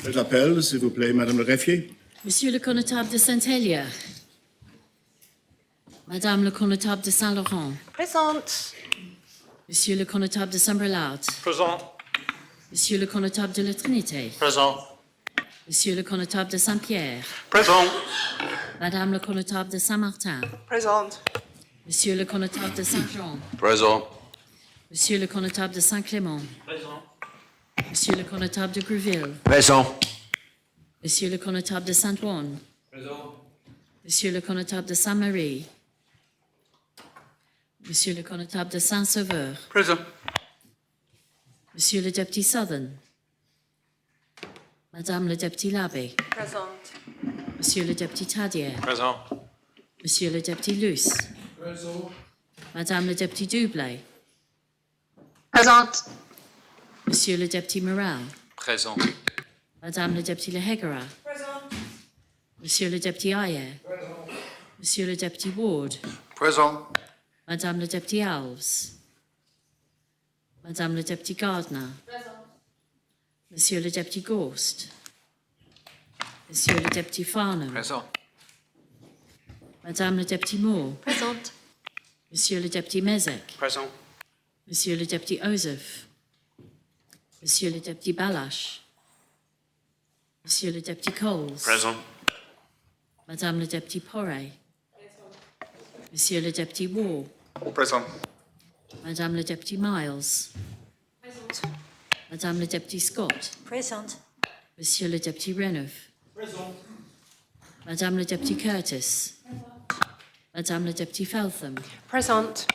J'appelle, s'il vous plaît, Madame le greffier. Monsieur le connétable de Saint-Hélier. Madame le connétable de Saint-Laurent. Présente. Monsieur le connétable de Saint-Brelade. Présent. Monsieur le connétable de la Trinité. Présent. Monsieur le connétable de Saint-Pierre. Présent. Madame le connétable de Saint-Martin. Présente. Monsieur le connétable de Saint-Jean. Présent. Monsieur le connétable de Saint-Clément. Présent. Monsieur le connétable de Grouville. Présent. Monsieur le connétable de Saint-Ouen. Présent. Monsieur le connétable de Saint-Marie. Monsieur le connétable de Saint-Sauveur. Présent. Monsieur le député Southern. Madame le député Labbé. Présente. Monsieur le député Tadier. Présent. Monsieur le député Luce. Présent. Madame le député Dublé. Présente. Monsieur le député Morel. Présent. Madame le député Lehegara. Présente. Monsieur le député Ayer. Monsieur le député Ward. Présent. Madame le député Alves. Madame le député Gardner. Monsieur le député Ghost. Monsieur le député Farnham. Présent. Madame le député Moore. Présente. Monsieur le député Mezek. Présent. Monsieur le député Ozef. Monsieur le député Balash. Monsieur le député Coles. Présent. Madame le député Poré. Monsieur le député Wall. Présent. Madame le député Miles. Madame le député Scott. Présente. Monsieur le député Renouf. Madame le député Curtis. Madame le député Feltham. Présente.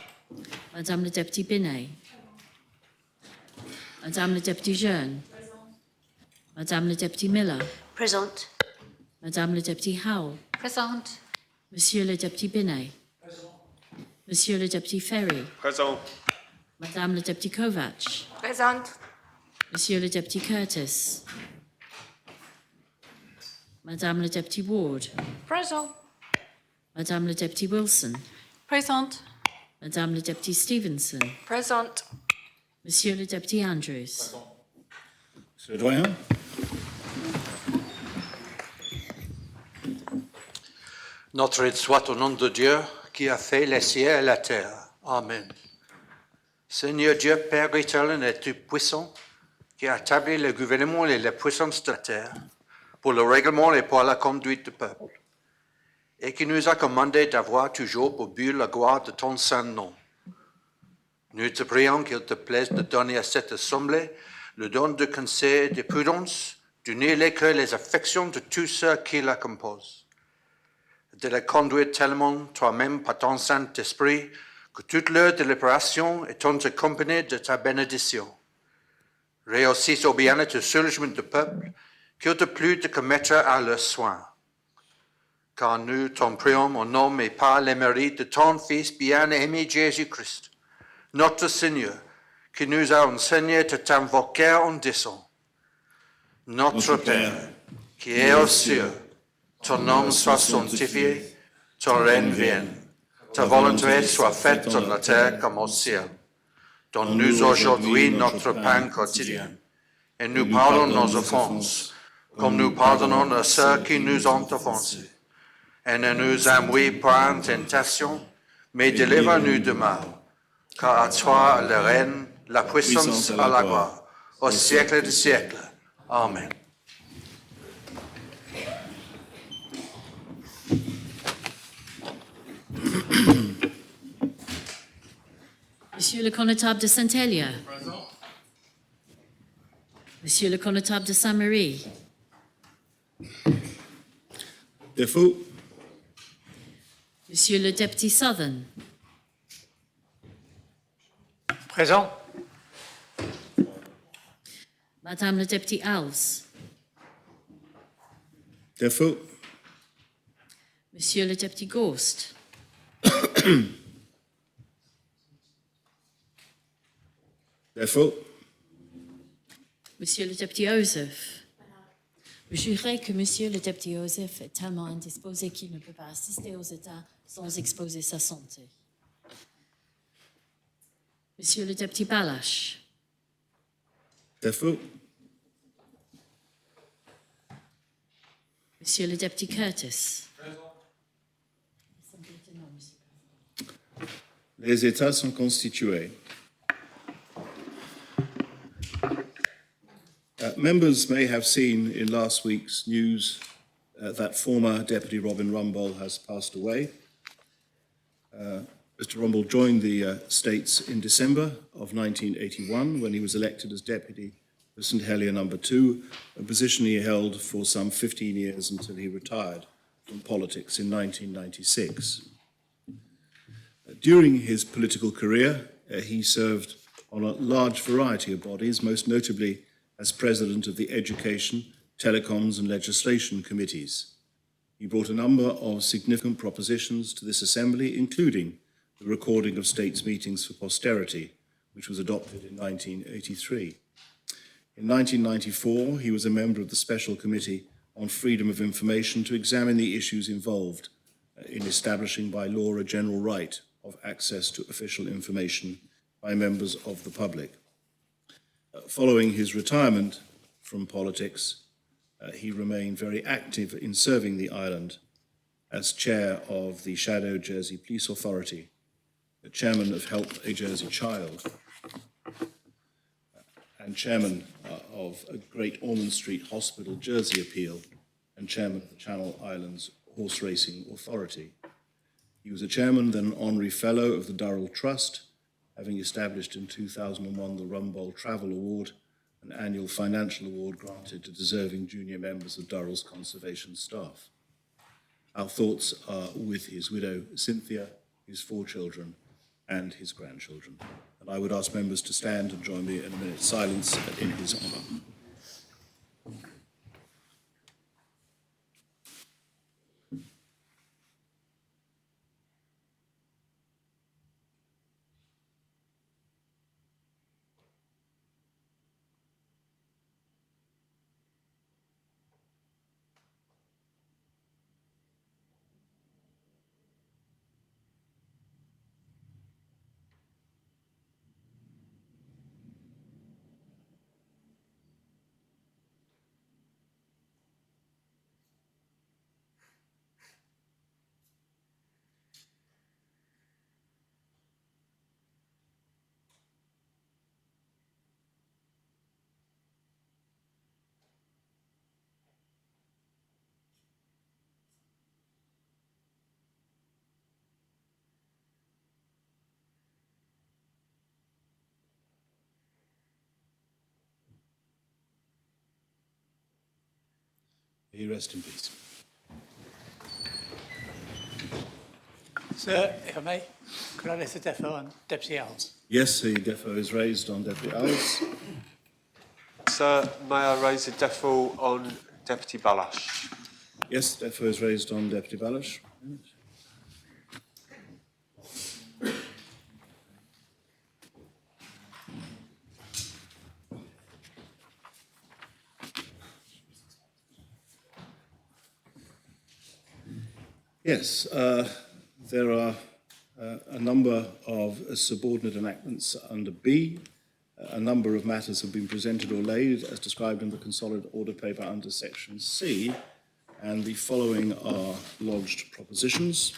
Madame le député Binet. Madame le député Jeune. Madame le député Miller. Présente. Madame le député Howell. Présente. Monsieur le député Binet. Monsieur le député Ferry. Présent. Madame le député Kovac. Présente. Monsieur le député Curtis. Madame le député Ward. Présent. Madame le député Wilson. Présente. Madame le député Stevenson. Présente. Monsieur le député Andrews. Monsieur le doyen. Notre aide soit au nom de Dieu qui a fait les cieux et la terre. Amen. Seigneur Dieu, Père éternel et tout-puissant, qui a établi le gouvernement et la puissance de la terre pour le règlement et pour la conduite du peuple, et qui nous a commandé d'avoir toujours pour but la gloire de ton saint nom. Nous te prions qu'il te plaise de donner à cette assemblée le don de conseil et de prudence, d'unir les cœurs et les affections de tous ceux qui la composent, de la conduire tellement toi-même par ton Saint-Esprit que toute leur délibération est accompagnée de ta bénédiction. Réussisse au bien et au soulagement du peuple qu'il te plut de commettre à leurs soins. Car nous t'en prions au nom et par les mérites de ton Fils bien-aimé Jésus-Christ, notre Seigneur, qui nous a enseigné de t'invoquer en disant: Notre Père, qui es aux cieux, ton nom soit sanctifié, ton règne vienne, ta volonté soit faite sur la terre comme au ciel. Donne-nous aujourd'hui notre pain quotidien, et nous pardonne nos offenses, comme nous pardonnons à ceux qui nous ont offensés. Et ne nous envoie pas en tentation, mais délivre-nous du mal. Car à toi le règne, la puissance et la gloire, au siècle des siècles. Amen. Monsieur le connétable de Saint-Hélier. Monsieur le connétable de Saint-Marie. Défaut. Monsieur le député Southern. Présent. Madame le député Alves. Défaut. Monsieur le député Ghost. Défaut. Monsieur le député Joseph. Vous jurez que Monsieur le député Joseph est tellement indisposé qu'il ne peut pas assister aux États sans exposer sa santé. Monsieur le député Balash. Défaut. Monsieur le député Curtis. Les États sont constitués. Members may have seen in last week's news that former Deputy Robin Rumbold has passed away. Mr. Rumbold joined the States in December of 1981 when he was elected as Deputy for St Helier No. 2, a position he held for some 15 years until he retired from politics in 1996. During his political career, he served on a large variety of bodies, most notably as President of the Education, Telecoms and Legislation Committees. He brought a number of significant propositions to this Assembly, including the recording of States meetings for posterity, which was adopted in 1983. In 1994, he was a member of the Special Committee on Freedom of Information to examine the issues involved in establishing by law a general right of access to official information by members of the public. Following his retirement from politics, he remained very active in serving the island as chair of the Shadow Jersey Police Authority, the chairman of Help a Jersey Child, and chairman of a Great Ormond Street Hospital Jersey Appeal, and chairman of the Channel Islands Horse Racing Authority. He was a chairman, then an honorary fellow of the Durrell Trust, having established in 2001 the Rumbold Travel Award, an annual financial award granted to deserving junior members of Durrell's conservation staff. Our thoughts are with his widow, Cynthia, his 4 children, and his grandchildren. And I would ask members to stand and join me in a minute's silence in his honour. May he rest in peace. Sir, if I may, could I raise the defo on Deputy Owls? Yes, the defo is raised on Deputy Owls. Sir, may I raise a defo on Deputy Balash? Yes, defo is raised on Deputy Balash. Yes, there are a number of subordinate enactments under B. A number of matters have been presented or laid as described in the consolidated order paper under section C, and the following are lodged propositions.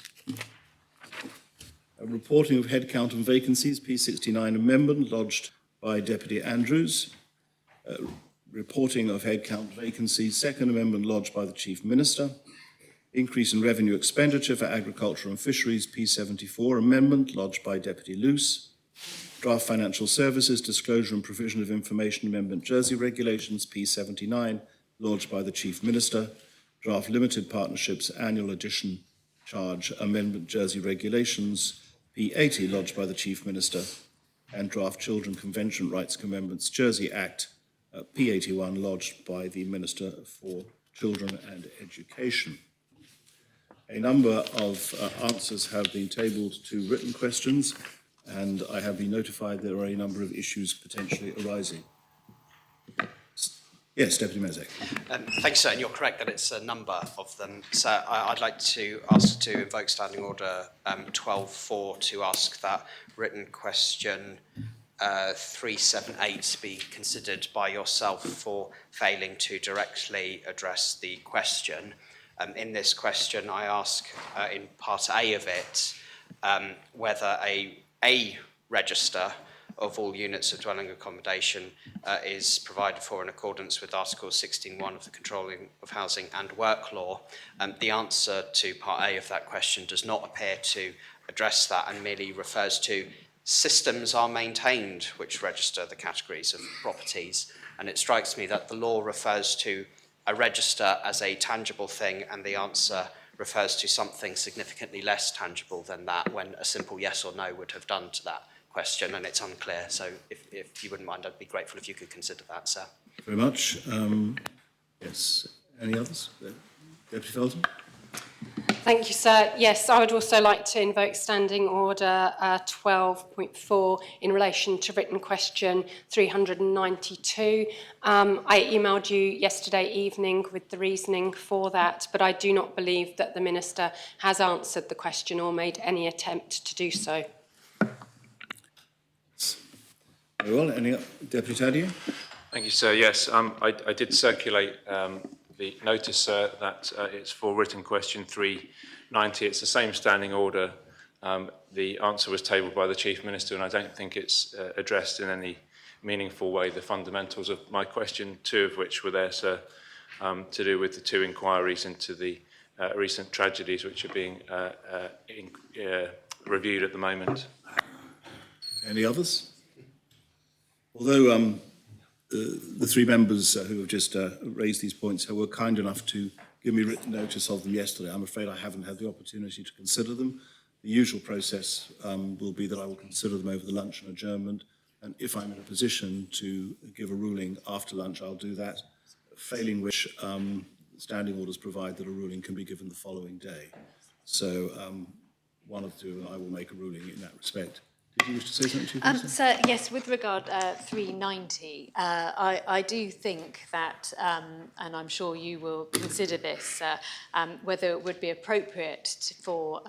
A reporting of headcount and vacancies, P69 amendment, lodged by Deputy Andrews. Reporting of headcount vacancies, second amendment, lodged by the Chief Minister. Increase in revenue expenditure for agriculture and fisheries, P74 amendment, lodged by Deputy Luce. Draft financial services, disclosure and provision of information amendment, Jersey regulations, P79, lodged by the Chief Minister. Draft limited partnerships, annual addition charge amendment, Jersey regulations, P80, lodged by the Chief Minister. And draft children convention rights amendments, Jersey Act, P81, lodged by the Minister for Children and Education. A number of answers have been tabled to written questions, and I have been notified there are a number of issues potentially arising. Yes, Deputy Mezek. Thank you, sir. And you're correct that it's a number of them. So I'd like to ask to invoke Standing Order 12.4 to ask that written question 378 be considered by yourself for failing to directly address the question. In this question, I ask in part A of it whether a register of all units of dwelling accommodation is provided for in accordance with Article 16.1 of the Controlling of Housing and Work Law. The answer to part A of that question does not appear to address that and merely refers to systems are maintained which register the categories of properties. And it strikes me that the law refers to a register as a tangible thing and the answer refers to something significantly less tangible than that when a simple yes or no would have done to that question, and it's unclear. So if you wouldn't mind, I'd be grateful if you could consider that, sir. Very much. Yes. Any others? Deputy Felton? Thank you, sir. Yes, I would also like to invoke Standing Order 12.4 in relation to written question 392. I emailed you yesterday evening with the reasoning for that, but I do not believe that the Minister has answered the question or made any attempt to do so. Very well. Any Deputy Tadier? Thank you, sir. Yes, I did circulate the notice that it's for written question 390. It's the same standing order. The answer was tabled by the Chief Minister, and I don't think it's addressed in any meaningful way the fundamentals of my question, two of which were there, sir, to do with the two inquiries into the recent tragedies which are being reviewed at the moment. Any others? Although the three members who have just raised these points were kind enough to give me written notice of them yesterday, I'm afraid I haven't had the opportunity to consider them. The usual process will be that I will consider them over the lunch and adjournment, and if I'm in a position to give a ruling after lunch, I'll do that, failing which standing orders provide that a ruling can be given the following day. So one of the two, and I will make a ruling in that respect. Did you wish to say something, Chief Minister? Sir, yes, with regard 390, I do think that, and I'm sure you will consider this, whether it would be appropriate for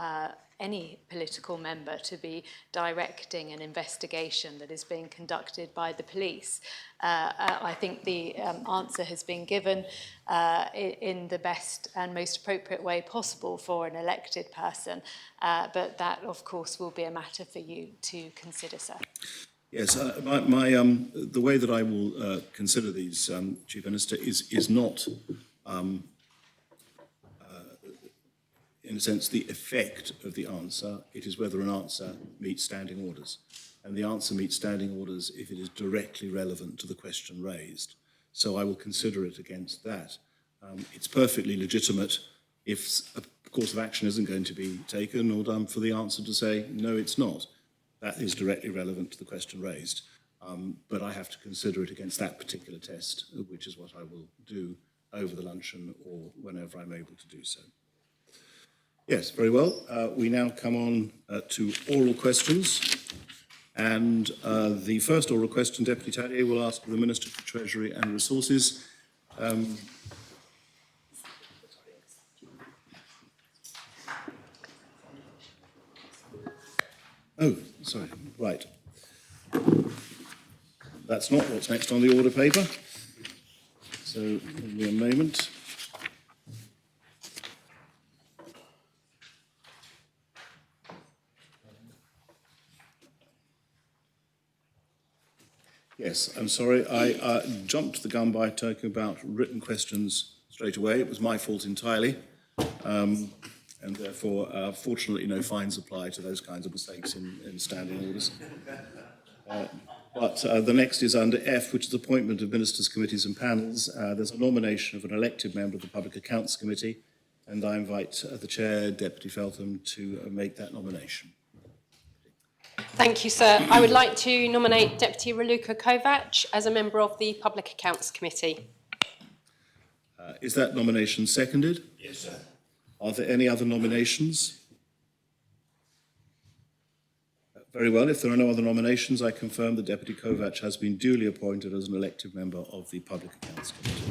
any political member to be directing an investigation that is being conducted by the police. I think the answer has been given in the best and most appropriate way possible for an elected person, but that, of course, will be a matter for you to consider, sir. Yes, the way that I will consider these, Chief Minister, is not in a sense, the effect of the answer. It is whether an answer meets standing orders. And the answer meets standing orders if it is directly relevant to the question raised. So I will consider it against that. It's perfectly legitimate if a course of action isn't going to be taken or done for the answer to say, no, it's not. That is directly relevant to the question raised. But I have to consider it against that particular test, which is what I will do over the luncheon or whenever I'm able to do so. Yes, very well. We now come on to oral questions. And the first oral question, Deputy Tadier, will ask the Minister for Treasury and Resources. Oh, sorry, right. That's not what's next on the order paper. So, give me a moment. Yes, I'm sorry. I jumped the gun by talking about written questions straight away. It was my fault entirely. And therefore, fortunately, no fines apply to those kinds of mistakes in standing orders. But the next is under F, which is appointment of ministers, committees and panels. There's a nomination of an elected member of the Public Accounts Committee, and I invite the Chair, Deputy Feltham, to make that nomination. Thank you, sir. I would like to nominate Deputy Raluca Kovac as a member of the Public Accounts Committee. Is that nomination seconded? Yes, sir. Are there any other nominations? Very well. If there are no other nominations, I confirm that Deputy Kovac has been duly appointed as an elected member of the Public Accounts Committee.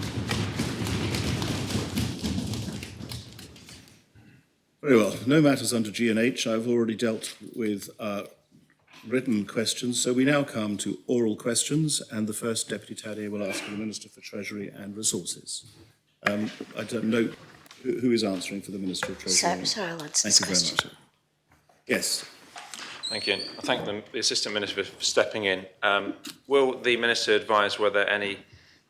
Very well. No matters under G and H. I've already dealt with written questions, so we now come to oral questions, and the first Deputy Tadier will ask the Minister for Treasury and Resources. I don't know who is answering for the Minister of Treasury. Sir, I'll answer Thank this you very question. much. Yes. Thank you. I thank the Assistant Minister for stepping in. Will the Minister advise whether any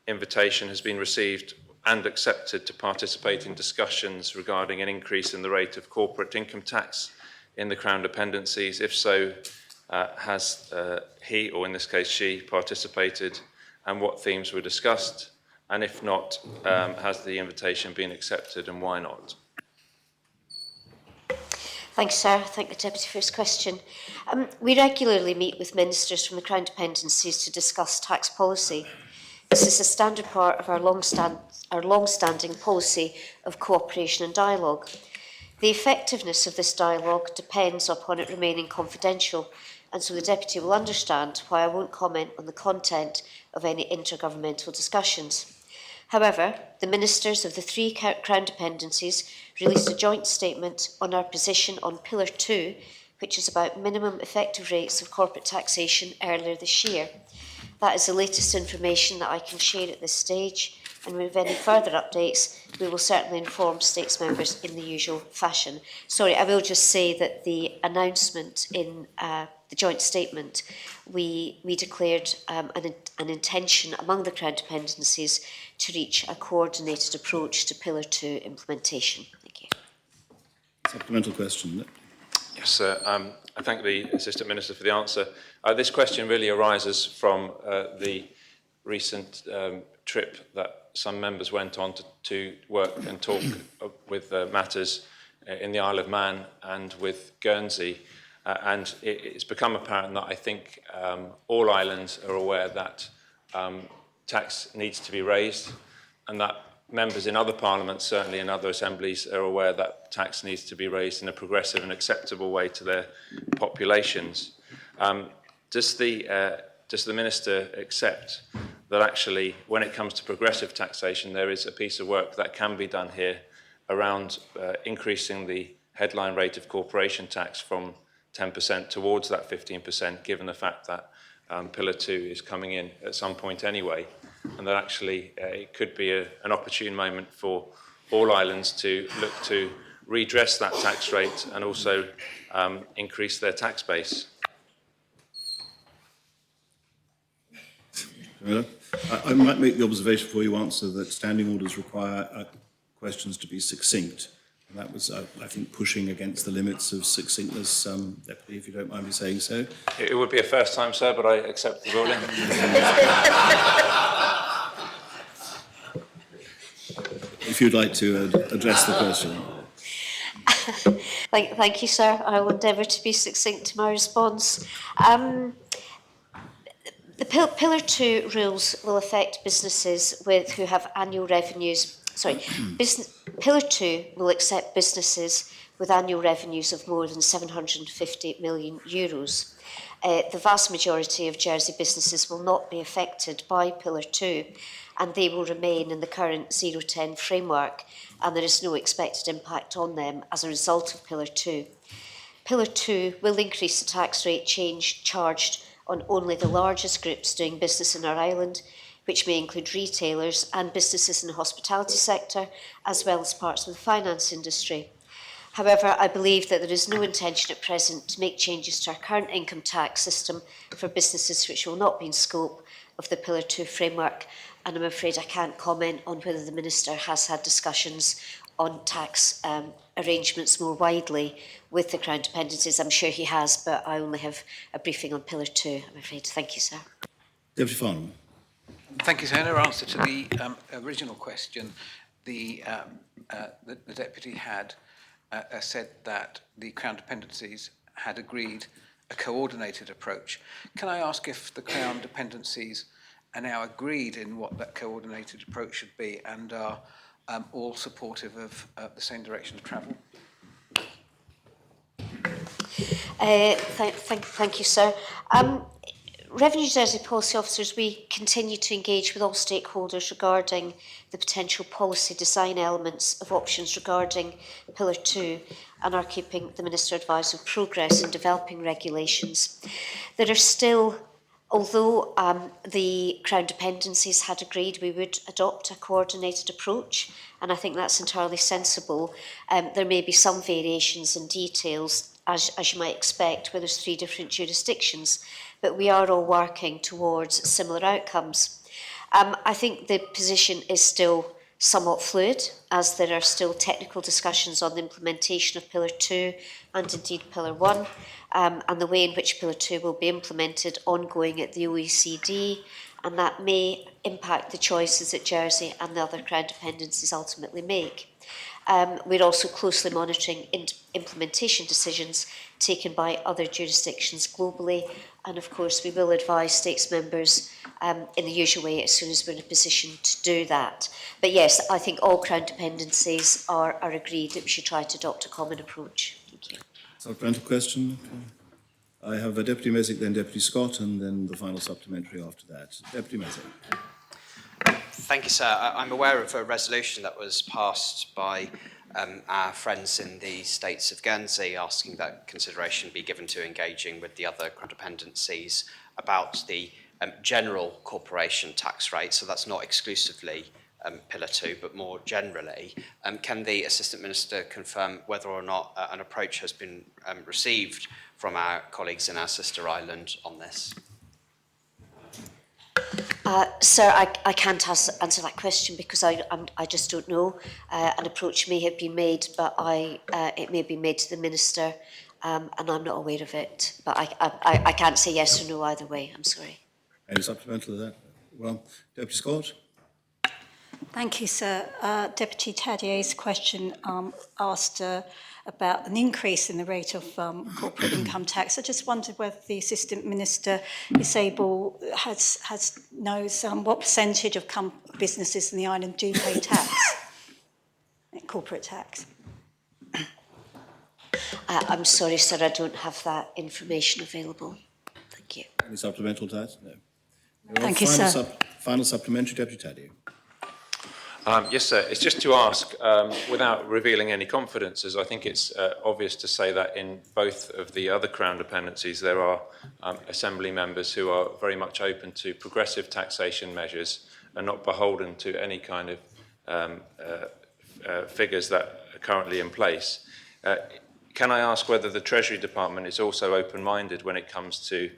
invitation has been received and accepted to participate in discussions regarding an increase in the rate of corporate income tax in the Crown dependencies? If so, has he, or in this case she, participated, and what themes were discussed? And if not, has the invitation been accepted, and why not? Thank you, sir. I thank the Deputy for his question. We regularly meet with ministers from the Crown dependencies to discuss tax policy. This is a standard part of our long-standing policy of cooperation and dialogue. The effectiveness of this dialogue depends upon it remaining confidential, and so the Deputy will understand why I won't comment on the content of any intergovernmental discussions. However, the ministers of the three Crown dependencies released a joint statement on our position on Pillar 2, which is about minimum effective rates of corporate taxation earlier this year. That is the latest information that I can share at this stage, and with any further updates, we will certainly inform States members in the usual fashion. Sorry, I will just say that the announcement in the joint statement, we declared an intention among the Crown dependencies to reach a coordinated approach to Pillar 2 implementation. Thank you. Supplemental question. Yes, sir. I thank the Assistant Minister for the answer. This question really arises from the recent trip that some members went on to work and talk with matters in the Isle of Man and with Guernsey. And it's become apparent that I think all islands are aware that tax needs to be raised, and that members in other parliaments, certainly in other assemblies, are aware that tax needs to be raised in a progressive and acceptable way to their populations. Does the Minister accept that actually, when it comes to progressive taxation, there is a piece of work that can be done here around increasing the headline rate of corporation tax from 10% towards that 15%, given the fact that Pillar 2 is coming in at some point anyway, and that actually it could be an opportune moment for all islands to look to redress that tax rate and also increase their tax base? I might make the observation before you answer that standing orders require questions to be succinct. And that was, I think, pushing against the limits of succinctness, Deputy, if you don't mind me saying so. It would be a first time, sir, but I accept the ruling. If you'd like to address the question. Thank you, sir. I will endeavour to be succinct to my response. The Pillar 2 rules will affect businesses who have annual revenues. Pillar 2 will accept businesses with annual revenues of more than €750 million. The vast majority of Jersey businesses will not be affected by Pillar 2, and they will remain in the current 010 framework, and there is no expected impact on them as a result of Pillar 2. Pillar 2 will increase the tax rate charged on only the largest groups doing business in our island, which may include retailers and businesses in the hospitality sector, as well as parts of the finance industry. However, I believe that there is no intention at present to make changes to our current income tax system for businesses which will not be in scope of the Pillar 2 framework, and I'm afraid I can't comment on whether the Minister has had discussions on tax arrangements more widely with the Crown dependencies. I'm sure he has, but I only have a briefing on Pillar 2, I'm afraid. Thank you, sir. Deputy Farnham. Thank you, sir. In answer to the original question, the Deputy had said that the Crown dependencies had agreed a coordinated approach. Can I ask if the Crown dependencies are now agreed in what that coordinated approach should be and are all supportive of the same direction of travel? Thank you, sir. Revenue Jersey policy officers, we continue to engage with all stakeholders regarding the potential policy design elements of options regarding Pillar 2 and are keeping the Minister advised of progress in developing regulations. There are still, although the Crown dependencies had agreed we would adopt a coordinated approach, and I think that's entirely sensible, there may be some variations in details, as you might expect, where there's 3 different jurisdictions, but we are all working towards similar outcomes. I think the position is still somewhat fluid, as there are still technical discussions on the implementation of Pillar 2 and indeed Pillar 1, and the way in which Pillar 2 will be implemented ongoing at the OECD, and that may impact the choices that Jersey and the other Crown dependencies ultimately make. We're also closely monitoring implementation decisions taken by other jurisdictions globally, and of course we will advise states members in the usual way as soon as we're in a position to do that. But yes, I think all Crown dependencies are agreed that we should try to adopt a common approach. Thank you. Supplemental question. I have a Deputy Mesic, then Deputy Scott, and then the final supplementary after that. Deputy Mesic. Thank you, sir. I'm aware of a resolution that was passed by our friends in the states of Guernsey asking that consideration be given to engaging with the other Crown dependencies about the general corporation tax rate. So that's not exclusively Pillar 2, but more generally. Can the Assistant Minister confirm whether or not an approach has been received from our colleagues in our sister island on this? Sir, I can't answer that question because I just don't know. An approach may have been made, but it may be made to the Minister, and I'm not aware of it. But I can't say yes or no either way. I'm sorry. Any supplemental to that? Well, Deputy Scott. Thank you, sir. Deputy Tadier's question asked about an increase in the rate of corporate income tax. I just wondered whether the Assistant Minister knows what percentage of businesses in the island do pay tax, corporate tax. I'm sorry, sir, I don't have that information available. Thank you. Any supplemental to that? No. Thank you, sir. Final supplementary, Deputy Taddy. Yes, sir. It's just to ask, without revealing any confidences, I think it's obvious to say that in both of the other Crown dependencies, there are Assembly members who are very much open to progressive taxation measures and not beholden to any kind of figures that are currently in place. Can I ask whether the Treasury Department is also open-minded when it comes to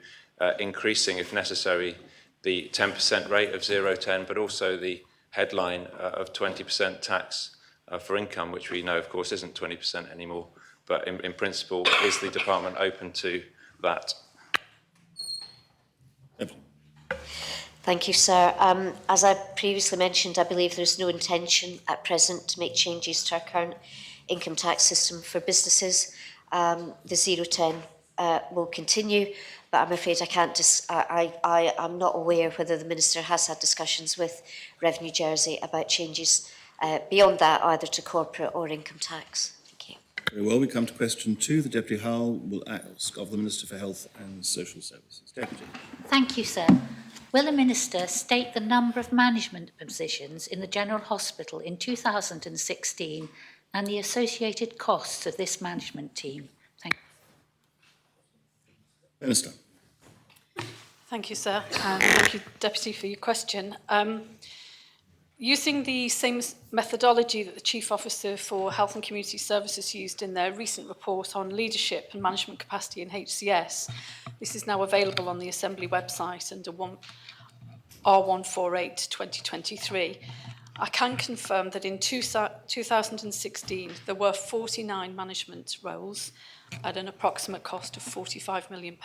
increasing, if necessary, the 10% rate of 0-10, but also the headline of 20% tax for income, which we know, of course, isn't 20% anymore. But in principle, is the department open to that? Thank you, sir. As I previously mentioned, I believe there is no intention at present to make changes to our current income tax system for businesses. The 0-10 will continue, but I'm afraid I can't. I'm not aware whether the Minister has had discussions with Revenue Jersey about changes beyond that, either to corporate or income tax. Thank you. Very well. We come to question 2. The Deputy Howell will ask of the Minister for Health and Social Services. Deputy. Thank you, sir. Will the Minister state the number of management positions in the General Hospital in 2016 and the associated costs of this management team? Thank you. Minister. Thank you, sir. And thank you, Deputy, for your question. Using the same methodology that the Chief Officer for Health and Community Services used in their recent report on leadership and management capacity in HCS, this is now available on the Assembly website under R148-2023. I can confirm that in 2016 there were 49 management roles at an approximate cost of £4.5 million.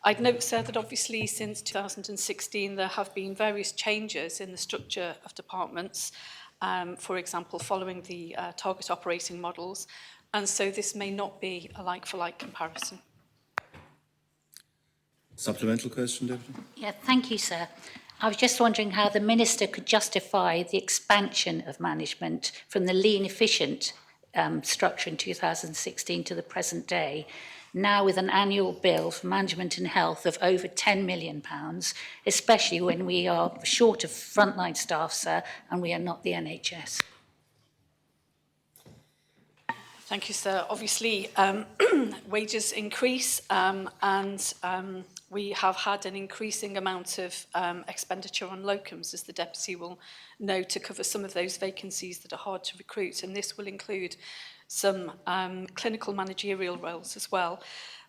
I'd note, sir, that obviously since 2016 there have been various changes in the structure of departments, for example, following the target operating models, and so this may not be a like-for-like comparison. Supplemental question, Deputy? Yeah, thank you, sir. I was just wondering how the Minister could justify the expansion of management from the lean, efficient structure in 2016 to the present day, now with an annual bill for management and health of over £10 million, especially when we are short of frontline staff, sir, and we are not the NHS? Thank you, sir. Obviously, wages increase and we have had an increasing amount of expenditure on locums, as the Deputy will know, to cover some of those vacancies that are hard to recruit. And this will include some clinical managerial roles as well.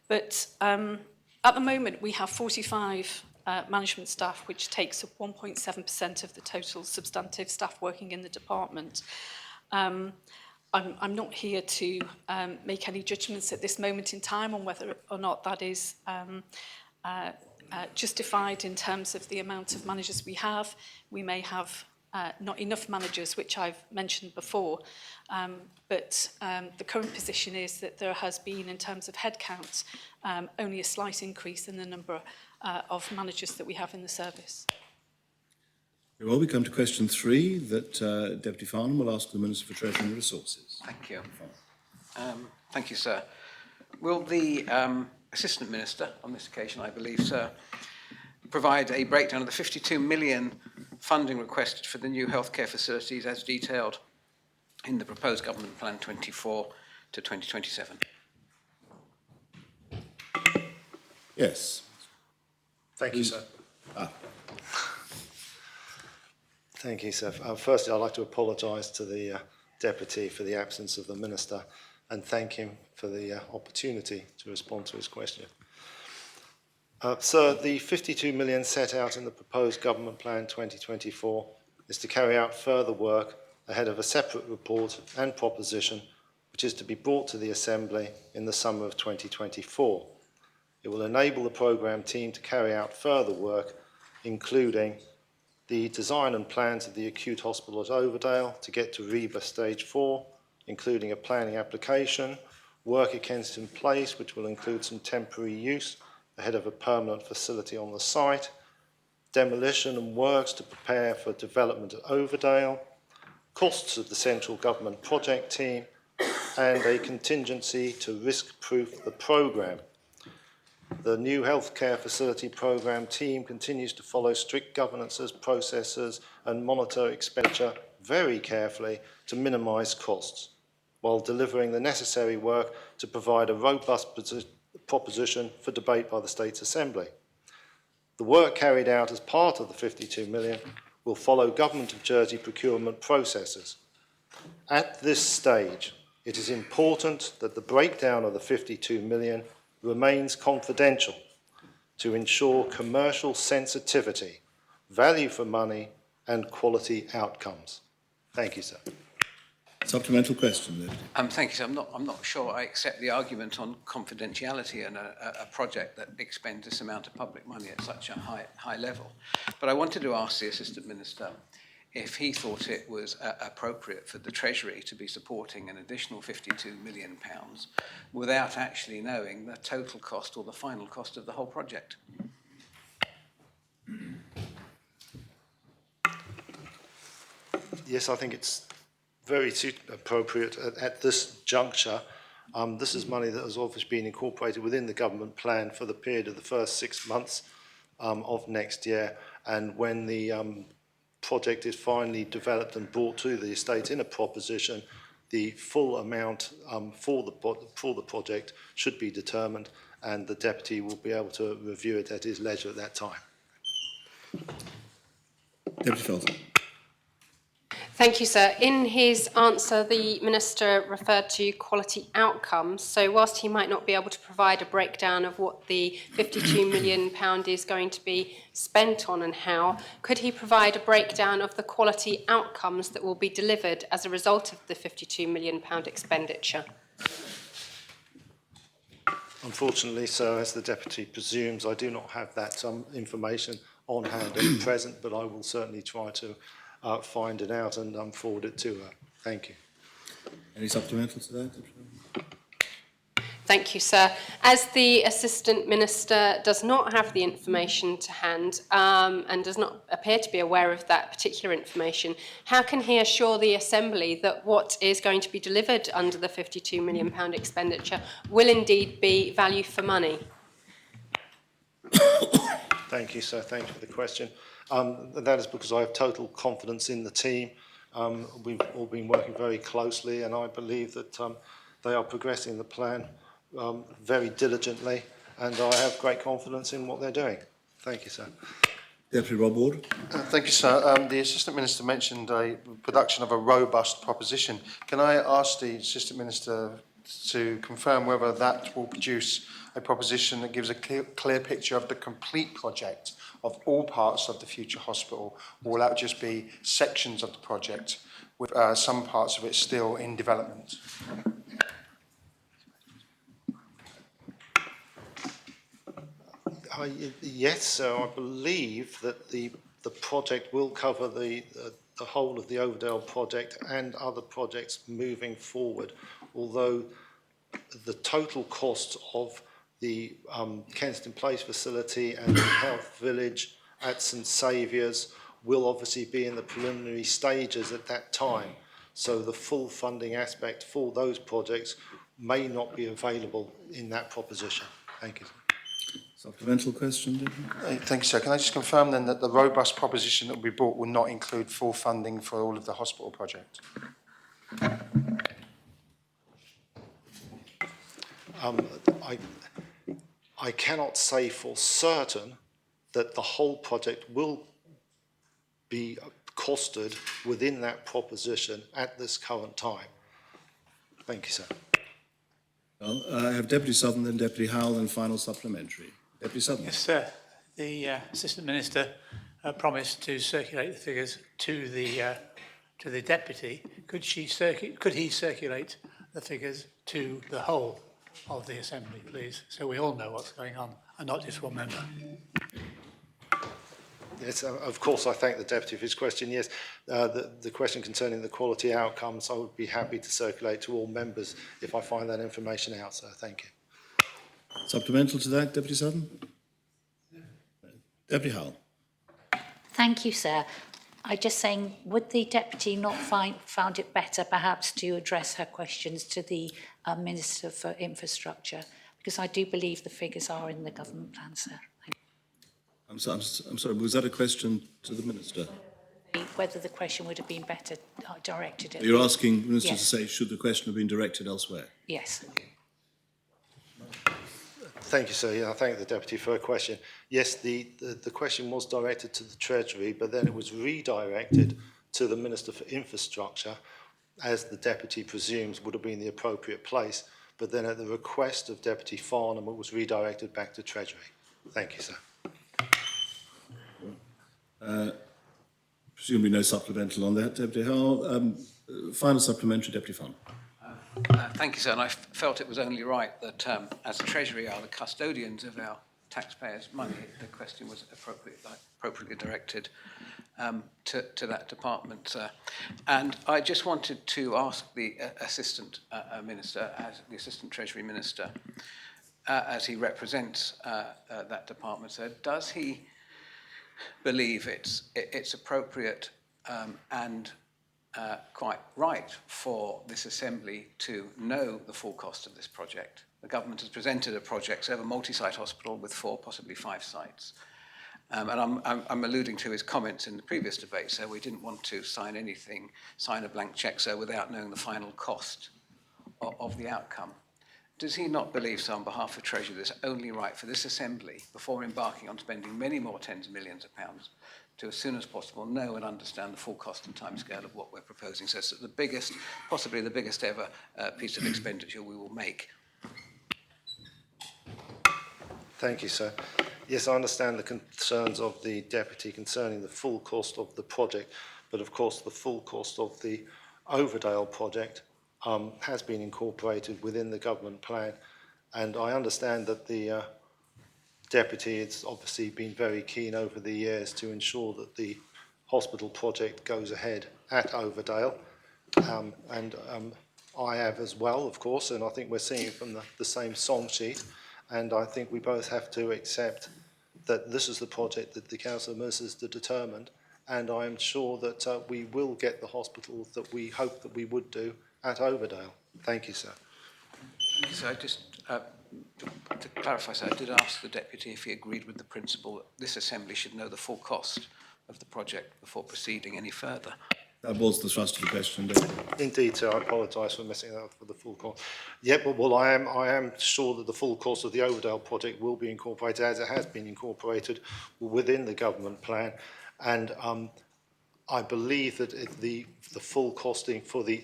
But at the moment, we have 45 management staff, which takes up 1.7% of the total substantive staff working in the department. I'm not here to make any judgments at this moment in time on whether or not that is justified in terms of the amount of managers we have. We may have not enough managers, which I've mentioned before, but the current position is that there has been, in terms of headcount, only a slight increase in the number of managers that we have in the service. Well, we come to question 3 that Deputy Farnham will ask the Minister for Treasury and Resources. Thank you. Thank you, sir. Will the Assistant Minister, on this occasion, I believe, sir, provide a breakdown of the 52 million funding requested for the new healthcare facilities as detailed in the proposed Government Plan 24 to 2027? Yes. Thank you, sir. Thank you, sir. Firstly, I'd like to apologise to the Deputy for the absence of the Minister and thank him for the opportunity to respond to his question. Sir, the 52 million set out in the proposed Government Plan 2024 is to carry out further work ahead of a separate report and proposition which is to be brought to the Assembly in the summer of 2024. It will enable the programme team to carry out further work, including the design and plans of the acute hospital at Overdale to get to REBA Stage 4, including a planning application, work at Kensington Place, which will include some temporary use ahead of a permanent facility on the site, demolition and works to prepare for development at Overdale, costs of the central government project team, and a contingency to risk-proof the programme. The new healthcare facility programme team continues to follow strict governances, processes and monitor expenditure very carefully to minimise costs, while delivering the necessary work to provide a robust proposition for debate by the States Assembly. The work carried out as part of the 52 million will follow Government of Jersey procurement processes. At this stage, it is important that the breakdown of the 52 million remains confidential to ensure commercial sensitivity, value for money and quality outcomes. Thank you, sir. Supplemental question, then. Thank you, sir. I'm not sure I accept the argument on confidentiality and a project that expends this amount of public money at such a high level. But I wanted to ask the Assistant Minister if he thought it was appropriate for the Treasury to be supporting an additional £52 million without actually knowing the total cost or the final cost of the whole project. Yes, I think it's very appropriate at this juncture. This is money that has obviously been incorporated within the government plan for the period of the first 6 months of next year, and when the project is finally developed and brought to the estate in a proposition, the full amount for the project should be determined, and the Deputy will be able to review it at his leisure at that time. Deputy Felton. Thank you, sir. In his answer, the Minister referred to quality outcomes. So whilst he might not be able to provide a breakdown of what the £52 million is going to be spent on and how, could he provide a breakdown of the quality outcomes that will be delivered as a result of the £52 million expenditure? Unfortunately, sir, as the Deputy presumes, I do not have that information on hand at present, but I will certainly try to find it out and forward it to her. Thank you. Any supplemental to that? Thank you, sir. As the Assistant Minister does not have the information to hand and does not appear to be aware of that particular information, how can he assure the Assembly that what is going to be delivered under the £52 million expenditure will indeed be value for money? Thank you, sir. Thank you for the question. That is because I have total confidence in the team. We've all been working very closely, and I believe that they are progressing the plan very diligently, and I have great confidence in what they're doing. Thank you, sir. Deputy Rob Ward. Thank you, sir. The Assistant Minister mentioned a production of a robust proposition. Can I ask the Assistant Minister to confirm whether that will produce a proposition that gives a clear picture of the complete project of all parts of the future hospital, or will that just be sections of the project with some parts of it still in development? Yes, so I believe that the project will cover the whole of the Overdale project and other projects moving forward, although the total cost of the Kensington Place facility and the Health Village at St Saviour's will obviously be in the preliminary stages at that time. So the full funding aspect for those projects may not be available in that proposition. Thank you. Supplemental question, Thank you, sir. Can I just confirm then that the robust proposition that will be brought will not include full funding for all of the hospital project? I cannot say for certain that the whole project will be costed within that proposition at this current time. Thank you, sir. Well, I have Deputy Southern, then Deputy Howell, then final supplementary. Deputy Southern. Yes, sir. The Assistant Minister promised to circulate the figures to the Deputy. Could he circulate the figures to the whole of the Assembly, please, so we all know what's going on and not just one member? Yes, of course, I thank the Deputy for his question. Yes, the question concerning the quality outcomes, I would be happy to circulate to all members if I find that information out, sir. Thank you. Supplemental to that, Deputy Southern? Deputy Howell. Thank you, sir. I'm just saying, would the Deputy not found it better perhaps to address her questions to the Minister for Infrastructure? Because I do believe the figures are in the government plan, sir. I'm sorry, was that a question to the Minister? Whether the question would have been better directed at... You're asking the Minister Yes. to say, should the question have been directed elsewhere? Yes. Thank you, sir. Yeah, I thank the Deputy for a question. Yes, the question was directed to the Treasury, but then it was redirected to the Minister for Infrastructure, as the Deputy presumes would have been the appropriate place. But then at the request of Deputy Farnham, it was redirected back to Treasury. Thank you, sir. Presumably no supplemental on that, Deputy Howell. Final supplementary, Deputy Farnham. Thank you, sir. And I felt it was only right that, as the Treasury are the custodians of our taxpayers' money, the question was appropriately directed to that department, sir. And I just wanted to ask the Assistant Minister, as the Assistant Treasury Minister, as he represents that department, sir, does he believe it's appropriate and quite right for this Assembly to know the full cost of this project? The government has presented a project, so a multi-site hospital with 4, possibly 5 sites. And I'm alluding to his comments in the previous debate, so we didn't want to sign a blank cheque, sir, without knowing the final cost of the outcome. Does he not believe, so on behalf of Treasury, that it's only right for this Assembly, before embarking on spending many more tens of millions of pounds, to as soon as possible know and understand the full cost and timescale of what we're proposing? So it's the biggest, possibly the biggest ever piece of expenditure we will make. Thank you, sir. Yes, I understand the concerns of the Deputy concerning the full cost of the project, but of course the full cost of the Overdale project has been incorporated within the government plan, and I understand that the Deputy has obviously been very keen over the years to ensure that the hospital project goes ahead at Overdale, and I have as well, of course, and I think we're singing from the same song sheet. And I think we both have to accept that this is the project that the Council of Ministers determined. And I am sure that we will get the hospital that we hoped that we would do at Overdale. Thank you, sir. Thank you, sir. Just to clarify, sir, I did ask the Deputy if he agreed with the principle that this Assembly should know the full cost of the project before proceeding any further. That was the thrust of the question, David. Indeed, sir. I apologise for messing that up for the full cost. Yeah, but well, I am sure that the full cost of the Overdale project will be incorporated, as it has been incorporated within the government plan, and I believe that the full costing for the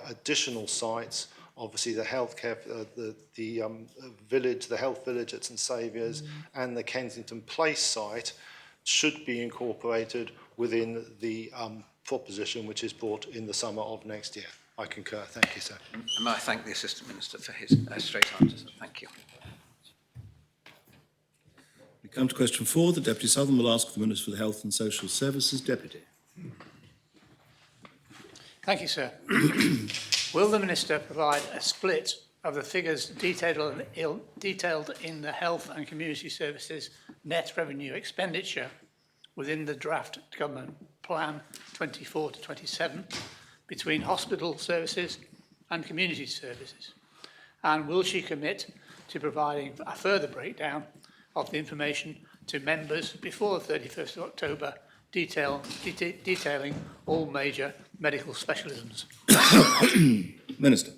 additional sites, obviously the healthcare, the village, the health village at St Saviour's, and the Kensington Place site, should be incorporated within the proposition which is brought in the summer of next year. I concur. Thank you, sir. And may I thank the Assistant Minister for his straight answers. Thank you. We come to question 4. The Deputy Southern will ask the Minister for the Health and Social Services. Deputy. Thank you, sir. Will the Minister provide a split of the figures detailed in the Health and Community Services net revenue expenditure within the draft Government Plan 24 to 27 between hospital services and community services? And will she commit to providing a further breakdown of the information to members before the 31st of October, detailing all major medical specialisms? Minister.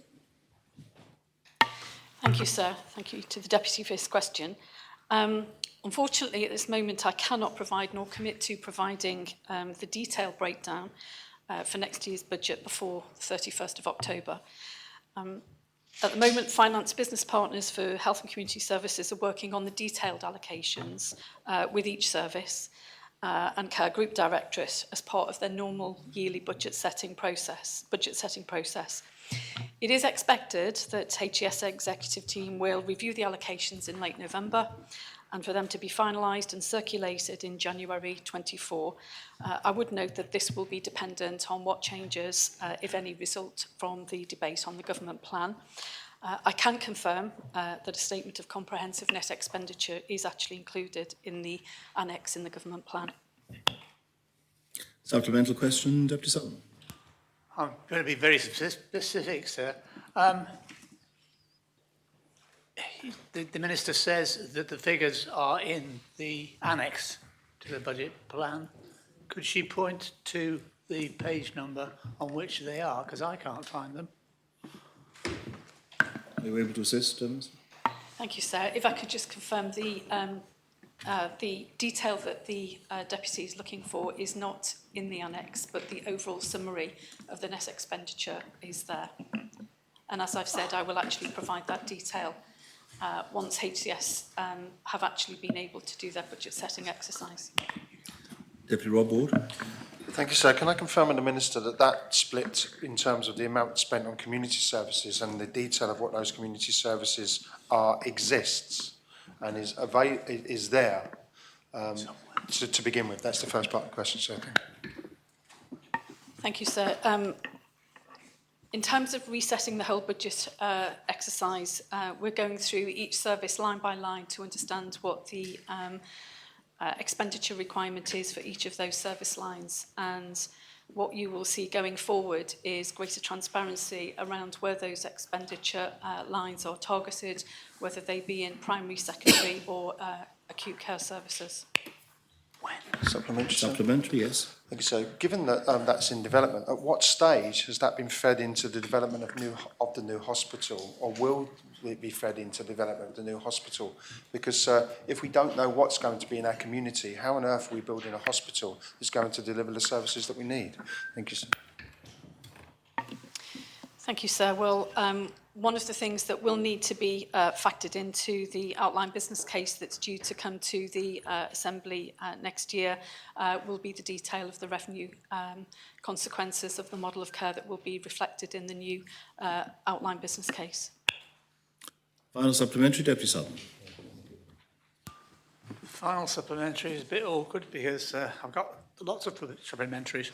Thank you, sir. Thank you to the Deputy for his question. Unfortunately, at this moment, I cannot provide nor commit to providing the detailed breakdown for next year's budget before the 31st of October. At the moment, finance business partners for health and community services are working on the detailed allocations with each service and Care Group Directorate as part of their normal yearly budget setting process. It is expected that HES executive team will review the allocations in late November and for them to be finalised and circulated in January 24. I would note that this will be dependent on what changes, if any, result from the debate on the government plan. I can confirm that a statement of comprehensive net expenditure is actually included in the annex in the government plan. Supplemental question, Deputy Sutton. I'm going to be very specific, sir. The Minister says that the figures are in the annex to the budget plan. Could she point to the page number on which they are? Because I can't find them. Are you able to assist, Minister? Thank you, sir. If I could just confirm the detail that the Deputy is looking for is not in the annex, but the overall summary of the net expenditure is there. And as I've said, I will actually provide that detail once HCS have actually been able to do their budget setting exercise. Deputy Rob Ward. Thank you, sir. Can I confirm with the Minister that that split in terms of the amount spent on community services and the detail of what those community services are exists and is there to begin with? That's the first part of the question, sir. Thank you, sir. In terms of resetting the whole budget exercise, we're going through each service line by line to understand what the expenditure requirement is for each of those service lines, and what you will see going forward is greater transparency around where those expenditure lines are targeted, whether they be in primary, secondary or acute care services. Supplementary, sir? Supplementary, yes. Thank you, sir. Given that that's in development, at what stage has that been fed into the development of the new hospital, or will it be fed into the development of the new hospital? Because if we don't know what's going to be in our community, how on earth are we building a hospital that's going to deliver the services that we need? Thank you, sir. Thank you, sir. Well, one of the things that will need to be factored into the outline business case that's due to come to the Assembly next year will be the detail of the revenue consequences of the model of care that will be reflected in the new outline business case. Final supplementary, Deputy Sutton. Final supplementary is a bit awkward because I've got lots of supplementaries.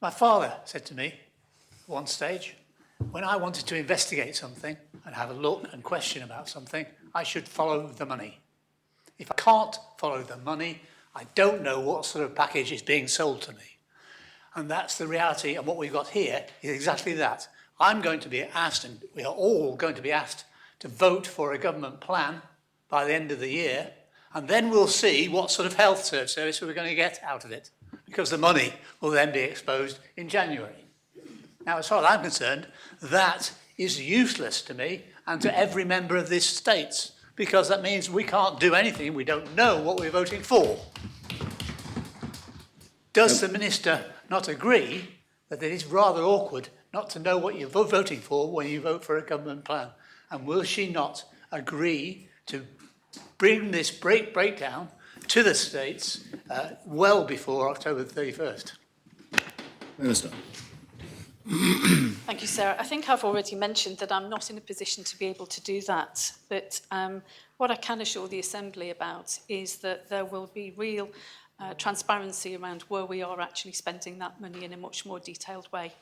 My father said to me at one stage, when I wanted to investigate something and have a look and question about something, I should follow the money. If I can't follow the money, I don't know what sort of package is being sold to me. And that's the reality, and what we've got here is exactly that. I'm going to be asked, and we are all going to be asked, to vote for a government plan by the end of the year, and then we'll see what sort of health service we're going to get out of it, because the money will then be exposed in January. Now, as far as I'm concerned, that is useless to me and to every member of this state, because that means we can't do anything, we don't know what we're voting for. Does the Minister not agree that it is rather awkward not to know what you're voting for when you vote for a government plan? And will she not agree to bring this breakdown to the states well before October 31st? Minister. Thank you, Sarah. I think I've already mentioned that I'm not in a position to be able to do that. But what I can assure the Assembly about is that there will be real transparency around where we are actually spending that money in a much more detailed way.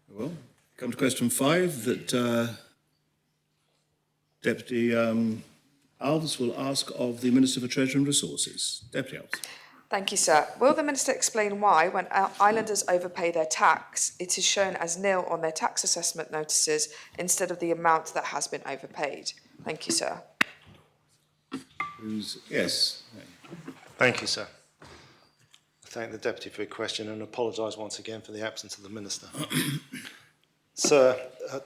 Well, come to question 5 that Deputy Alves will ask of the Minister for Treasury and Resources. Deputy Alves. Thank you, sir. Will the Minister explain why, when islanders overpay their tax, it is shown as nil on their tax assessment notices instead of the amount that has been overpaid? Thank you, sir. Yes. Thank you, sir. I thank the Deputy for your question and apologise once again for the absence of the Minister. Sir,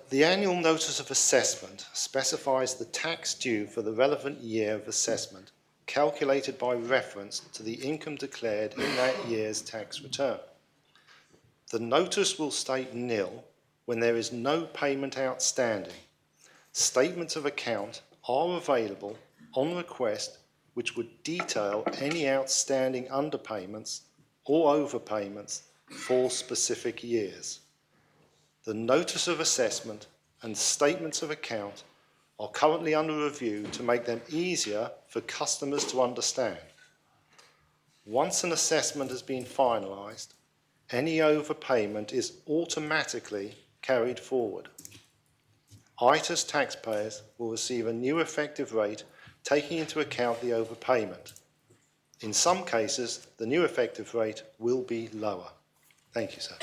the annual notice of assessment specifies the tax due for the relevant year of assessment, calculated by reference to the income declared in that year's tax return. The notice will state nil when there is no payment outstanding. Statements of account are available on request, which would detail any outstanding underpayments or overpayments for specific years. The notice of assessment and statements of account are currently under review to make them easier for customers to understand. Once an assessment has been finalised, any overpayment is automatically carried forward. ITAS taxpayers will receive a new effective rate taking into account the overpayment. In some cases, the new effective rate will be lower. Thank you, sir.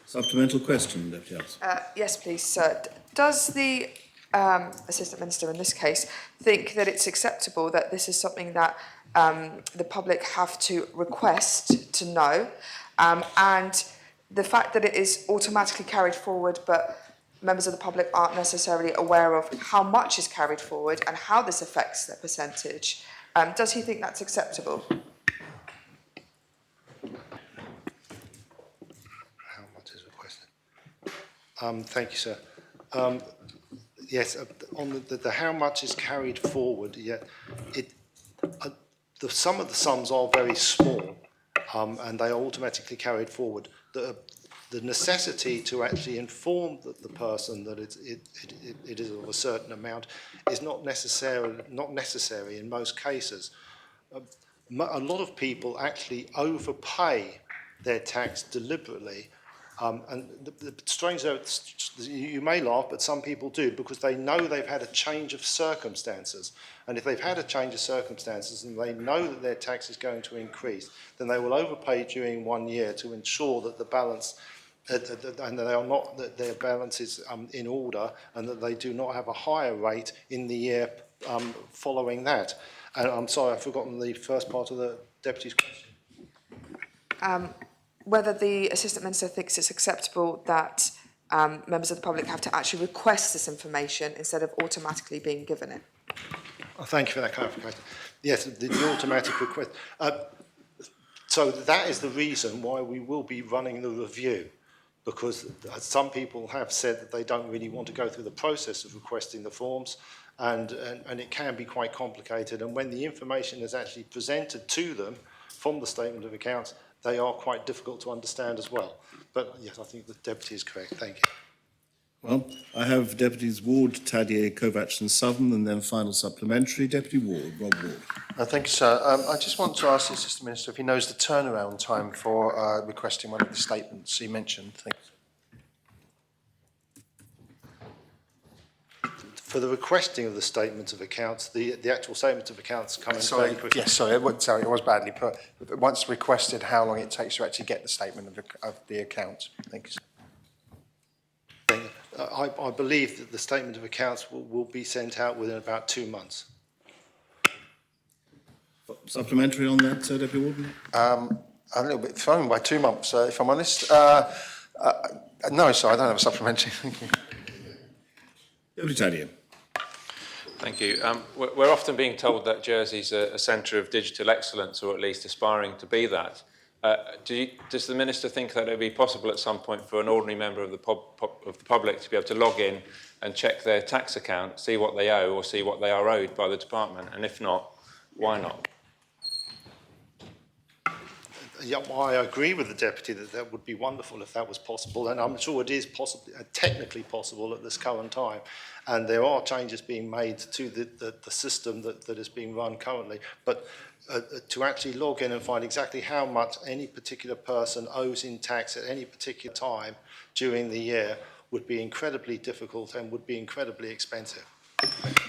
Supplemental question, Deputy Alves. Yes, please, sir. Does the Assistant Minister in this case think that it's acceptable that this is something that the public have to request to know, and the fact that it is automatically carried forward but members of the public aren't necessarily aware of how much is carried forward and how this affects their percentage, does he think that's acceptable? How much is requested? Thank you, sir. Yes, on the how much is carried forward, yeah, some of the sums are very small, and they are automatically carried forward. The necessity to actually inform the person that it is of a certain amount is not necessary in most cases. A lot of people actually overpay their tax deliberately, and the strange, you may laugh, but some people do, because they know they've had a change of circumstances. And if they've had a change of circumstances and they know that their tax is going to increase, then they will overpay during 1 year to ensure that the balance and they are not, that their balance is in order, and that they do not have a higher rate in the year following that. And I'm sorry, I've forgotten the first part of the Deputy's question. Whether the Assistant Minister thinks it's acceptable that members of the public have to actually request this information instead of automatically being given it. Thank you for that clarification. Yes, the automatic request. So that is the reason why we will be running the review, because some people have said that they don't really want to go through the process of requesting the forms, and it can be quite complicated. And when the information is actually presented to them from the statement of accounts, they are quite difficult to understand as well. But yes, I think the Deputy is correct. Thank you. Well, I have Deputies Ward, Tadier, Kovacs and Southern, and then final supplementary. Deputy Ward, Rob Ward. Thank you, sir. I just want to ask the Assistant Minister if he knows the turnaround time for requesting one of the statements he mentioned. Thanks. For the requesting of the statement of accounts, the actual statement of accounts come in very quickly. Yes, sorry, it was badly put. Once requested, how long it takes to actually get the statement of the accounts. Thank you, sir. I believe that the statement of accounts will be sent out within about 2 months. Supplementary on that, Deputy Warden? I'm a little bit thrown by 2 months, if I'm honest. No, sorry, I don't have a supplementary. Thank you. Deputy Tadier. Thank you. We're often being told that Jersey's a centre of digital excellence, or at least aspiring to be that. Does the Minister think that it would be possible at some point for an ordinary member of the public to be able to log in and check their tax account, see what they owe or see what they are owed by the department? And if not, why not? Yeah, well, I agree with the Deputy that that would be wonderful if that was possible, and I'm sure it is possible, technically possible at this current time. And there are changes being made to the system that is being run currently. But to actually log in and find exactly how much any particular person owes in tax at any particular time during the year would be incredibly difficult and would be incredibly expensive.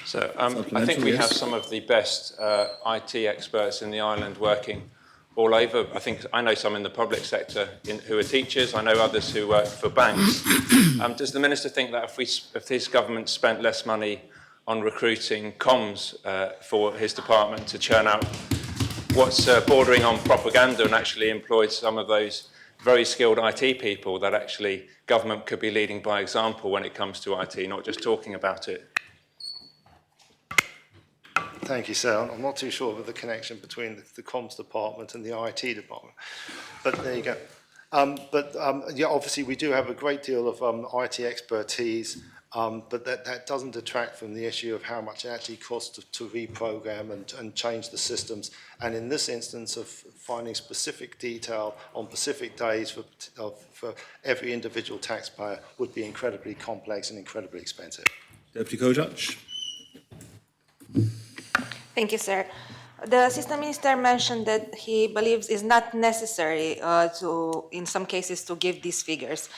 So I think we have some of the best IT experts in the island working all over. I know some in the public sector who are teachers. I know others who work for banks. Does the Minister think that if his government spent less money on recruiting comms for his department to churn out what's bordering on propaganda and actually employed some of those very skilled IT people, that actually government could be leading by example when it comes to IT, not just talking about it? Thank you, sir. I'm not too sure of the connection between the comms department and the IT department, but there you go. Yeah, obviously we do have a great deal of IT expertise, but that doesn't detract from the issue of how much it actually costs to reprogram and change the systems. And in this instance of finding specific detail on specific days for every individual taxpayer would be incredibly complex and incredibly expensive. Deputy Kovacs. Thank you, sir. The Assistant Minister mentioned that he believes it's not necessary in some cases, to give these figures.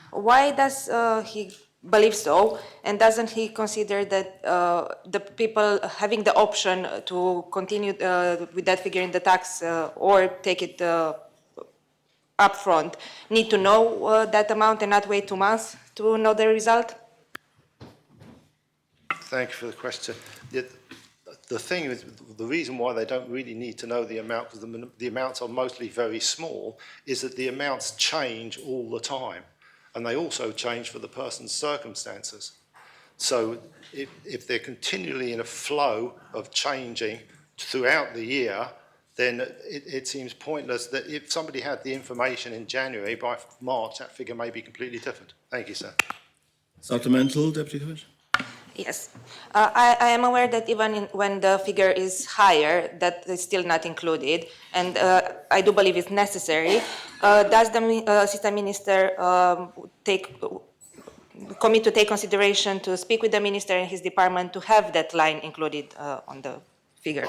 Why does he believe so? And doesn't he consider that the people having the option to continue with that figure in the tax or take it upfront need to know that amount and not wait 2 months to know the result? Thank you for the question. The thing is, the reason why they don't really need to know the amount, because the amounts are mostly very small, is that the amounts change all the time. And they also change for the person's circumstances. So if they're continually in a flow of changing throughout the year, then it seems pointless that if somebody had the information in January, by March, that figure may be completely different. Thank you, sir. Supplemental, Deputy Commissioner? Yes. I am aware that even when the figure is higher, that is still not included, and I do believe it's necessary. Does the Assistant Minister commit to take consideration to speak with the Minister and his department to have that line included on the figure?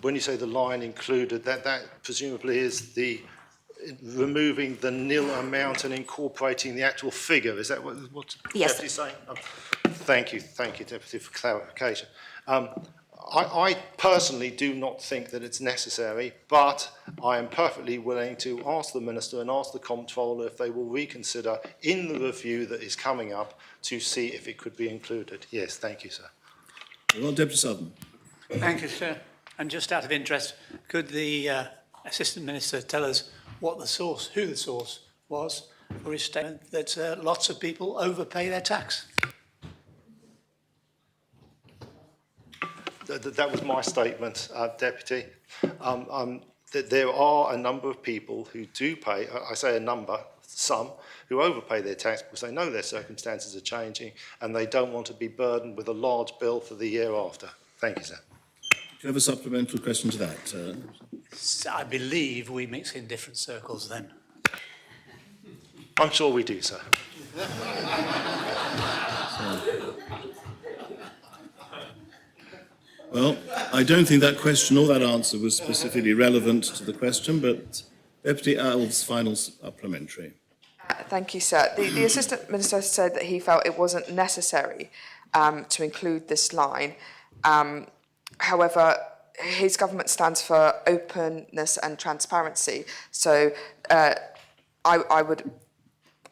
When you say the line included, that presumably is the removing the nil amount and incorporating the actual figure. Is that what yes. Deputy is saying? Thank you, Deputy, for clarification. I personally do not think that it's necessary, but I am perfectly willing to ask the Minister and ask the Comptroller if they will reconsider in the review that is coming up to see if it could be included. Yes, thank you, sir. Well, Deputy Southern. Thank you, sir. And just out of interest, could the Assistant Minister tell us what the source, who the source was for his statement that lots of people overpay their tax? That was my statement, Deputy. That there are a number of people who do pay, I say a number, some, who overpay their tax because they know their circumstances are changing and they don't want to be burdened with a large bill for the year after. Thank you, sir. Do you have a supplemental question to that? I believe we mix in different circles then. I'm sure we do, sir. Well, I don't think that question or that answer was specifically relevant to the question, but Deputy Alves' final supplementary. Thank you, sir. The Assistant Minister said that he felt it wasn't necessary to include this line. However, his government stands for openness and transparency. So I would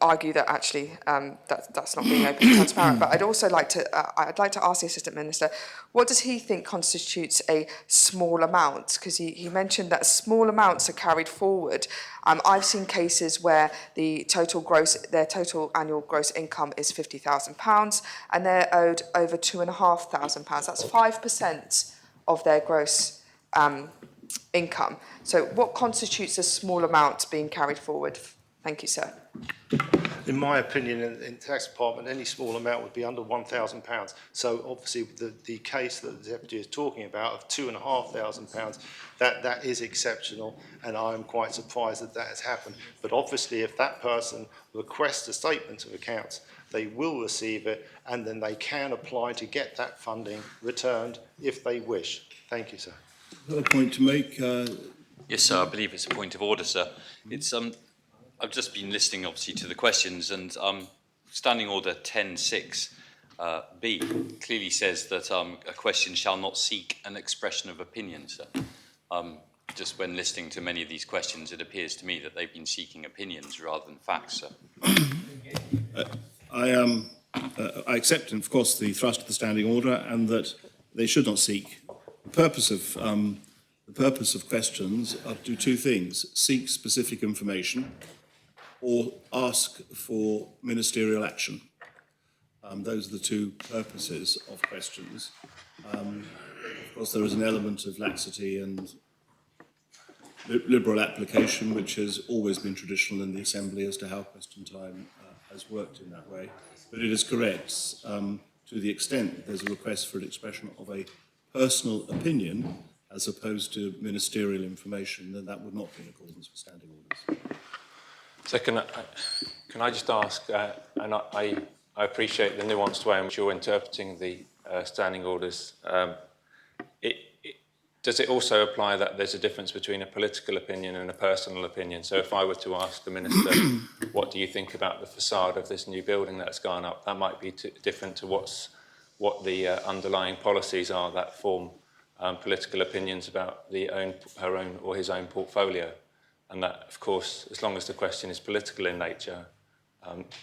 argue that actually that's not being open and transparent. But I'd also like to ask the Assistant Minister, what does he think constitutes a small amount? Because he mentioned that small amounts are carried forward. I've seen cases where their total annual gross income is £50,000 and they're owed over £2,500. That's 5% of their gross income. So what constitutes a small amount being carried forward? Thank you, sir. In my opinion, in the tax department, any small amount would be under £1,000. So obviously the case that the Deputy is talking about of £2,500, that is exceptional, and I am quite surprised that has happened. But obviously if that person requests a statement of accounts, they will receive it, and then they can apply to get that funding returned if they wish. Thank you, sir. Another point to make? Yes, sir, I believe it's a point of order, sir. It's I've just been listening, obviously, to the questions, and Standing Order 10.6b clearly says that a question shall not seek an expression of opinion, sir. Just when listening to many of these questions, it appears to me that they've been seeking opinions rather than facts, sir. I accept, of course, the thrust of the Standing Order, and that they should not seek. The purpose of questions are to do two things: seek specific information, or ask for ministerial action. Those are the two purposes of questions. Of course, there is an element of laxity and liberal application, which has always been traditional in the Assembly as to how question time has worked in that way. But it is correct, to the extent there's a request for an expression of a personal opinion as opposed to ministerial information, then that would not be in accordance with standing orders. So can I just ask, and I appreciate the nuanced way in which you're interpreting the standing orders. Does it also apply that there's a difference between a political opinion and a personal opinion? So if I were to ask the Minister, what do you think about the facade of this new building that's gone up, that might be different to what the underlying policies are that form political opinions about her own or his own portfolio. And that, of course, as long as the question is political in nature,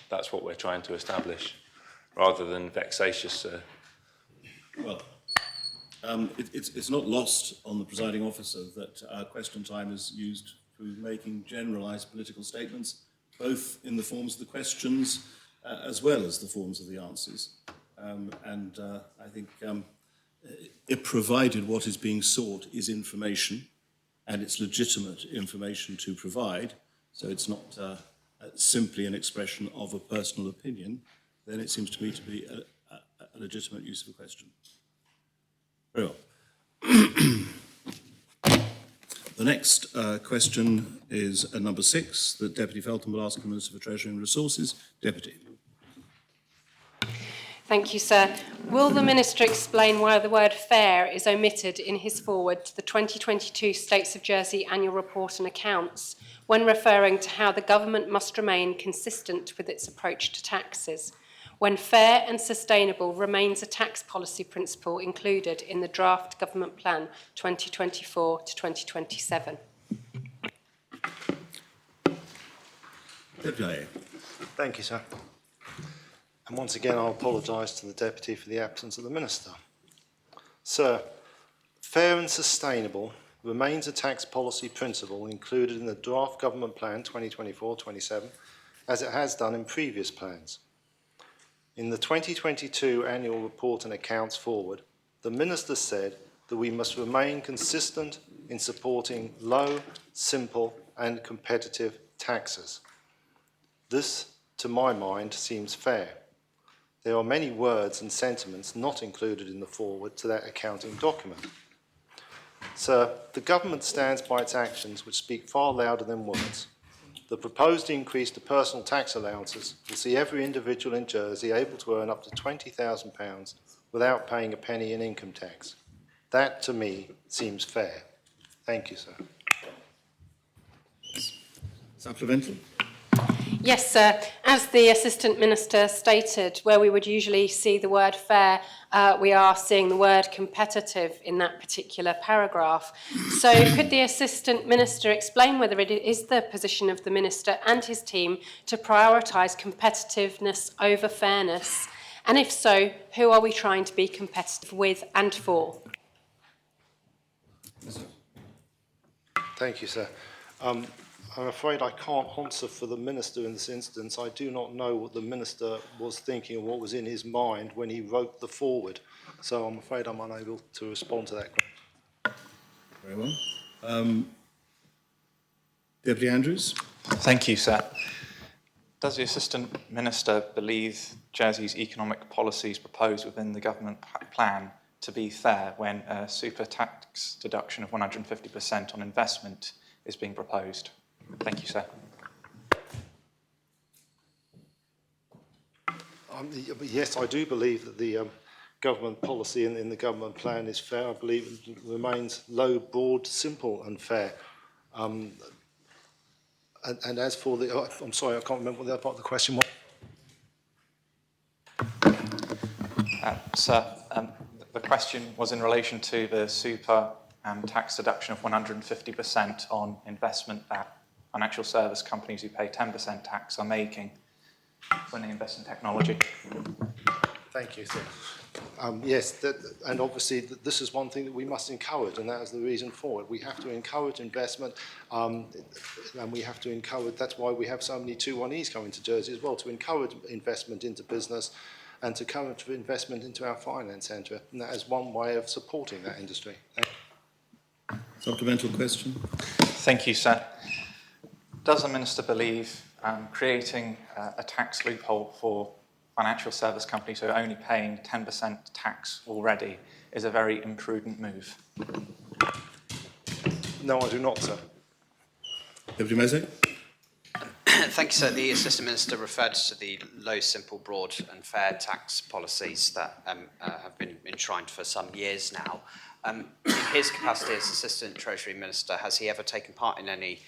that's what we're trying to establish, rather than vexatious. Well, it's not lost on the presiding officer that question time is used for making generalised political statements, both in the forms of the questions as well as the forms of the answers. I think if provided what is being sought is information, and it's legitimate information to provide, so it's not simply an expression of a personal opinion, then it seems to me to be a legitimate use of a question. Very well. The next question is number 6, that Deputy Felton will ask the Minister for Treasury and Resources. Deputy. Thank you, sir. Will the Minister explain why the word fair is omitted in his forward to the 2022 States of Jersey Annual Report and Accounts when referring to how the government must remain consistent with its approach to taxes, when fair and sustainable remains a tax policy principle included in the draft Government Plan 2024 to 2027? Thank you, sir. And once again, I'll apologise to the Deputy for the absence of the Minister. Sir, fair and sustainable remains a tax policy principle included in the draft Government Plan 2024-27, as it has done in previous plans. In the 2022 Annual Report and Accounts forward, the Minister said that we must remain consistent in supporting low, simple and competitive taxes. This, to my mind, seems fair. There are many words and sentiments not included in the forward to that accounting document. Sir, the government stands by its actions which speak far louder than words. The proposed increase to personal tax allowances will see every individual in Jersey able to earn up to £20,000 without paying a penny in income tax. That, to me, seems fair. Thank you, sir. Supplemental? Yes, sir. As the Assistant Minister stated, where we would usually see the word fair, we are seeing the word competitive in that particular paragraph. So could the Assistant Minister explain whether it is the position of the Minister and his team to prioritise competitiveness over fairness? And if so, who are we trying to be competitive with and for? Thank you, sir. I'm afraid I can't answer for the Minister in this instance. I do not know what the Minister was thinking and what was in his mind when he wrote the forward. So I'm afraid I'm unable to respond to that question. Very well. Deputy Andrews? Thank you, sir. Does the Assistant Minister believe Jersey's economic policies proposed within the government plan to be fair when a super tax deduction of 150% on investment is being proposed? Thank you, sir. Yes, I do believe that the government policy in the government plan is fair. I believe it remains low, broad, simple and fair. And as for the... I'm sorry, I can't remember what the other part of the question was. Sir, the question was in relation to the super tax deduction of 150% on investment that financial service companies who pay 10% tax are making when they invest in technology. Thank you, sir. Yes, and obviously this is one thing that we must encourage, and that is the reason for it. We have to encourage investment, and we have to encourage, that's why we have so many 2-1-Es coming to Jersey as well, to encourage investment into business and to encourage investment into our finance centre, and that is one way of supporting that industry. Thank you. Supplemental question? Thank you, sir. Does the Minister believe creating a tax loophole for financial service companies who are only paying 10% tax already is a very imprudent move? No, I do not, sir. Deputy Mezek? Thank you, sir. The Assistant Minister referred to the low, simple, broad and fair tax policies that have been enshrined for some years now. In his capacity as Assistant Treasury Minister, has he ever taken part in any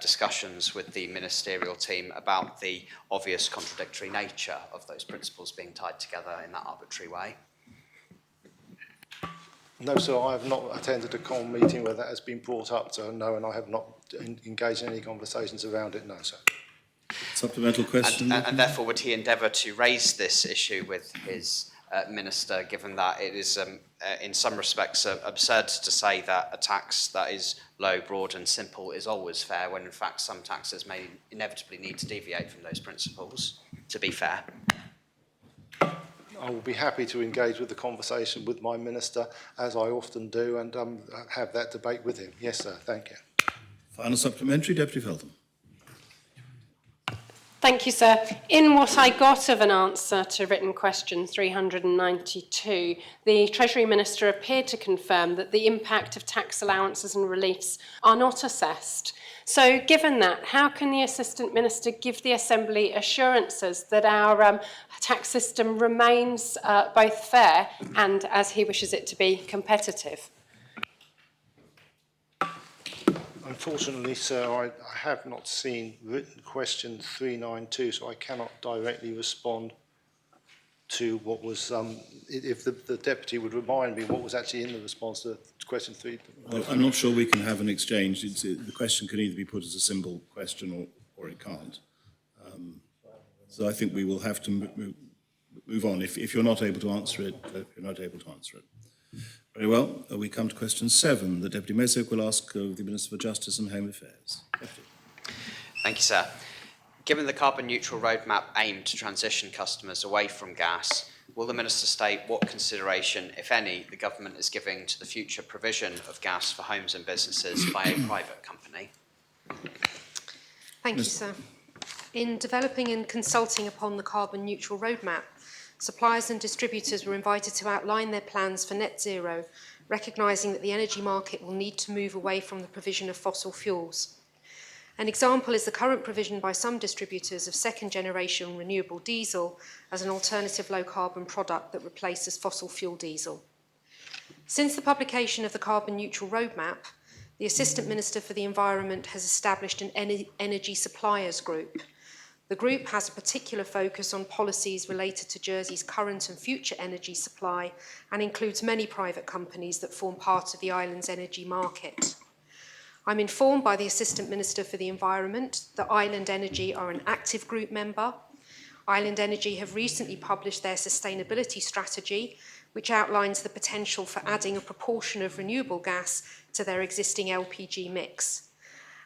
discussions with the ministerial team about the obvious contradictory nature of those principles being tied together in that arbitrary way? No, sir, I have not attended a COM meeting where that has been brought up, so no, and I have not engaged in any conversations around it, no, sir. Supplemental question? And therefore, would he endeavour to raise this issue with his minister, given that it is, in some respects, absurd to say that a tax that is low, broad and simple is always fair, when in fact some taxes may inevitably need to deviate from those principles to be fair? I will be happy to engage with the conversation with my minister, as I often do, and have that debate with him. Yes, sir. Thank you. Final supplementary, Deputy Feltham. Thank you, sir. In what I got of an answer to written question 392, the Treasury Minister appeared to confirm that the impact of tax allowances and reliefs are not assessed. So given that, how can the Assistant Minister give the Assembly assurances that our tax system remains both fair and, as he wishes it to be, competitive? Unfortunately, sir, I have not seen written question 392, so I cannot directly respond to what was, if the Deputy would remind me what was actually in the response to question 3. Well, I'm not sure we can have an exchange. The question can either be put as a simple question or it can't. So I think we will have to move on. If you're not able to answer it, you're not able to answer it. Very well. We come to question 7. The Deputy Mezek will ask the Minister for Justice and Home Affairs. Deputy. Thank you, sir. Given the carbon neutral roadmap aimed to transition customers away from gas, will the Minister state what consideration, if any, the government is giving to the future provision of gas for homes and businesses by a private company? Thank you, sir. In developing and consulting upon the carbon neutral roadmap, suppliers and distributors were invited to outline their plans for net zero, recognising that the energy market will need to move away from the provision of fossil fuels. An example is the current provision by some distributors of second-generation renewable diesel as an alternative low-carbon product that replaces fossil fuel diesel. Since the publication of the Carbon Neutral Roadmap, the Assistant Minister for the Environment has established an energy suppliers group. The group has a particular focus on policies related to Jersey's current and future energy supply and includes many private companies that form part of the island's energy market. I'm informed by the Assistant Minister for the Environment that Island Energy are an active group member. Island Energy have recently published their sustainability strategy, which outlines the potential for adding a proportion of renewable gas to their existing LPG mix,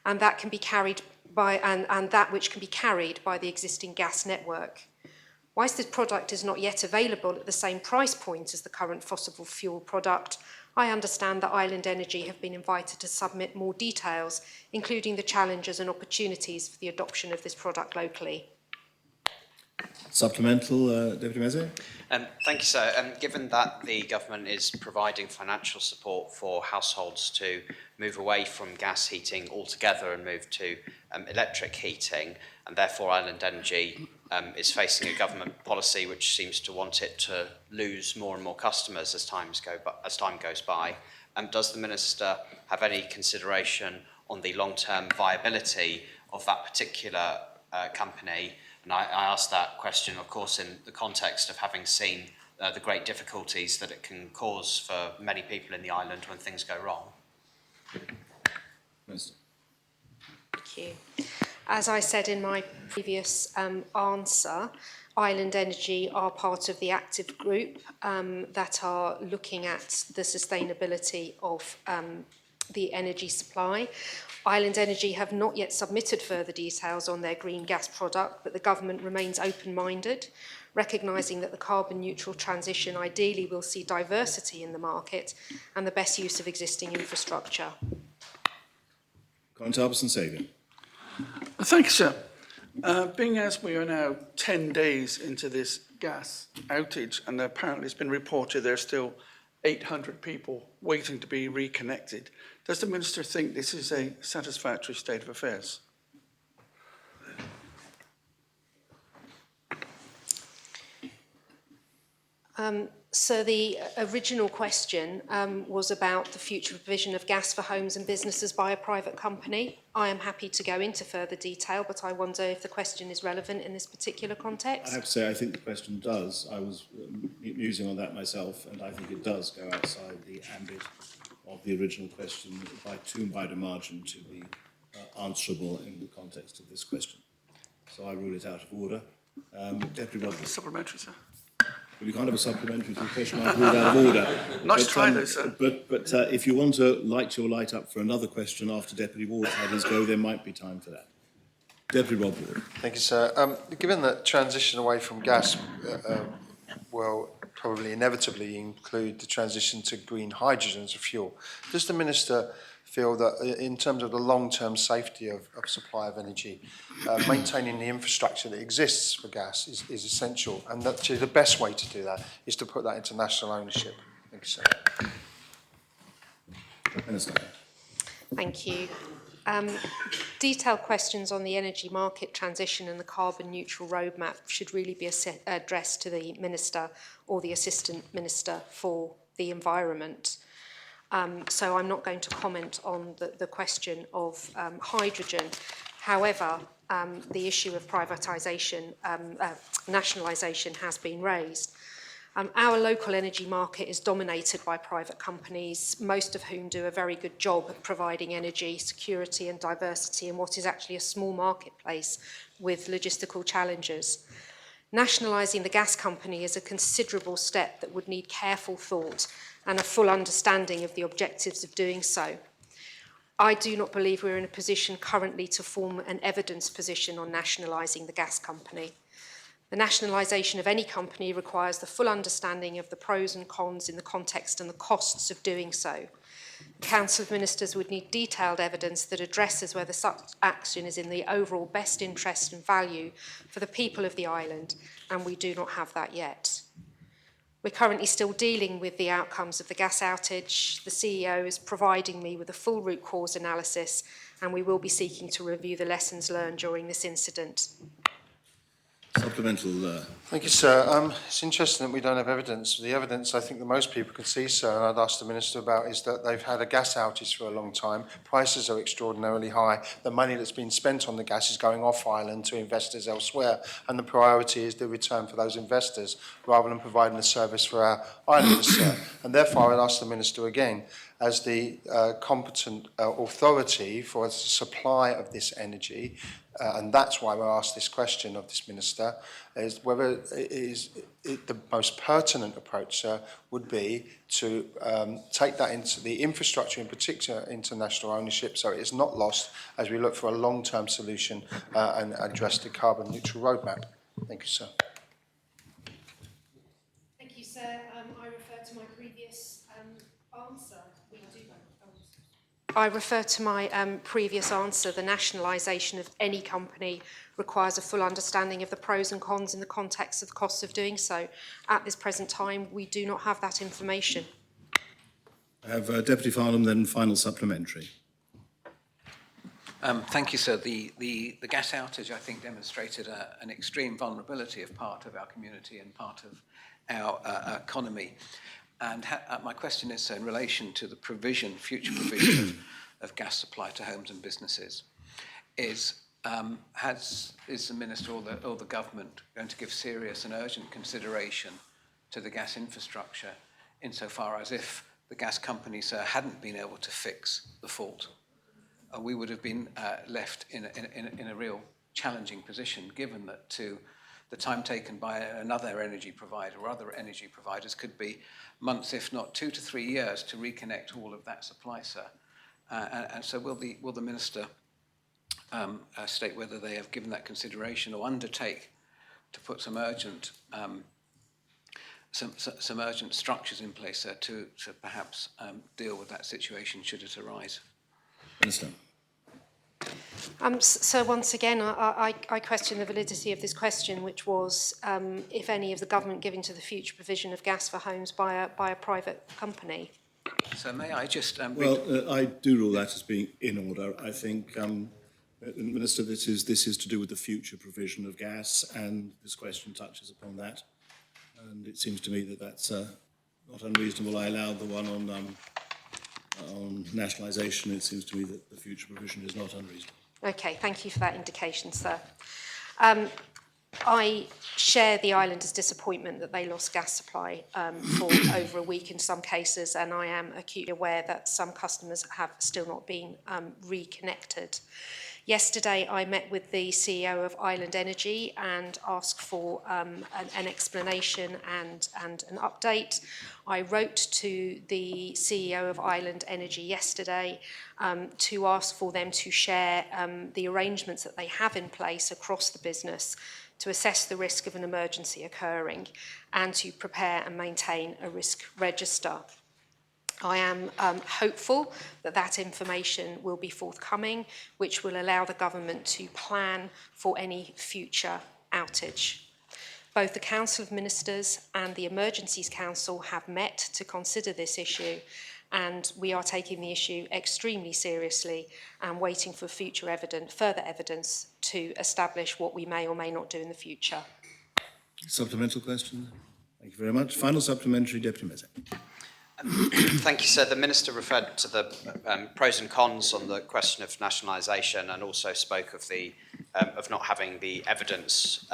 and that can be carried by and that which can be carried by the existing gas network. Whilst this product is not yet available at the same price point as the current fossil fuel product, I understand that Island Energy have been invited to submit more details, including the challenges and opportunities for the adoption of this product locally. Supplemental, Deputy Meze? Thank you, sir. Given that the government is providing financial support for households to move away from gas heating altogether and move to electric heating, and therefore Island Energy is facing a government policy which seems to want it to lose more and more customers as time goes by, does the Minister have any consideration on the long-term viability of that particular company? And I ask that question, of course, in the context of having seen the great difficulties that it can cause for many people in the island when things go wrong. Minister. Thank you. As I said in my previous answer, Island Energy are part of the active group that are looking at the sustainability of the energy supply. Island Energy have not yet submitted further details on their green gas product, but the government remains open-minded, recognising that the carbon neutral transition ideally will see diversity in the market and the best use of existing infrastructure. Colin Tarbison-Saviour. Thank you, sir. Being as we are now 10 days into this gas outage, and apparently it's been reported there's still 800 people waiting to be reconnected, does the Minister think this is a satisfactory state of affairs? So the original question was about the future provision of gas for homes and businesses by a private company. I am happy to go into further detail, but I wonder if the question is relevant in this particular context. I have to say, I think the question does. I was musing on that myself, and I think it does go outside the ambit of the original question by too wide a margin to be answerable in the context of this question. So I rule it out of order. Deputy Roberts. Supplementary, sir. Well, you can't have a supplementary to the question I've ruled out of order. Nice try, though, sir. But if you want to light your light up for another question after Deputy Ward's had his go, there might be time for that. Deputy Rob Ward. Thank you, sir. Given that transition away from gas will probably inevitably include the transition to green hydrogen as a fuel, does the Minister feel that in terms of the long-term safety of supply of energy, maintaining the infrastructure that exists for gas is essential, and that the best way to do that is to put that into national ownership? Thank you, sir. Minister. Thank you. Detailed questions on the energy market transition and the carbon neutral roadmap should really be addressed to the Minister or the Assistant Minister for the Environment. So I'm not going to comment on the question of hydrogen. However, the issue of privatisation, nationalisation has been raised. Our local energy market is dominated by private companies, most of whom do a very good job at providing energy security and diversity in what is actually a small marketplace with logistical challenges. Nationalising the gas company is a considerable step that would need careful thought and a full understanding of the objectives of doing so. I do not believe we're in a position currently to form an evidence position on nationalising the gas company. The nationalisation of any company requires the full understanding of the pros and cons in the context and the costs of doing so. The Council of Ministers would need detailed evidence that addresses whether such action is in the overall best interest and value for the people of the island, and we do not have that yet. We're currently still dealing with the outcomes of the gas outage. The CEO is providing me with a full root cause analysis, and we will be seeking to review the lessons learned during this incident. Supplemental. Thank you, sir. It's interesting that we don't have evidence. The evidence I think that most people can see, sir, and I'd ask the Minister about, is that they've had a gas outage for a long time. Prices are extraordinarily high. The money that's been spent on the gas is going off island to investors elsewhere, and the priority is the return for those investors rather than providing a service for our islanders, sir. And therefore, I'd ask the Minister again, as the competent authority for the supply of this energy, and that's why we're asked this question of this Minister, is whether the most pertinent approach, sir, would be to take that into the infrastructure, in particular international ownership, so it is not lost as we look for a long-term solution and address the carbon neutral roadmap. Thank you, sir. Thank you, sir. I refer to my previous answer. I refer to my previous answer. The nationalisation of any company requires a full understanding of the pros and cons in the context of the costs of doing so. At this present time, we do not have that information. I have Deputy Farnham, then final supplementary. Thank you, sir. The gas outage, I think, demonstrated an extreme vulnerability of part of our community and part of our economy. And my question is, sir, in relation to the provision, future provision of gas supply to homes and businesses, is the Minister or the Government going to give serious and urgent consideration to the gas infrastructure insofar as if the gas companies, sir, hadn't been able to fix the fault? We would have been left in a real challenging position, given that the time taken by another energy provider or other energy providers could be months, if not 2 to 3 years, to reconnect all of that supply, sir. And so will the Minister state whether they have given that consideration or undertake to put some urgent structures in place, sir, to perhaps deal with that situation should it arise? Minister. So once again, I question the validity of this question, which was if any of the government giving to the future provision of gas for homes by a private company. So may I just... I do rule that as being in order. I think, Minister, this is to do with the future provision of gas, and this question touches upon that. And it seems to me that that's not unreasonable. I allowed the one on nationalisation. It seems to me that the future provision is not unreasonable. Okay, thank you for that indication, sir. I share the islanders' disappointment that they lost gas supply for over a week in some cases, and I am acutely aware that some customers have still not been reconnected. Yesterday, I met with the CEO of Island Energy and asked for an explanation and an update. I wrote to the CEO of Island Energy yesterday to ask for them to share the arrangements that they have in place across the business to assess the risk of an emergency occurring and to prepare and maintain a risk register. I am hopeful that that information will be forthcoming, which will allow the government to plan for any future outage. Both the Council of Ministers and the Emergencies Council have met to consider this issue, and we are taking the issue extremely seriously and waiting for further evidence to establish what we may or may not do in the future. Supplemental question? Thank you very much. Final supplementary, Deputy Mezek. Thank you, sir. The Minister referred to the pros and cons on the question of nationalisation and also spoke of the of not having the evidence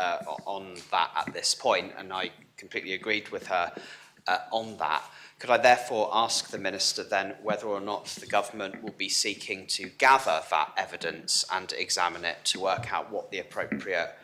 on that at this point, and I completely agreed with her on that. Could I therefore ask the Minister then whether or not the government will be seeking to gather that evidence and examine it to work out what the appropriate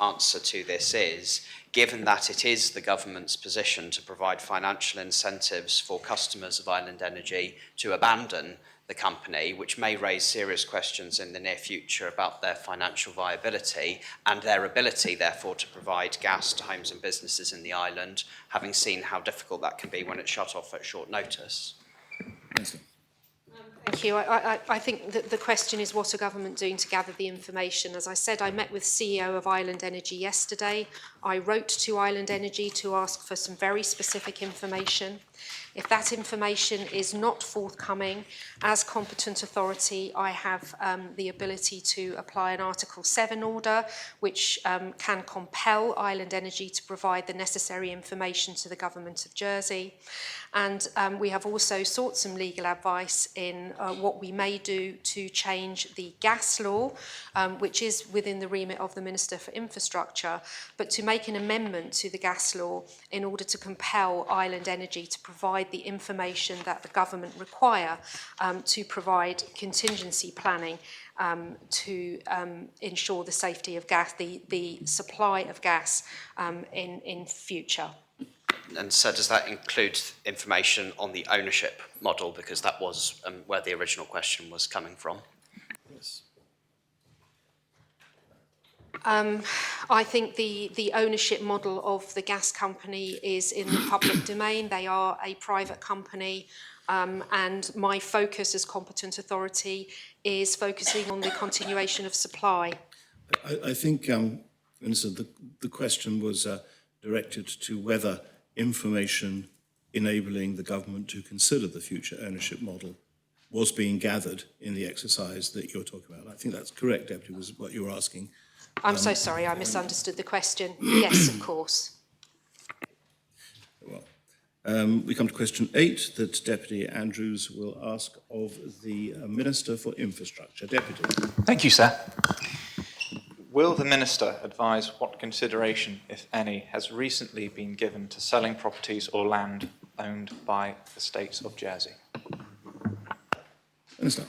answer to this is, given that it is the government's position to provide financial incentives for customers of Island Energy to abandon the company, which may raise serious questions in the near future about their financial viability and their ability, therefore, to provide gas to homes and businesses in the island, having seen how difficult that can be when it's shut off at short notice. Thank Thank you. I think that the question is, what are government doing to gather the information? As I said, I met with CEO of Island Energy yesterday. I wrote to Island Energy to ask for some very specific information. If that information is not forthcoming, as competent authority, I have the ability to apply an Article 7 order, which can compel Island Energy to provide the necessary information to the Government of Jersey. And we have also sought some legal advice in what we may do to change the gas law, which is within the remit of the Minister for Infrastructure, but to make an amendment to the gas law in order to compel Island Energy to provide the information that the government require to provide contingency planning to ensure the safety of gas, the supply of gas in future. And so does that include information on the ownership model? Because that was where the original question was coming from. Yes. I think the ownership model of the gas company is in the public domain. They are a private company, and my focus as competent authority is focusing on the continuation of supply. I think, Minister, the question was directed to whether information enabling the government to consider the future ownership model was being gathered in the exercise that you're talking about. I think that's correct, Deputy, was what you were asking. I'm so sorry, I misunderstood the question. Yes, of course. Well, we come to question 8 that Deputy Andrews will ask of the Minister for Infrastructure. Deputy. Thank you, sir. Will the Minister advise what consideration, if any, has recently been given to selling properties or land owned by the State of Jersey? Minister.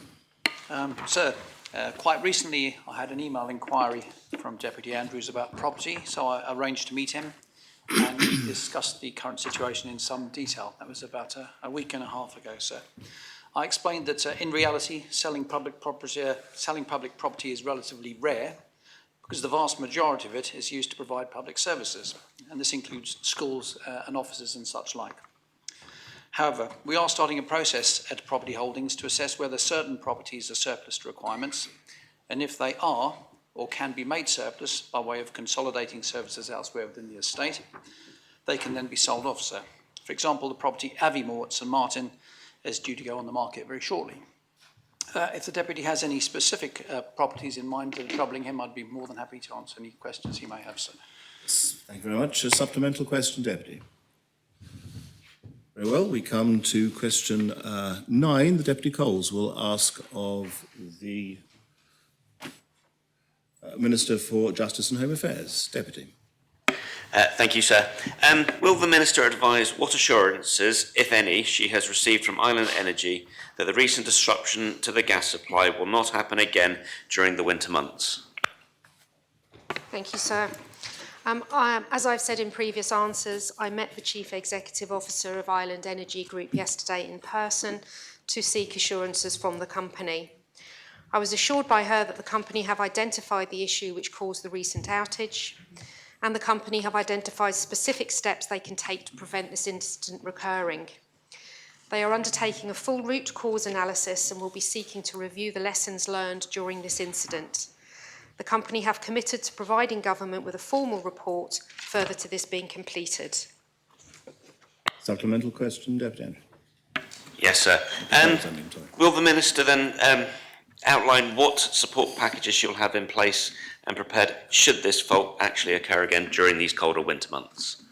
Sir, quite recently I had an email inquiry from Deputy Andrews about property, so I arranged to meet him and discuss the current situation in some detail. That was about a week and a half ago, sir. I explained that in reality, selling public property is relatively rare, because the vast majority of it is used to provide public services, and this includes schools and offices and such like. However, we are starting a process at Property Holdings to assess whether certain properties are surplus to requirements, and if they are or can be made surplus by way of consolidating services elsewhere within the estate, they can then be sold off, sir. For example, the property Aviemore at St Martin is due to go on the market very shortly. If the Deputy has any specific properties in mind that are troubling him, I'd be more than happy to answer any questions he may have, sir. Thank you very much. A supplemental question, Deputy. Very well, we come to question 9. The Deputy Coles will ask of the Minister for Justice and Home Affairs. Deputy. Thank you, sir. Will the Minister advise what assurances, if any, she has received from Island Energy that the recent disruption to the gas supply will not happen again during the winter months? Thank you, sir. As I've said in previous answers, I met the Chief Executive Officer of Island Energy Group yesterday in person to seek assurances from the company. I was assured by her that the company have identified the issue which caused the recent outage, and the company have identified specific steps they can take to prevent this incident recurring. They are undertaking a full root cause analysis and will be seeking to review the lessons learned during this incident. The company have committed to providing government with a formal report further to this being completed. Supplemental question, Deputy Andrews. Yes, sir. Will the Minister then outline what support packages she'll have in place and prepared should this fault actually occur again during these colder winter months?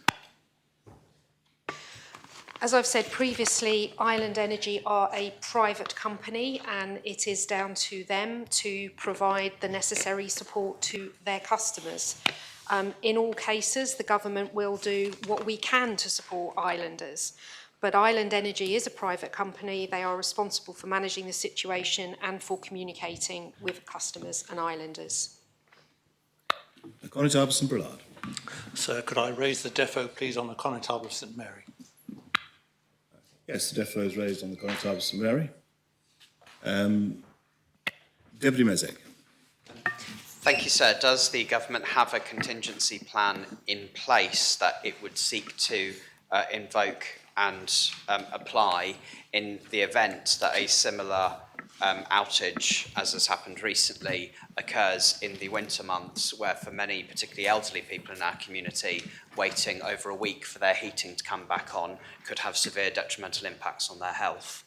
As I've said previously, Island Energy are a private company and it is down to them to provide the necessary support to their customers. In all cases, the government will do what we can to support islanders. But Island Energy is a private company. They are responsible for managing the situation and for communicating with customers and islanders. Connétable St Brelard. Sir, could I raise the defo, please, on the Connétable of St Mary? Yes, the defo is raised on the Connétable of St Mary. Deputy Mezek. Thank you, sir. Does the government have a contingency plan in place that it would seek to invoke and apply in the event that a similar outage, as has happened recently, occurs in the winter months, where for many, particularly elderly people in our community, waiting over a week for their heating to come back on could have severe detrimental impacts on their health.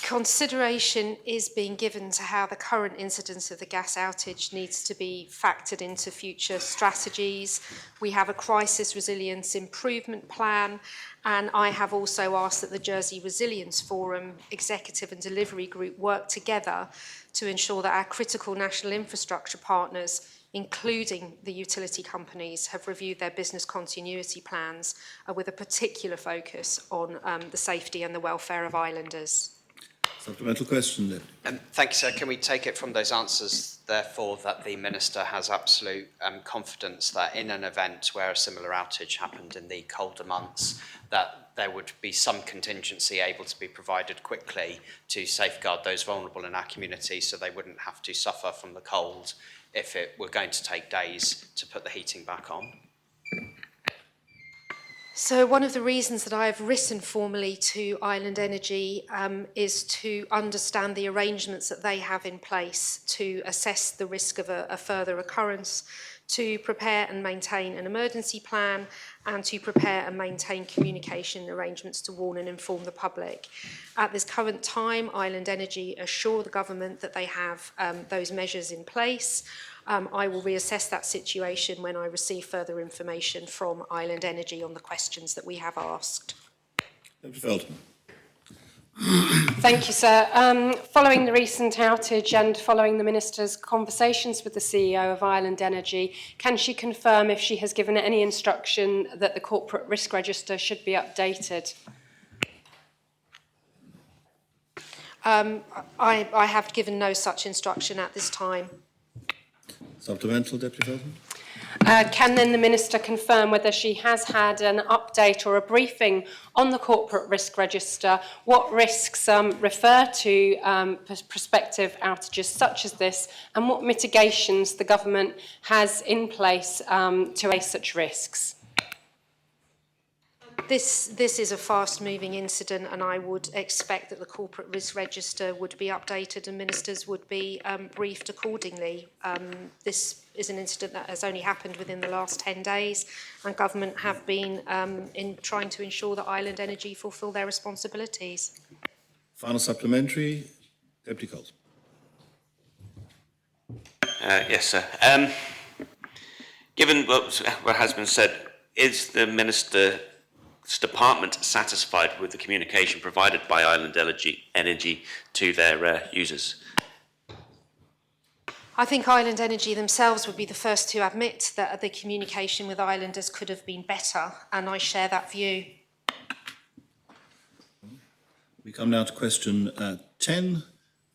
Consideration is being given to how the current incidence of the gas outage needs to be factored into future strategies. We have a crisis resilience improvement plan, and I have also asked that the Jersey Resilience Forum Executive and Delivery Group work together to ensure that our critical national infrastructure partners, including the utility companies, have reviewed their business continuity plans with a particular focus on the safety and the welfare of islanders. Supplemental question then. Thank you, sir. Can we take it from those answers, therefore, that the Minister has absolute confidence that in an event where a similar outage happened in the colder months, that there would be some contingency able to be provided quickly to safeguard those vulnerable in our community so they wouldn't have to suffer from the cold if it were going to take days to put the heating back on? So one of the reasons that I have written formally to Island Energy is to understand the arrangements that they have in place to assess the risk of a further occurrence, to prepare and maintain an emergency plan, and to prepare and maintain communication arrangements to warn and inform the public. At this current time, Island Energy assure the government that they have those measures in place. I will reassess that situation when I receive further information from Island Energy on the questions that we have asked. Deputy Felton. Thank you, sir. Following the recent outage and following the Minister's conversations with the CEO of Island Energy, can she confirm if she has given any instruction that the corporate risk register should be updated? I have given no such instruction at this time. Supplemental, Deputy Felton. Can then the Minister confirm whether she has had an update or a briefing on the corporate risk register, what risks refer to prospective outages such as this, and what mitigations the government has in place to face such risks? This is a fast-moving incident, and I would expect that the corporate risk register would be updated and ministers would be briefed accordingly. This is an incident that has only happened within the last 10 days, and government have been in trying to ensure that Island Energy fulfil their responsibilities. Final supplementary, Deputy Coles. Yes, sir. Given what has been said, is the Minister's department satisfied with the communication provided by Island Energy to their users? I think Island Energy themselves would be the first to admit that the communication with islanders could have been better, and I share that view. We come now to question 10.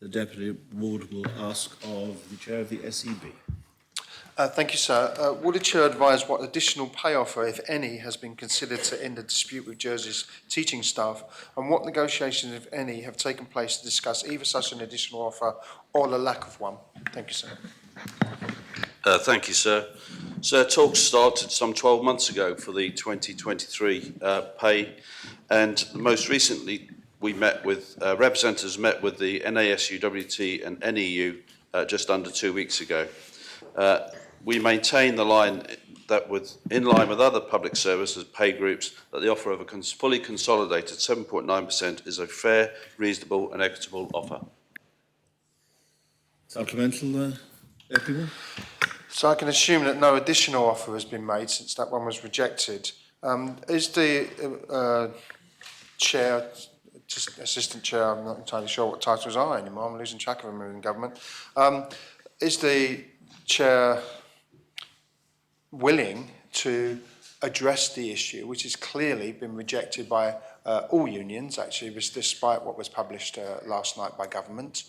The Deputy Ward will ask of the Chair of the SEB. Thank you, sir. Will the Chair advise what additional pay offer, if any, has been considered to end the dispute with Jersey's teaching staff, and what negotiations, if any, have taken place to discuss either such an additional offer or the lack of one? Thank you, sir. Thank you, sir. So talks started some 12 months ago for the 2023 pay, and most recently we met with, representatives met with the NASUWT and NEU just under 2 weeks ago. We maintain the line that in line with other public services pay groups, that the offer of a fully consolidated 7.9% is a fair, reasonable and equitable offer. Supplemental, Deputy Ward? So I can assume that no additional offer has been made since that one was rejected. Is the Chair, just Assistant Chair, I'm not entirely sure what titles are anymore, I'm losing track of them in government. Is the Chair willing to address the issue, which has clearly been rejected by all unions, actually, despite what was published last night by government,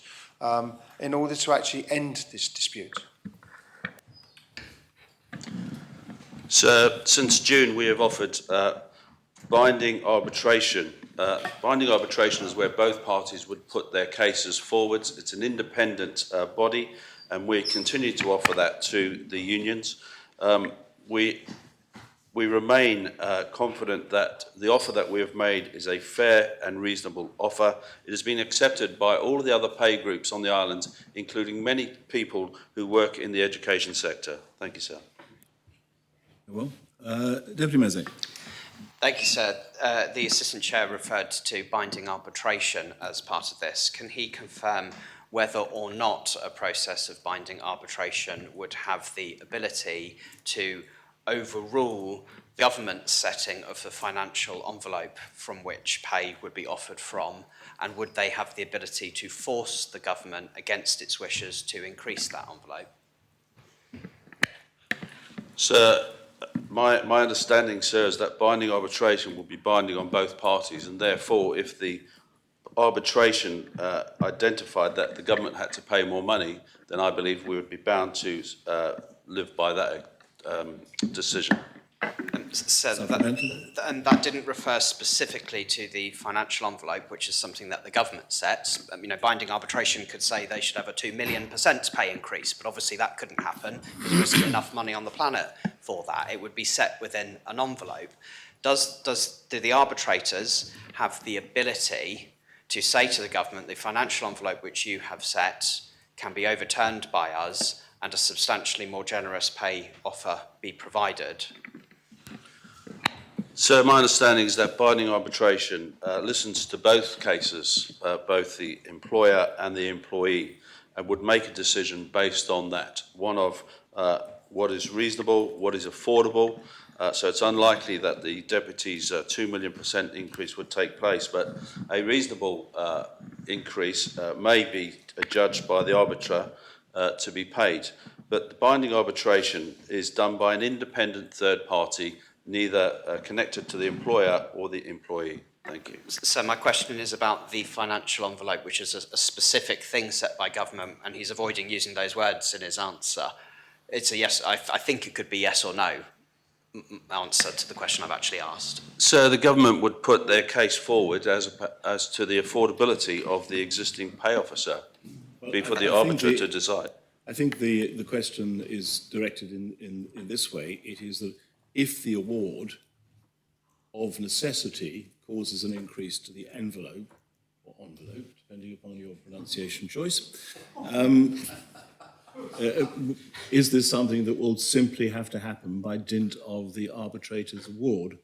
in order to actually end this dispute? So since June we have offered binding arbitration. Binding arbitration is where both parties would put their cases forwards. It's an independent body, and we continue to offer that to the unions. We we remain confident that the offer that we have made is a fair and reasonable offer. It has been accepted by all of the other pay groups on the island, including many people who work in the education sector. Thank you, sir. Well, Deputy Mezek. Thank you, sir. The Assistant Chair referred to binding arbitration as part of this. Can he confirm whether or not a process of binding arbitration would have the ability to overrule government's setting of the financial envelope from which pay would be offered from, and would they have the ability to force the government against its wishes to increase that envelope? Sir, my understanding, sir, is that binding arbitration will be binding on both parties, and therefore, if the arbitration identified that the government had to pay more money, then I believe we would be bound to live by that decision. So that didn't refer specifically to the financial envelope, which is something that the government sets. Binding arbitration could say they should have a 2 million % pay increase, but obviously that couldn't happen because there isn't enough money on the planet for that. It would be set within an envelope. Do the arbitrators have the ability to say to the government, the financial envelope which you have set can be overturned by us and a substantially more generous pay offer be provided? Sir, my understanding is that binding arbitration listens to both cases, both the employer and the employee, and would make a decision based on that. One of what is reasonable, what is affordable. So it's unlikely that the deputy's 2 million % increase would take place, but a reasonable increase may be judged by the arbiter to be paid. But the binding arbitration is done by an independent third party, neither connected to the employer or the employee. Thank you. So my question is about the financial envelope, which is a specific thing set by government, and he's avoiding using those words in his answer. It's a yes. I think it could be yes or no answer to the question I've actually asked. So the government would put their case forward as to the affordability of the existing pay officer, be for the arbiter to decide. I think the question is directed in this way. It is that if the award of necessity causes an increase to the envelope, or envelope, depending upon your pronunciation choice, is this something that will simply have to happen by dint of the arbitrator's award?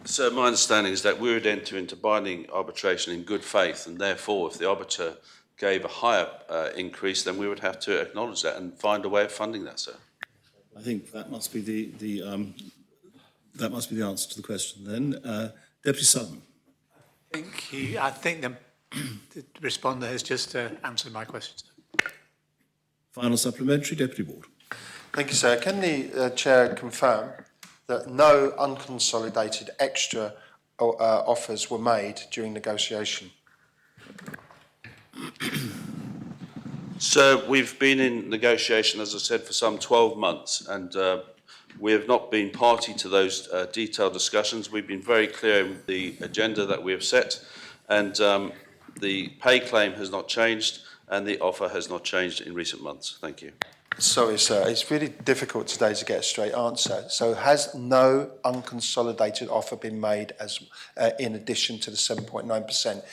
So my understanding is that we would enter into binding arbitration in good faith, and therefore, if the arbiter gave a higher increase, then we would have to acknowledge that and find a way of funding that, sir. I think that must be the answer to the question then. Deputy Sutton. I think the responder has just answered my question. Final supplementary, Deputy Ward. Thank you, sir. Can the Chair confirm that no unconsolidated extra offers were made during negotiation? So we've been in negotiation, as I said, for some 12 months, and we have not been party to those detailed discussions. We've been very clear in the agenda that we have set, and the pay claim has not changed, and the offer has not changed in recent months. Thank you. Sorry, sir. It's really difficult today to get a straight answer. So has no unconsolidated offer been made as in addition to the 7.9%?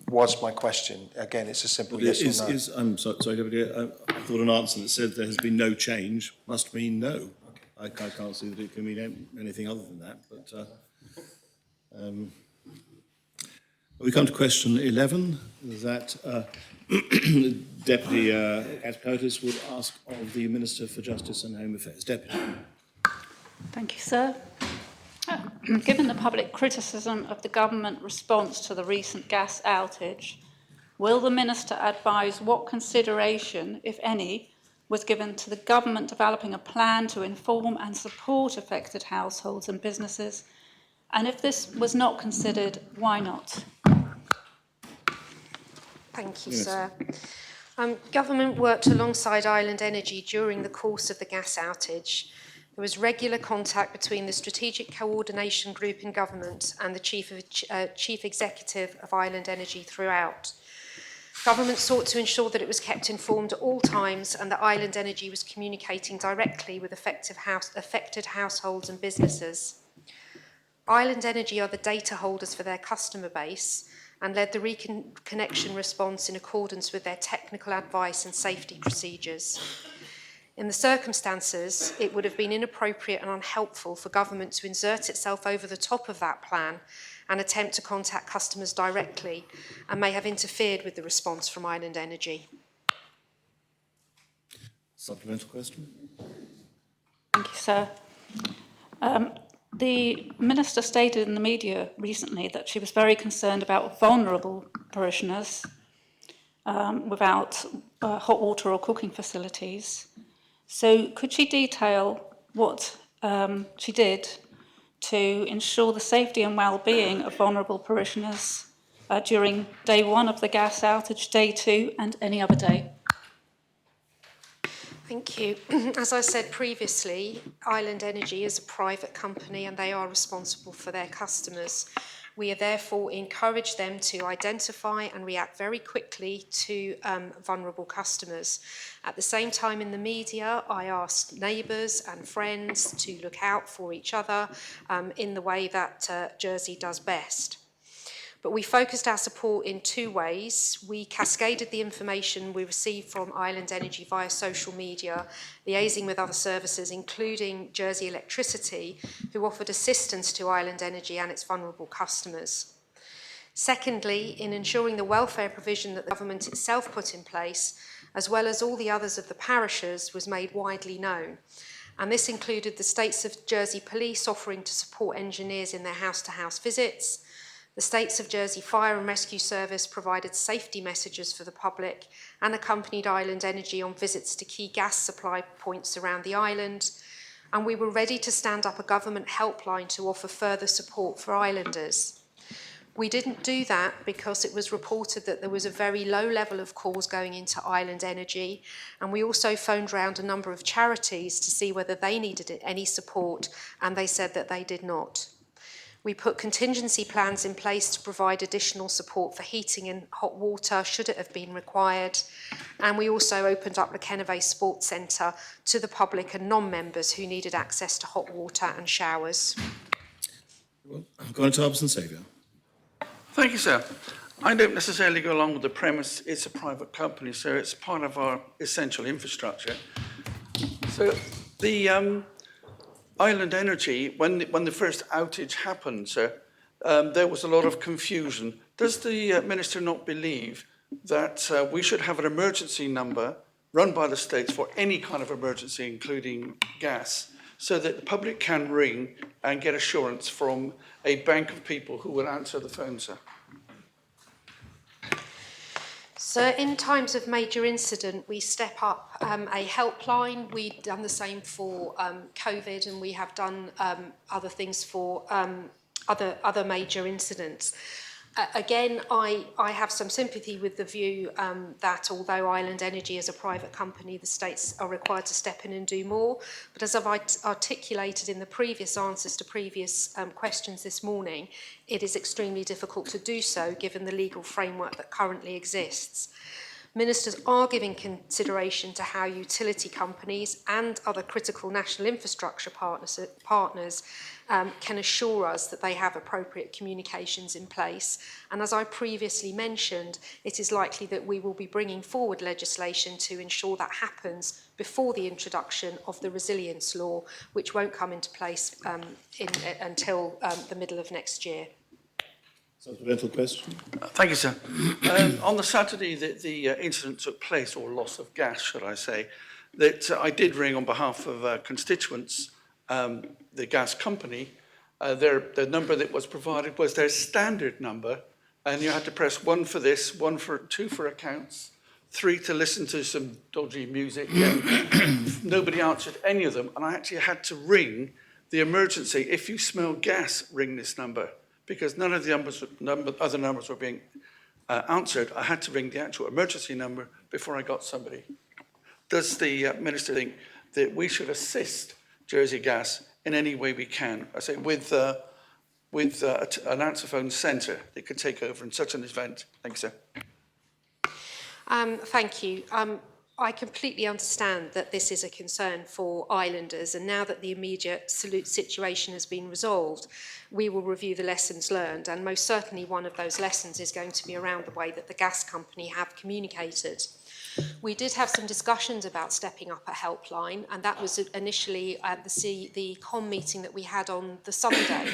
Was my question. Again, it's a simple yes or no. I'm sorry, Deputy. I thought an answer that said there has been no change must mean no. I can't see that it can mean anything other than that. But we come to question 11, that Deputy Aspikotis would ask of the Minister for Justice and Home Affairs. Deputy. Thank you, sir. Given the public criticism of the government response to the recent gas outage, will the Minister advise what consideration, if any, was given to the government developing a plan to inform and support affected households and businesses? And if this was not considered, why not? Thank you, sir. Government worked alongside Island Energy during the course of the gas outage. There was regular contact between the Strategic Coordination Group in government and the Chief Executive of Island Energy throughout. Government sought to ensure that it was kept informed at all times and that Island Energy was communicating directly with affected households and businesses. Island Energy are the data holders for their customer base and led the reconnection response in accordance with their technical advice and safety procedures. In the circumstances, it would have been inappropriate and unhelpful for government to insert itself over the top of that plan and attempt to contact customers directly, and may have interfered with the response from Island Energy. Supplemental question? Thank you, sir. The Minister stated in the media recently that she was very concerned about vulnerable parishioners without hot water or cooking facilities. So could she detail what she did to ensure the safety and well-being of vulnerable parishioners during day 1 of the gas outage, day 2 and any other day? Thank you. As I said previously, Island Energy is a private company and they are responsible for their customers. We have therefore encouraged them to identify and react very quickly to vulnerable customers. At the same time, in the media, I asked neighbours and friends to look out for each other in the way that Jersey does best. But we focused our support in 2 ways. We cascaded the information we received from Island Energy via social media, liaising with other services, including Jersey Electricity, who offered assistance to Island Energy and its vulnerable customers. Secondly, in ensuring the welfare provision that the government itself put in place, as well as all the others of the parishes, was made widely known. And this included the States of Jersey Police offering to support engineers in their house-to-house visits. The States of Jersey Fire and Rescue Service provided safety messages for the public and accompanied Island Energy on visits to key gas supply points around the island. And we were ready to stand up a government helpline to offer further support for islanders. We didn't do that because it was reported that there was a very low level of calls going into Island Energy, and we also phoned round a number of charities to see whether they needed any support, and they said that they did not. We put contingency plans in place to provide additional support for heating and hot water should it have been required. And we also opened up the Kennervay Sports Centre to the public and non-members who needed access to hot water and showers. Well, I've gone to Harbison Saviour. Thank you, sir. I don't necessarily go along with the premise it's a private company, so it's part of our essential infrastructure. So the Island Energy, when the first outage happened, sir, there was a lot of confusion. Does the Minister not believe that we should have an emergency number run by the states for any kind of emergency, including gas, so that the public can ring and get assurance from a bank of people who will answer the phone, sir? So in times of major incident, we step up a helpline. We've done the same for COVID, and we have done other things for other major incidents. Again, I have some sympathy with the view that although Island Energy is a private company, the states are required to step in and do more. But as I've articulated in the previous answers to previous questions this morning, it is extremely difficult to do so given the legal framework that currently exists. Ministers are giving consideration to how utility companies and other critical national infrastructure partners can assure us that they have appropriate communications in place. And as I previously mentioned, it is likely that we will be bringing forward legislation to ensure that happens before the introduction of the resilience law, which won't come into place until the middle of next year. Supplemental question? Thank you, sir. On the Saturday that the incident took place, or loss of gas, should I say, that I did ring on behalf of constituents, the gas company. The number that was provided was their standard number, and you had to press 1 for this, 2 for accounts, 3 to listen to some dodgy music. Nobody answered any of them, and I actually had to ring the emergency. If you smell gas, ring this number. Because none of the other numbers were being answered, I had to ring the actual emergency number before I got somebody. Does the Minister think that we should assist Jersey Gas in any way we can? I say with an answer phone centre that could take over in such an event. Thank you, sir. Thank you. I completely understand that this is a concern for islanders, and now that the immediate situation has been resolved, we will review the lessons learned, and most certainly one of those lessons is going to be around the way that the gas company have communicated. We did have some discussions about stepping up a helpline, and that was initially at the COM meeting that we had on the Sunday.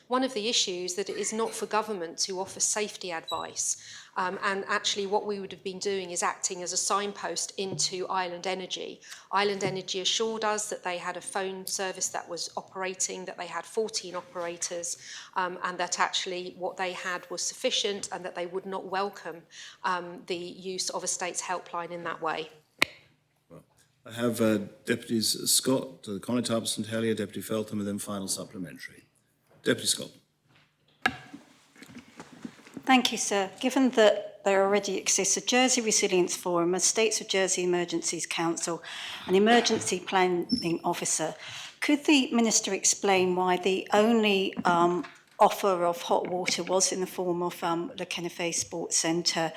One of the issues that it is not for government to offer safety advice, and actually what we would have been doing is acting as a signpost into Island Energy. Island Energy assured us that they had a phone service that was operating, that they had 14 operators, and that actually what they had was sufficient, and that they would not welcome the use of a state's helpline in that way. I have Deputies Scott, Connie St Helier, Deputy Feltham, and then final supplementary. Deputy Scott. Thank you, sir. Given that there already exists a Jersey Resilience Forum, a States of Jersey Emergencies Council, an emergency planning officer, could the Minister explain why the only offer of hot water was in the form of the Kennefe Sports Centre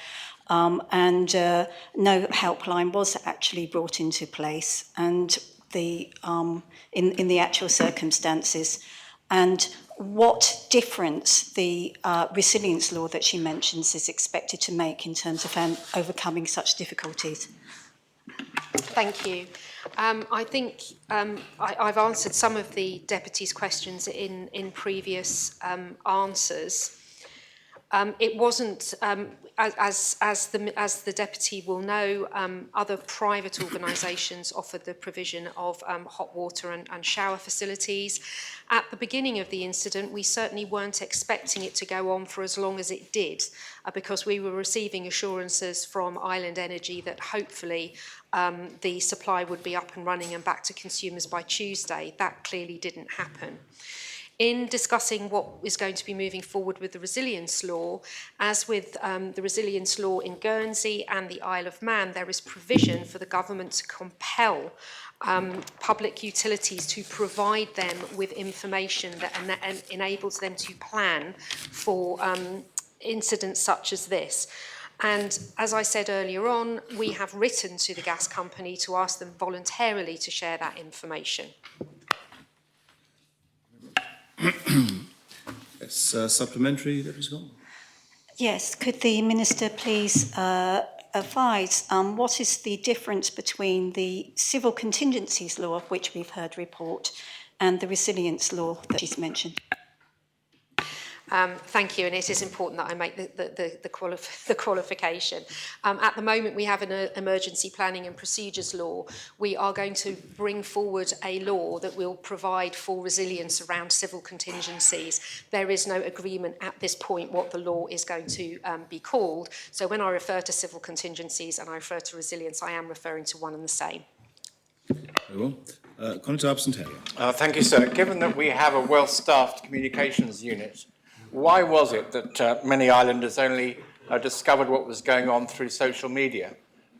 and no helpline was actually brought into place and in the actual circumstances? And what difference the resilience law that she mentions is expected to make in terms of overcoming such difficulties? Thank you. I think I've answered some of the Deputy's questions in previous answers. It wasn't, as the Deputy will know, other private organisations offered the provision of hot water and shower facilities. At the beginning of the incident, we certainly weren't expecting it to go on for as long as it did, because we were receiving assurances from Island Energy that hopefully the supply would be up and running and back to consumers by Tuesday. That clearly didn't happen. In discussing what is going to be moving forward with the resilience law, as with the resilience law in Guernsey and the Isle of Man, there is provision for the government to compel public utilities to provide them with information that enables them to plan for incidents such as this. And as I said earlier on, we have written to the gas company to ask them voluntarily to share that information. Yes, supplementary, Deputy Scott. Yes, could the Minister please advise what is the difference between the civil contingencies law, of which we've heard report, and the resilience law that she's mentioned? Thank you, and it is important that I make the qualification. At the moment, we have an emergency planning and procedures law. We are going to bring forward a law that will provide for resilience around civil contingencies. There is no agreement at this point what the law is going to be called. So when I refer to civil contingencies and I refer to resilience, I am referring to one and the same. Very well. Connie St Helier. Thank you, sir. Given that we have a well-staffed communications unit, why was it that many islanders only discovered what was going on through social media?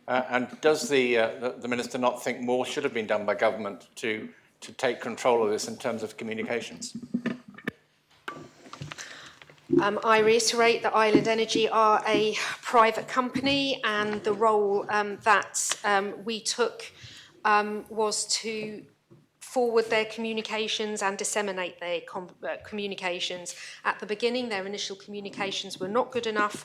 And does the Minister not think more should have been done by government to take control of this in terms of communications? I reiterate that Island Energy are a private company, and the role that we took was to forward their communications and disseminate their communications. At the beginning, their initial communications were not good enough.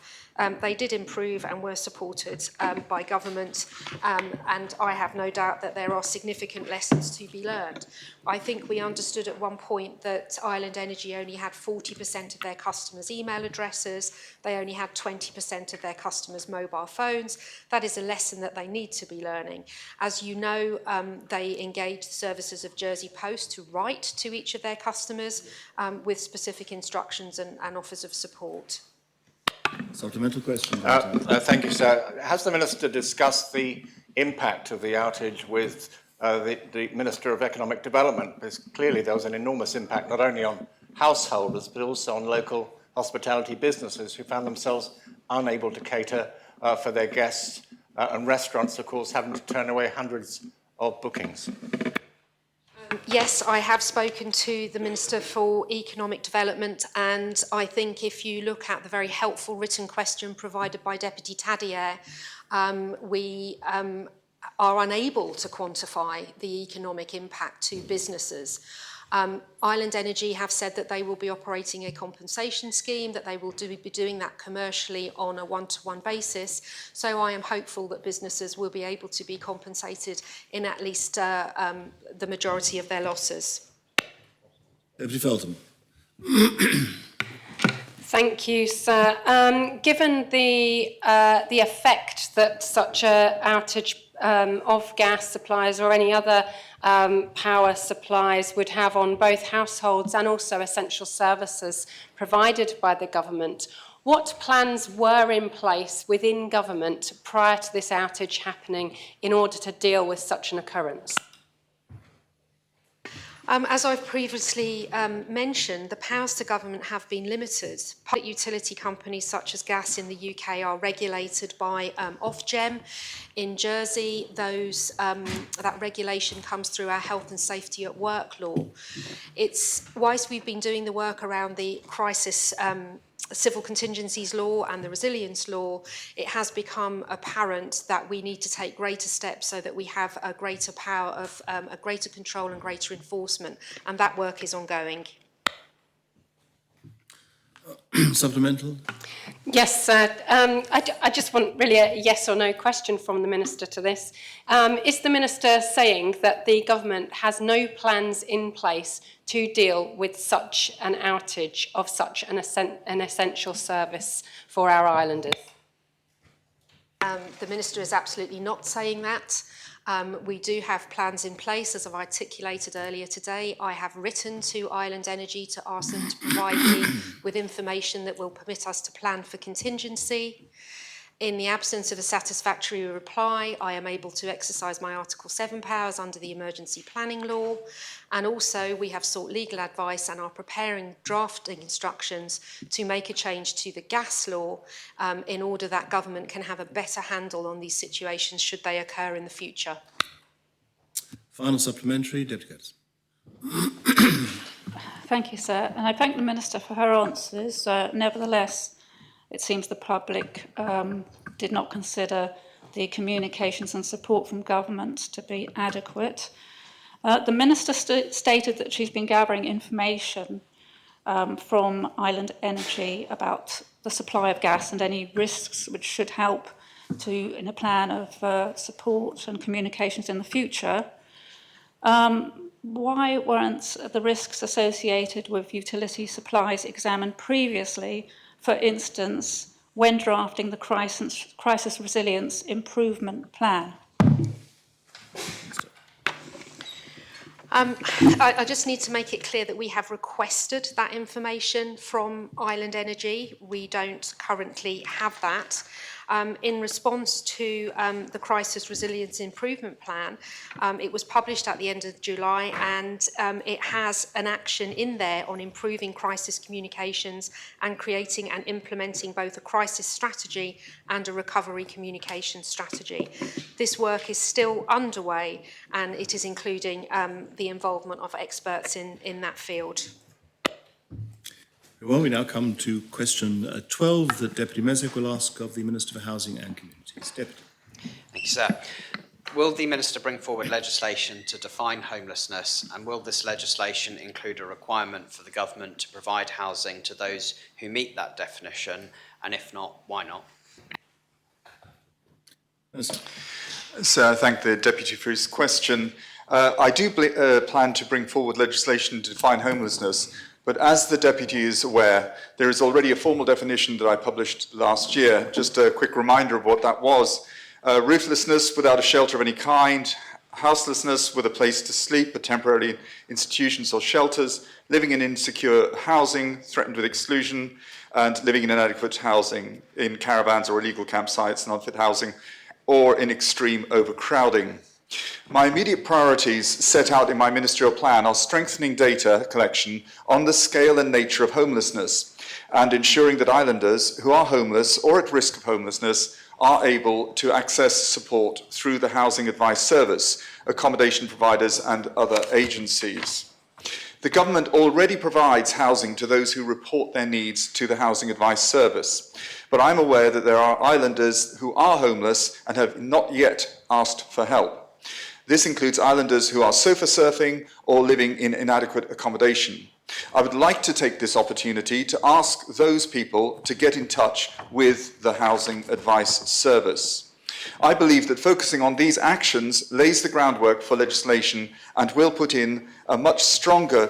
They did improve and were supported by government, and I have no doubt that there are significant lessons to be learned. I think we understood at one point that Island Energy only had 40% of their customers' email addresses. They only had 20% of their customers' mobile phones. That is a lesson that they need to be learning. As you know, they engaged the services of Jersey Post to write to each of their customers with specific instructions and offers of support. Supplemental question. Thank you, sir. Has the Minister discussed the impact of the outage with the Minister of Economic Development? Because clearly there was an enormous impact not only on householders but also on local hospitality businesses who found themselves unable to cater for their guests, and restaurants, of course, having to turn away hundreds of bookings. Yes, I have spoken to the Minister for Economic Development, and I think if you look at the very helpful written question provided by Deputy Tadier, we are unable to quantify the economic impact to businesses. Island Energy have said that they will be operating a compensation scheme, that they will be doing that commercially on a one-to-one basis. So I am hopeful that businesses will be able to be compensated in at least the majority of their losses. Deputy Feltham. Thank you, sir. Given the effect that such an outage of gas supplies or any other power supplies would have on both households and also essential services provided by the government, what plans were in place within government prior to this outage happening in order to deal with such an occurrence? As I've previously mentioned, the powers to government have been limited. Public utility companies such as gas in the UK are regulated by Ofgem. In Jersey, that regulation comes through our Health and Safety at Work law. Whilst we've been doing the work around the crisis civil contingencies law and the resilience law, it has become apparent that we need to take greater steps so that we have a greater power of a greater control and greater enforcement, and that work is ongoing. Supplemental? Yes, sir. I just want really a yes or no question from the Minister to this. Is the Minister saying that the government has no plans in place to deal with such an outage of such an essential service for our islanders? The Minister is absolutely not saying that. We do have plans in place, as I've articulated earlier today. I have written to Island Energy to ask them to provide me with information that will permit us to plan for contingency. In the absence of a satisfactory reply, I am able to exercise my Article 7 powers under the Emergency Planning Law. And also, we have sought legal advice and are preparing drafting instructions to make a change to the gas law in order that government can have a better handle on these situations should they occur in the future. Final supplementary, Deputy Curtis. Thank you, sir. And I thank the Minister for her answers. Nevertheless, it seems the public did not consider the communications and support from government to be adequate. The Minister stated that she's been gathering information from Island Energy about the supply of gas and any risks which should help in a plan of support and communications in the future. Why weren't the risks associated with utility supplies examined previously, for instance, when drafting the crisis resilience improvement plan? I just need to make it clear that we have requested that information from Island Energy. We don't currently have that. In response to the Crisis Resilience Improvement Plan, it was published at the end of July, and it has an action in there on improving crisis communications and creating and implementing both a crisis strategy and a recovery communication strategy. This work is still underway, and it is including the involvement of experts in that field. Well, we now come to question 12 that Deputy Mezek will ask of the Minister for Housing and Communities. Deputy. Thank you, sir. Will the Minister bring forward legislation to define homelessness, and will this legislation include a requirement for the government to provide housing to those who meet that definition, and if not, why not? So I thank the Deputy for his question. I do plan to bring forward legislation to define homelessness. But as the Deputy is aware, there is already a formal definition that I published last year. Just a quick reminder of what that was. Rooflessness without a shelter of any kind, houselessness with a place to sleep, but temporarily institutions or shelters, living in insecure housing, threatened with exclusion, and living in inadequate housing in caravans or illegal campsites and unfit housing, or in extreme overcrowding. My immediate priorities set out in my ministerial plan are strengthening data collection on the scale and nature of homelessness and ensuring that islanders who are homeless or at risk of homelessness are able to access support through the Housing Advice Service, accommodation providers and other agencies. The government already provides housing to those who report their needs to the Housing Advice Service. But I'm aware that there are islanders who are homeless and have not yet asked for help. This includes islanders who are sofa surfing or living in inadequate accommodation. I would like to take this opportunity to ask those people to get in touch with the Housing Advice Service. I believe that focusing on these actions lays the groundwork for legislation and will put in a much stronger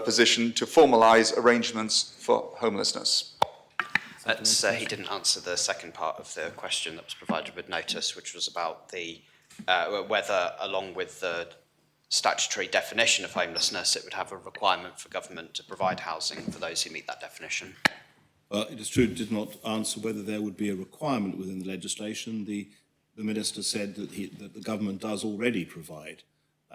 position to formalise arrangements for homelessness. He didn't answer the second part of the question that was provided with notice, which was about the whether, along with the statutory definition of homelessness, it would have a requirement for government to provide housing for those who meet that definition. It is true it did not answer whether there would be a requirement within the legislation. The Minister said that the government does already provide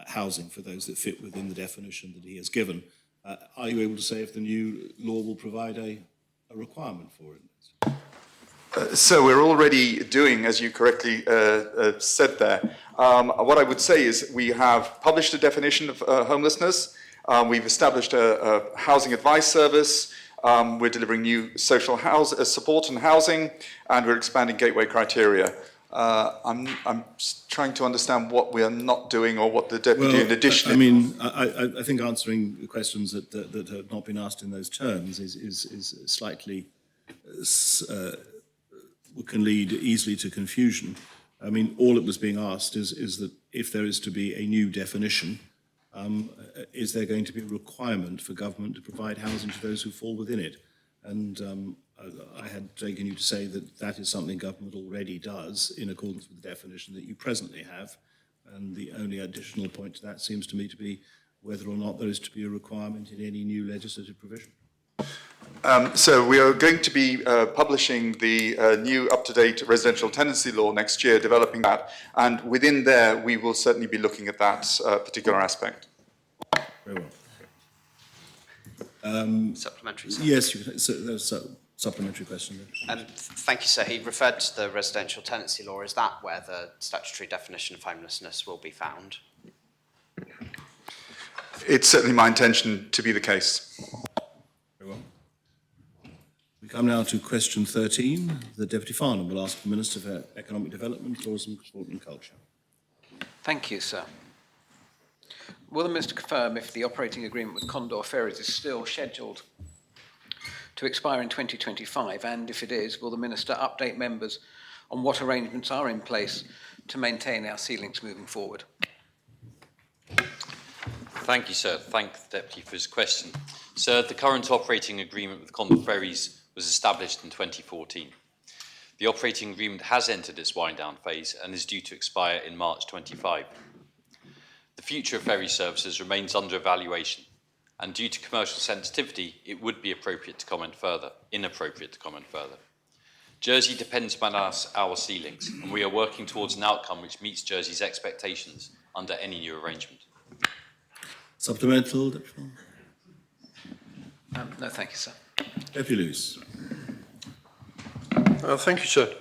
housing for those that fit within the definition that he has given. Are you able to say if the new law will provide a requirement for it? So we're already doing, as you correctly said there. What I would say is we have published a definition of homelessness. We've established a housing advice service. We're delivering new social support and housing, and we're expanding gateway criteria. I'm trying to understand what we are not doing or what the Deputy in addition... I think answering the questions that have not been asked in those terms is slightly... can lead easily to confusion. I mean, all that was being asked is that if there is to be a new definition, is there going to be a requirement for government to provide housing to those who fall within it? And I had taken you to say that that is something government already does in accordance with the definition that you presently have. And the only additional point to that seems to me to be whether or not there is to be a requirement in any new legislative provision. So we are going to be publishing the new up-to-date residential tenancy law next year, developing that, and within there we will certainly be looking at that particular aspect. Very well. Supplementary, sir? Yes, there's a supplementary question there. Thank you, sir. He referred to the residential tenancy law. Is that where the statutory definition of homelessness will be found? It's certainly my intention to be the case. Very well. We come now to question 13. The Deputy Farnham will ask the Minister for Economic Development, Tourism, Sport and Culture. Thank you, sir. Will the Minister confirm if the operating agreement with Condor Ferries is still scheduled to expire in 2025, and if it is, will the Minister update members on what arrangements are in place to maintain our sea links moving forward? Thank you, sir. Thank the Deputy for his question. Sir, the current operating agreement with Condor Ferries was established in 2014. The operating agreement has entered its wind-down phase and is due to expire in March 25. The future of ferry services remains under evaluation, and due to commercial sensitivity, it would be inappropriate to comment further. Jersey depends upon our sea links, and we are working towards an outcome which meets Jersey's expectations under any new arrangement. Supplemental, Deputy Farnham? No, thank you, sir. Deputy Lewis. Thank you, sir.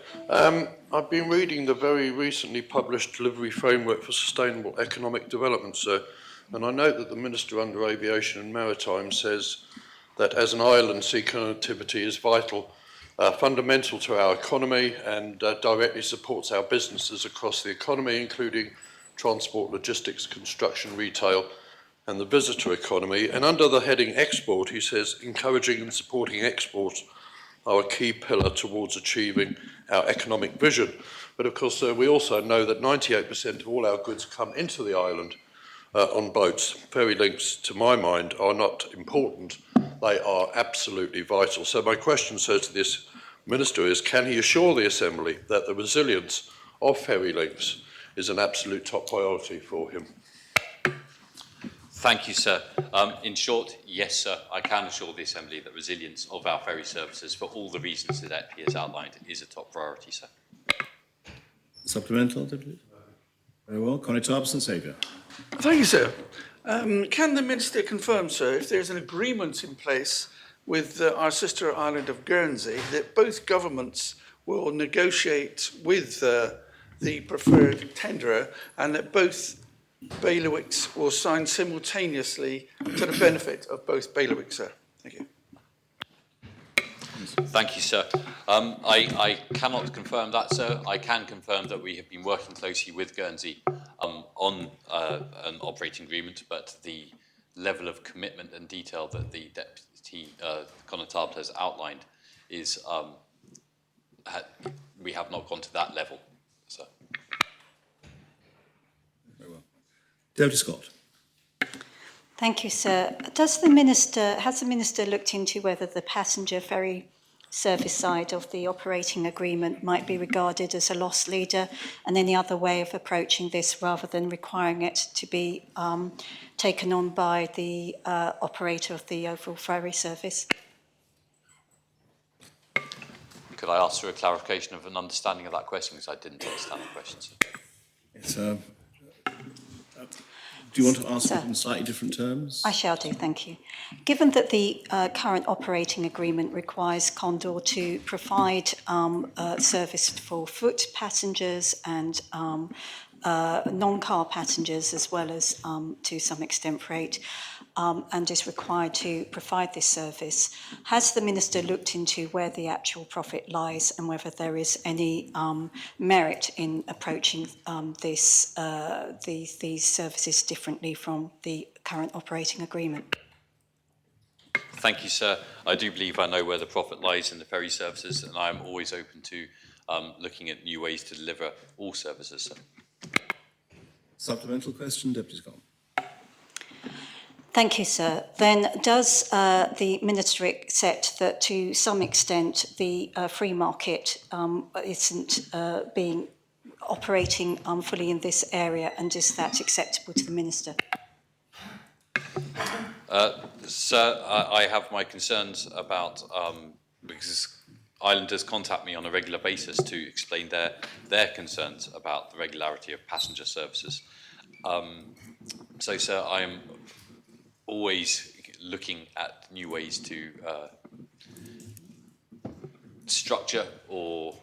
I've been reading the very recently published Delivery Framework for Sustainable Economic Development, sir, and I note that the Minister under Aviation and Maritime says that as an island, sea connectivity is vital, fundamental to our economy, and directly supports our businesses across the economy, including transport, logistics, construction, retail, and the visitor economy. And under the heading Export, he says, encouraging and supporting exports are a key pillar towards achieving our economic vision. But of course, we also know that 98% of all our goods come into the island on boats. Ferry links, to my mind, are not important. They are absolutely vital. So my question, sir, to this Minister is, can he assure the Assembly that the resilience of ferry links is an absolute top priority for him? Thank you, sir. In short, yes, sir, I can assure the Assembly that resilience of our ferry services, for all the reasons that Deputy has outlined, is a top priority, sir. Supplemental, Deputy? Very well. Connie Tarbison, Saviour. Thank you, sir. Can the Minister confirm, sir, if there's an agreement in place with our sister island of Guernsey that both governments will negotiate with the preferred tenderer, and that both bailiwicks will sign simultaneously to the benefit of both bailiwicks, sir? Thank you. Thank you, sir. I cannot confirm that, sir. I can confirm that we have been working closely with Guernsey on an operating agreement, but the level of commitment and detail that the Deputy Connétable has outlined is we have not gone to that level, sir. Very well. Deputy Scott. Thank you, sir. Has the Minister looked into whether the passenger ferry service side of the operating agreement might be regarded as a loss leader, and any other way of approaching this rather than requiring it to be taken on by the operator of the overall ferry service? Could I ask for a clarification of an understanding of that question, because I didn't understand the question, sir? Yes, do you want to ask it in slightly different terms? I shall do, thank you. Given that the current operating agreement requires Condor to provide service for foot passengers and non-car passengers, as well as to some extent freight, and is required to provide this service, has the Minister looked into where the actual profit lies and whether there is any merit in approaching these services differently from the current operating agreement? Thank you, sir. I do believe I know where the profit lies in the ferry services, and I am always open to looking at new ways to deliver all services, sir. Supplemental question, Deputy Scott. Thank you, sir. Then does the Minister accept that to some extent the free market isn't being operating fully in this area, and is that acceptable to the Minister? Sir, I have my concerns about, because islanders contact me on a regular basis to explain their concerns about the regularity of passenger services. So, sir, I am always looking at new ways to structure or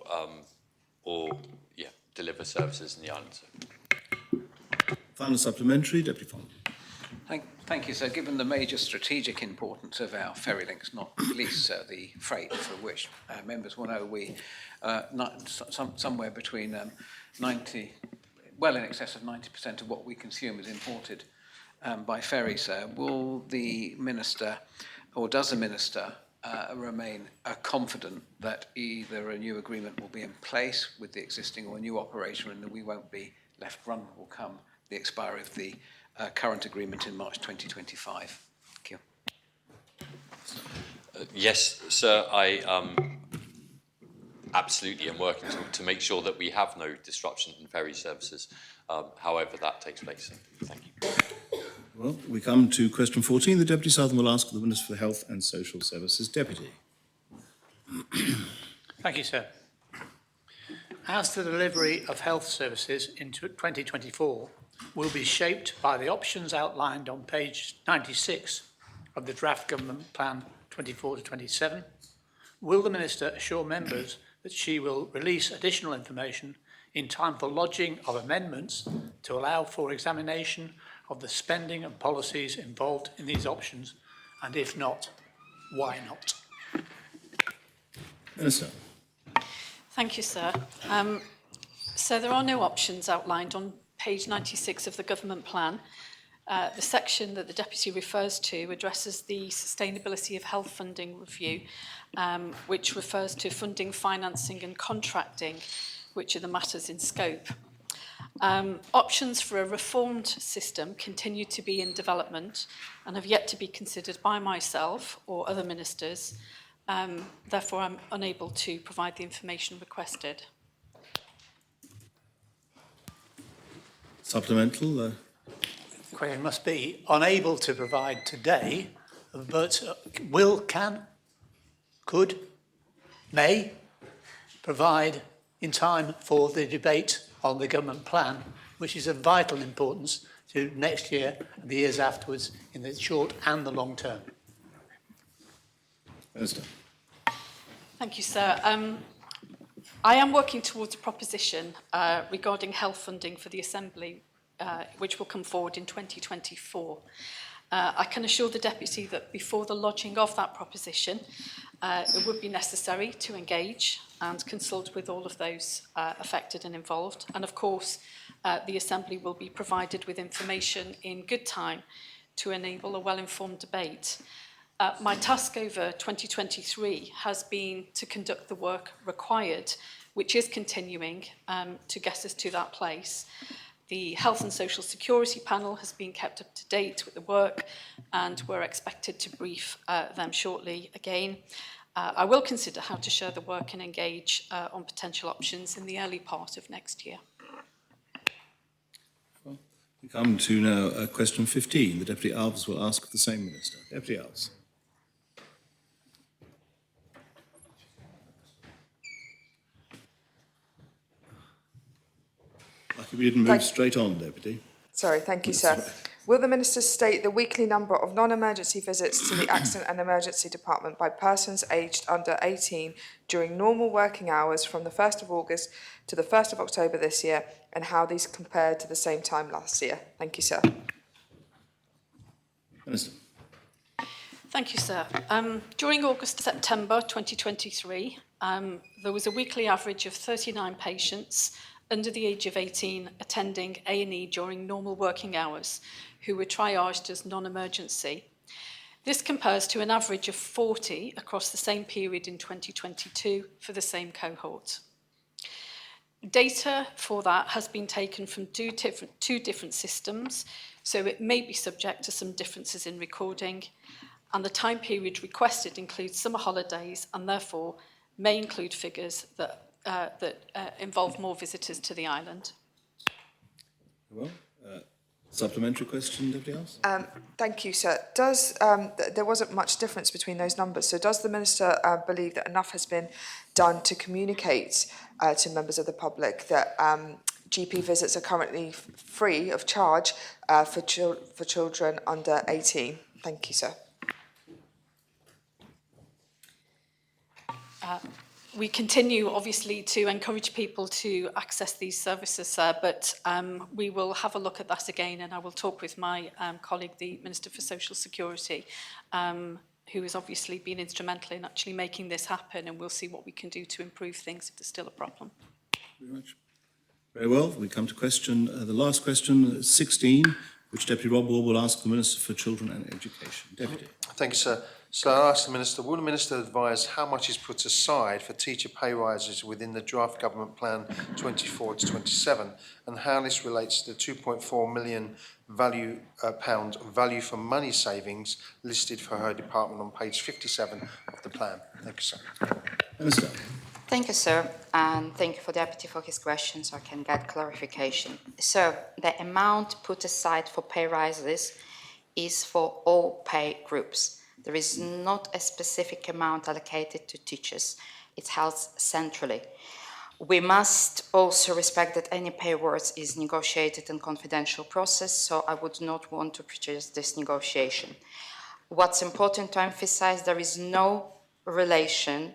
deliver services in the island. Final supplementary, Deputy Fong. Thank you, sir. Given the major strategic importance of our ferry links, not least the freight, for which members will know we somewhere between 90, well in excess of 90% of what we consume is imported by ferry, sir. Will the Minister, or does the Minister, remain confident that either a new agreement will be in place with the existing or a new operator, and that we won't be left vulnerable come the expiry of the current agreement in March 2025? Thank you. Yes, sir, I absolutely am working to make sure that we have no disruption in ferry services, however that takes place. Thank you. Well, we come to question 14. The Deputy Southern will ask the Minister for Health and Social Services. Deputy. Thank you, sir. As the delivery of health services in 2024 will be shaped by the options outlined on page 96 of the draft Government Plan 24 to 27, will the Minister assure members that she will release additional information in time for lodging of amendments to allow for examination of the spending and policies involved in these options, and if not, why not? Minister. Thank you, sir. So there are no options outlined on page 96 of the Government Plan. The section that the Deputy refers to addresses the Sustainability of Health Funding Review, which refers to funding, financing and contracting, which are the matters in scope. Options for a reformed system continue to be in development and have yet to be considered by myself or other ministers. Therefore, I'm unable to provide the information requested. Supplemental. The question must be unable to provide today, but will, can, could, may provide in time for the debate on the Government Plan, which is of vital importance to next year and the years afterwards in the short and the long term. Minister. Thank you, sir. I am working towards a proposition regarding health funding for the Assembly which will come forward in 2024. I can assure the Deputy that before the lodging of that proposition, it would be necessary to engage and consult with all of those affected and involved. And of course, the Assembly will be provided with information in good time to enable a well-informed debate. My task over 2023 has been to conduct the work required, which is continuing to get us to that place. The Health and Social Security panel has been kept up to date with the work, and we're expected to brief them shortly again. I will consider how to share the work and engage on potential options in the early part of next year. We come to now question 15. The Deputy Alves will ask the same Minister. Deputy Alves. Lucky we didn't move straight on, Deputy. Sorry, thank you, sir. Will the Minister state the weekly number of non-emergency visits to the Accident and Emergency Department by persons aged under 18 during normal working hours from the 1st of August to the 1st of October this year, and how these compare to the same time last year? Thank you, sir. Minister. Thank you, sir. During August to September 2023, there was a weekly average of 39 patients under the age of 18 attending A&E during normal working hours who were triaged as non-emergency. This compares to an average of 40 across the same period in 2022 for the same cohort. Data for that has been taken from two different systems, so it may be subject to some differences in recording, and the time period requested includes summer holidays and therefore may include figures that involve more visitors to the island. Well, supplementary question, Deputy Alves? Thank you, sir. There wasn't much difference between those numbers, so does the Minister believe that enough has been done to communicate to members of the public that GP visits are currently free of charge for children under 18? Thank you, sir. We continue, obviously, to encourage people to access these services, sir, but we will have a look at that again, and I will talk with my colleague, the Minister for Social Security, who has obviously been instrumental in actually making this happen, and we'll see what we can do to improve things if there's still a problem. Very much. Very well. We come to the last question, 16, which Deputy Rob Ward will ask the Minister for Children and Education. Deputy. Thank you, sir. So I'll ask the Minister, will the Minister advise how much is put aside for teacher pay rises within the draft government plan 24 to 27, and how this relates to the £2.4 million pound value for money savings listed for her department on page 57 of the plan? Thank you, sir. Minister. Thank you, sir, and thank you for the Deputy for his questions so I can get clarification. So the amount put aside for pay rises is for all pay groups. There is not a specific amount allocated to teachers. It's held centrally. We must also respect that any pay awards is negotiated in confidential process, so I would not want to prejudice this negotiation. What's important to emphasize, there is no relation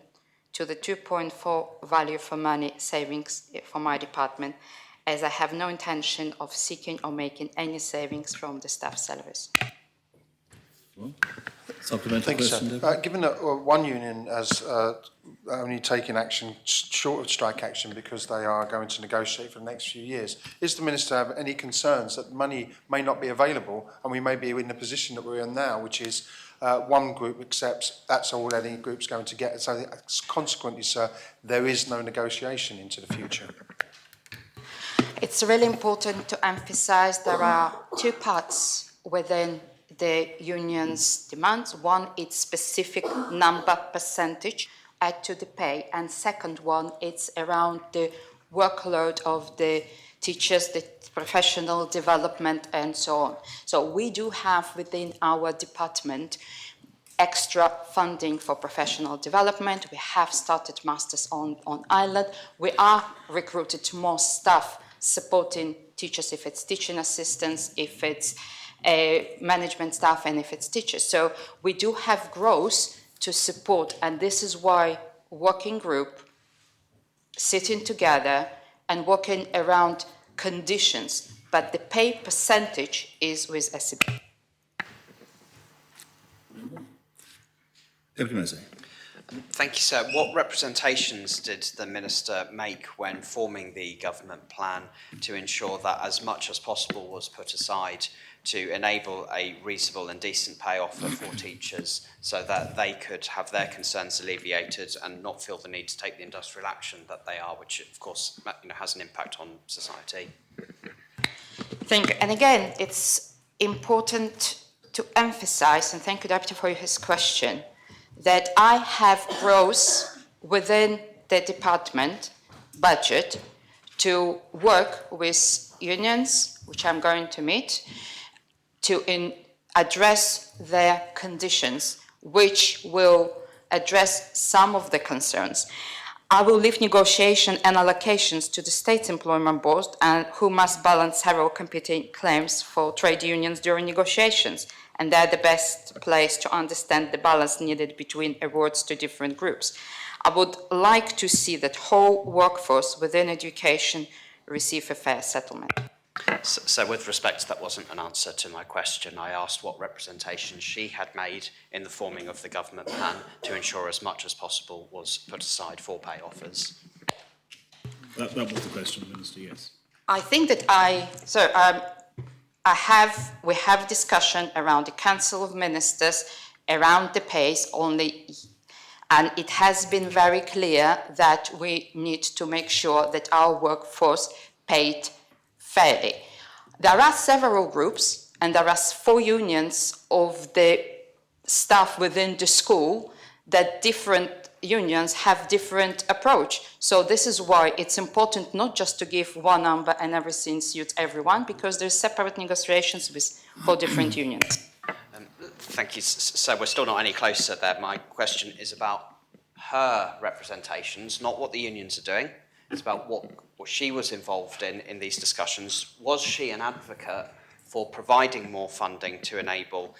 to the 2.4 value for money savings for my department, as I have no intention of seeking or making any savings from the staff salaries. Well, supplementary Thank you, question, sir. Given that one union has only taken action short of strike action because they are going to negotiate for the next few years, is the Minister have any concerns that money may not be available and we may be in the position that we're in now, which is one group accepts that's all any group's going to get, so consequently, sir, there is no negotiation into the future? It's really important to emphasize there are two parts within the union's demands. One, it's specific number percentage add to the pay, and second one, it's around the workload of the teachers, the professional development, and so on. So we do have within our department extra funding for professional development. We have started masters on island. We are recruited more staff supporting teachers, if it's teaching assistants, if it's management staff, and if it's teachers. So we do have growth to support, and this is why working group sitting together and working around conditions but the pay percentage is with SEB. Deputy Minister. Thank you, sir. What representations did the Minister make when forming the government plan to ensure that as much as possible was put aside to enable a reasonable and decent pay offer for teachers so that they could have their concerns alleviated and not feel the need to take the industrial action that they are, which of course has an impact on society? Thank you. And again, it's important to emphasize, and thank you, Deputy, for his question, that I have growth within the department budget to work with unions, which I'm going to meet, to address their conditions, which will address some of the concerns. I will leave negotiation and allocations to the State Employment Board, who must balance several competing claims for trade unions during negotiations. And they're the best place to understand the balance needed between awards to different groups. I would like to see that whole workforce within education receive a fair settlement. So with respect, that wasn't an answer to my question. I asked what representation she had made in the forming of the government plan to ensure as much as possible was put aside for pay offers. That was the question, Minister, yes. I think that we have discussion around the Council of Ministers around the pays only, and it has been very clear that we need to make sure that our workforce paid fairly. There are several groups, and there are 4 unions of the staff within the school that different unions have different approach. So this is why it's important not just to give one number and everything suits everyone, because there's separate negotiations with 4 different unions. Thank you. So we're still not any closer there. My question is about her representations, not what the unions are doing. It's about what she was involved in these discussions. Was she an advocate for providing more funding to enable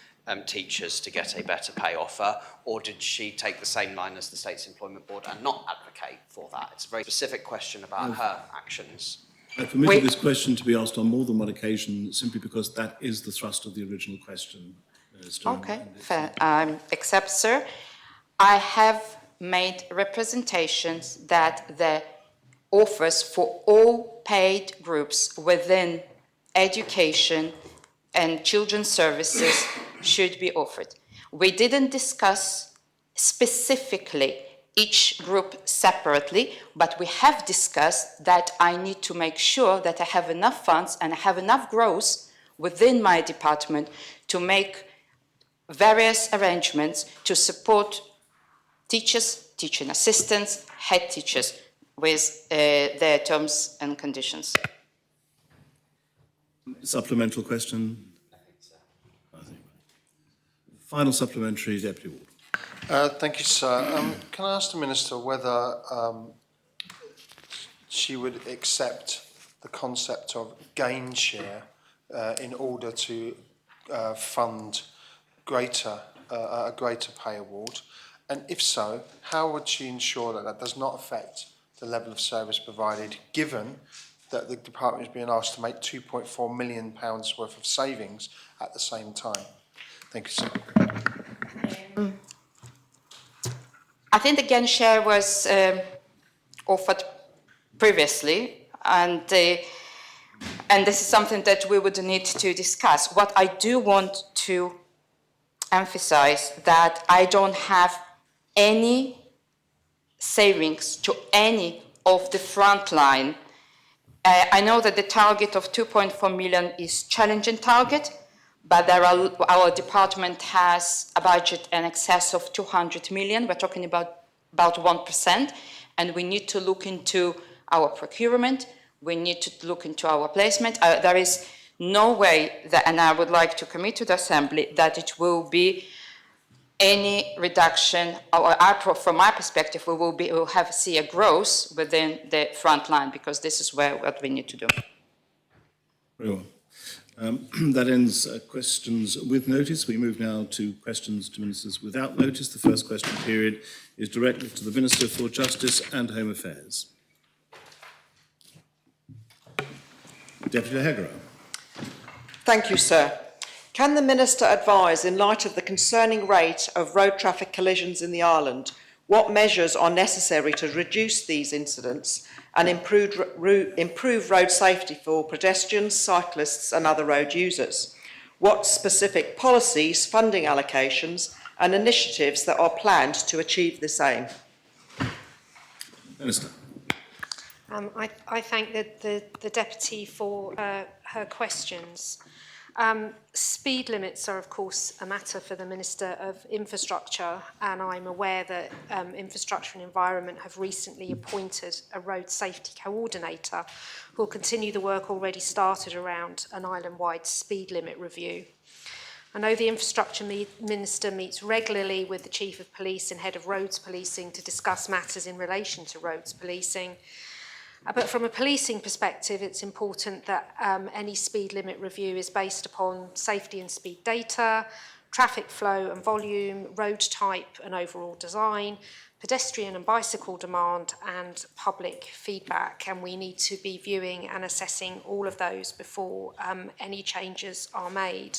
teachers to get a better pay offer, or did she take the same line as the State's Employment Board and not advocate for that? It's a very specific question about her actions. I permitted this question to be asked on more than one occasion simply because that is the thrust of the original question. Okay, fair. Except, sir, I have made representations that the offers for all paid groups within education and children's services should be offered. We didn't discuss specifically each group separately, but we have discussed that I need to make sure that I have enough funds and I have enough growth within my department to make various arrangements to support teachers, teaching assistants, head teachers with their terms and conditions. Supplemental question? Final supplementary, Deputy Ward. Thank you, sir. Can I ask the Minister whether she would accept the concept of gain share in order to fund a greater pay award? And if so, how would she ensure that that does not affect the level of service provided, given that the department is being asked to make £2.4 million worth of savings at the same time? Thank you, sir. I think the gain share was offered previously, and this is something that we would need to discuss. What I do want to emphasize that I don't have any savings to any of the frontline. I know that the target of 2.4 million is challenging target, but our department has a budget in excess of 200 million. We're talking about 1%, and we need to look into our procurement. We need to look into our placement. There is no way that, and I would like to commit to the Assembly, that it will be any reduction, or from my perspective, we will see a growth within the front line, because this is what we need to do. Very well. That ends questions with notice. We move now to questions to ministers without notice. The first question period is directed to the Minister for Justice and Home Affairs. Deputy Hegarrow. Thank you, sir. Can the Minister advise, in light of the concerning rate of road traffic collisions in the island, what measures are necessary to reduce these incidents and improve road safety for pedestrians, cyclists and other road users? What specific policies, funding allocations and initiatives that are planned to achieve this aim? Minister. I thank the Deputy for her questions. Speed limits are, of course, a matter for the Minister of Infrastructure, and I'm aware that Infrastructure and Environment have recently appointed a road safety coordinator who will continue the work already started around an island-wide speed limit review. I know the Infrastructure Minister meets regularly with the Chief of Police and Head of Roads Policing to discuss matters in relation to roads policing. But from a policing perspective, it's important that any speed limit review is based upon safety and speed data, traffic flow and volume, road type and overall design, pedestrian and bicycle demand and public feedback. And we need to be viewing and assessing all of those before any changes are made.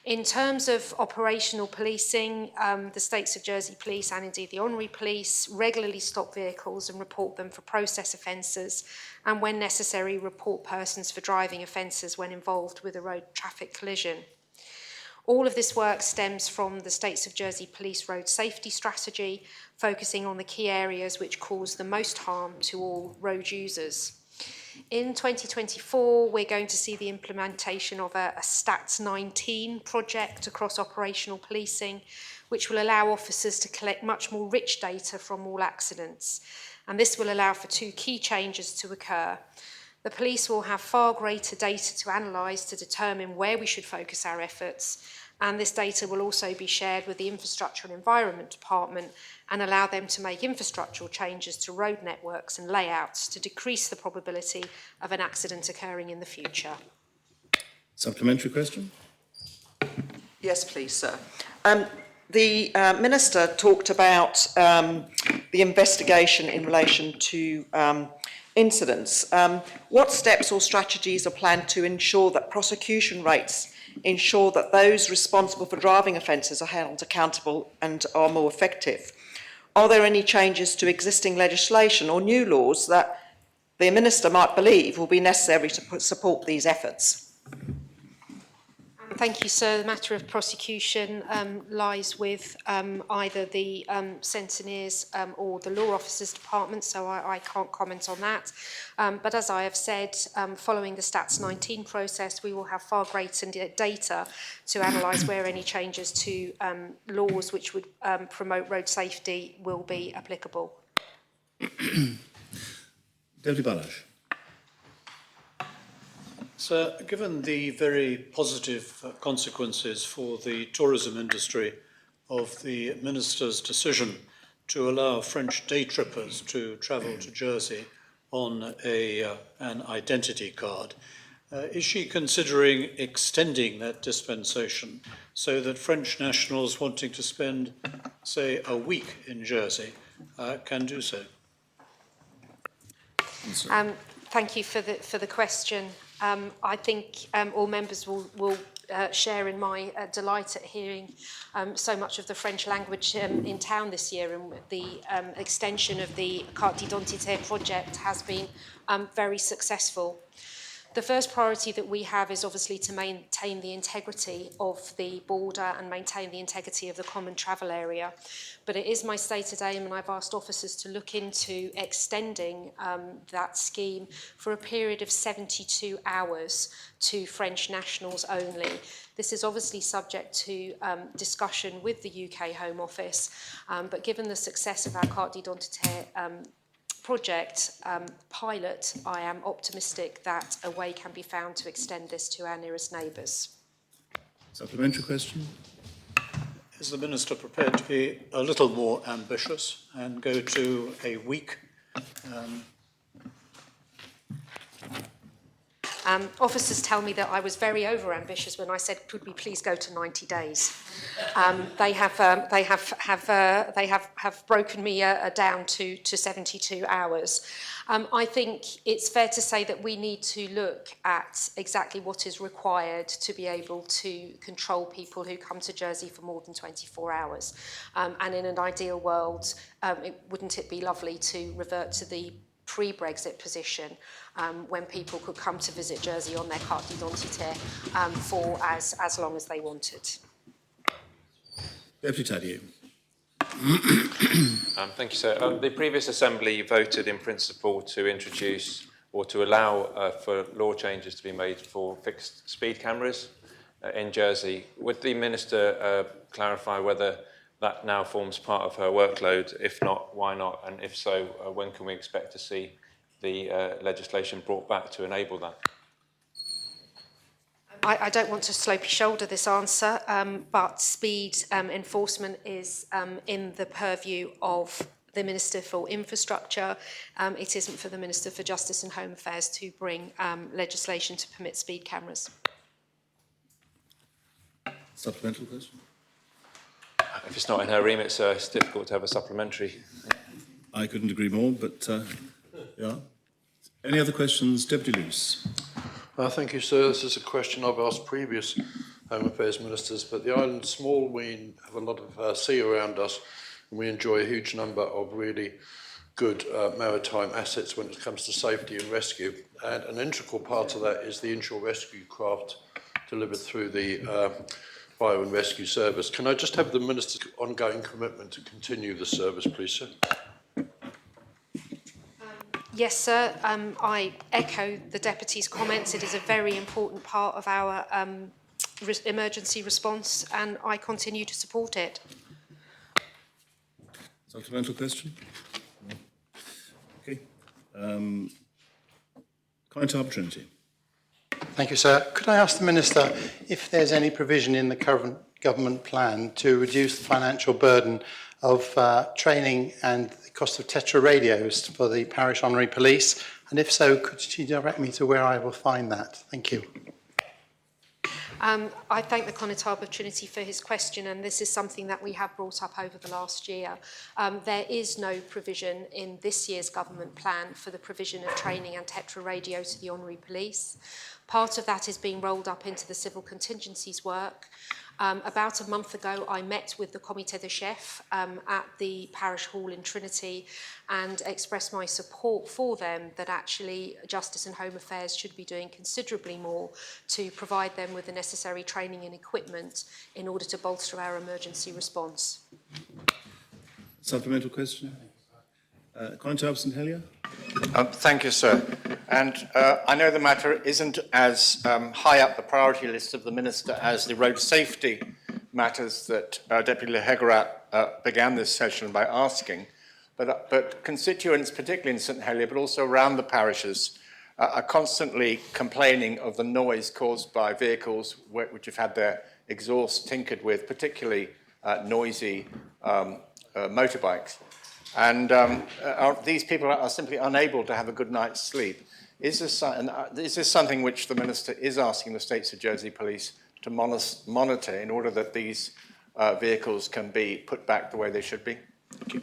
In terms of operational policing, the States of Jersey Police and indeed the Honorary Police regularly stop vehicles and report them for process offences, and when necessary report persons for driving offences when involved with a road traffic collision. All of this work stems from the States of Jersey Police Road Safety Strategy, focusing on the key areas which cause the most harm to all road users. In 2024, we're going to see the implementation of a Stats 19 project across operational policing, which will allow officers to collect much more rich data from all accidents. And this will allow for two key changes to occur. The police will have far greater data to analyse to determine where we should focus our efforts, and this data will also be shared with the Infrastructure and Environment Department and allow them to make infrastructural changes to road networks and layouts to decrease the probability of an accident occurring in the future. Supplementary question? Yes, please, sir. The Minister talked about the investigation in relation to incidents. What steps or strategies are planned to ensure that prosecution rates ensure that those responsible for driving offences are held accountable and are more effective? Are there any changes to existing legislation or new laws that the Minister might believe will be necessary to support these efforts? Thank you, sir. The matter of prosecution lies with either the Centenniers or the Law Officers Department, so I can't comment on that. But as I have said, following the Stats 19 process, we will have far greater data to analyse where any changes to laws which would promote road safety will be applicable. Deputy Balash. Sir, given the very positive consequences for the tourism industry of the Minister's decision to allow French day trippers to travel to Jersey on an identity card, is she considering extending that dispensation so that French nationals wanting to spend, say, a week in Jersey can do so? Thank you for the question. I think all members will share in my delight at hearing so much of the French language in town this year, and the extension of the Carte d'identité project has been very successful. The first priority that we have is obviously to maintain the integrity of the border and maintain the integrity of the common travel area. But it is my stated aim, and I've asked officers to look into extending that scheme for a period of 72 hours to French nationals only. This is obviously subject to discussion with the UK Home Office, but given the success of our Carte d'identité project pilot, I am optimistic that a way can be found to extend this to our nearest neighbours. Supplementary question? Is the Minister prepared to be a little more ambitious and go to a week? Officers tell me that I was very overambitious when I said, could we please go to 90 days? They have broken me down to 72 hours. I think it's fair to say that we need to look at exactly what is required to be able to control people who come to Jersey for more than 24 hours. And in an ideal world, wouldn't it be lovely to revert to the pre-Brexit position when people could come to visit Jersey on their carte d'identité for as long as they wanted. Deputy Tadier. Thank you, sir. The previous Assembly voted in principle to introduce or to allow for law changes to be made for fixed speed cameras in Jersey. Would the Minister clarify whether that now forms part of her workload? If not, why not? And if so, when can we expect to see the legislation brought back to enable that? I don't want to slopey shoulder this answer, but speed enforcement is in the purview of the Minister for Infrastructure. It isn't for the Minister for Justice and Home Affairs to bring legislation to permit speed cameras. Supplemental question? If it's not in her remit, sir, it's difficult to have a supplementary. I couldn't agree more, but yeah. Any other questions? Deputy Luce. Thank you, sir. This is a question I've asked previous Home Affairs Ministers, but the island's small. We have a lot of sea around us, and we enjoy a huge number of really good maritime assets when it comes to safety and rescue. And an integral part of that is the inshore rescue craft delivered through the Fire and Rescue Service. Can I just have the Minister's ongoing commitment to continue the service, please, sir? Yes, sir. I echo the Deputy's comments. It is a very important part of our emergency response, and I continue to support it. Supplemental question? Okay. Current opportunity. Thank you, sir. Could I ask the Minister if there's any provision in the current government plan to reduce the financial burden of training and the cost of Tetra radios for the parish honorary police? And if so, could she direct me to where I will find that? Thank you. I thank the Conotab of Trinity for his question, and this is something that we have brought up over the last year. There is no provision in this year's government plan for the provision of training and Tetra radio to the honorary police. Part of that is being rolled up into the civil contingencies work. About a month ago, I met with the Comité de Chef at the parish hall in Trinity and expressed my support for them that actually Justice and Home Affairs should be doing considerably more to provide them with the necessary training and equipment in order to bolster our emergency response. Supplemental question? Conotab St Helier? Thank you, sir. And I know the matter isn't as high up the priority list of the Minister as the road safety matters that Deputy Lehegarat began this session by asking, but constituents, particularly in St Helier, but also around the parishes, are constantly complaining of the noise caused by vehicles which have had their exhaust tinkered with, particularly noisy motorbikes. And these people are simply unable to have a good night's sleep. Is this something which the Minister is asking the States of Jersey Police to monitor in order that these vehicles can be put back the way they should be? Thank you.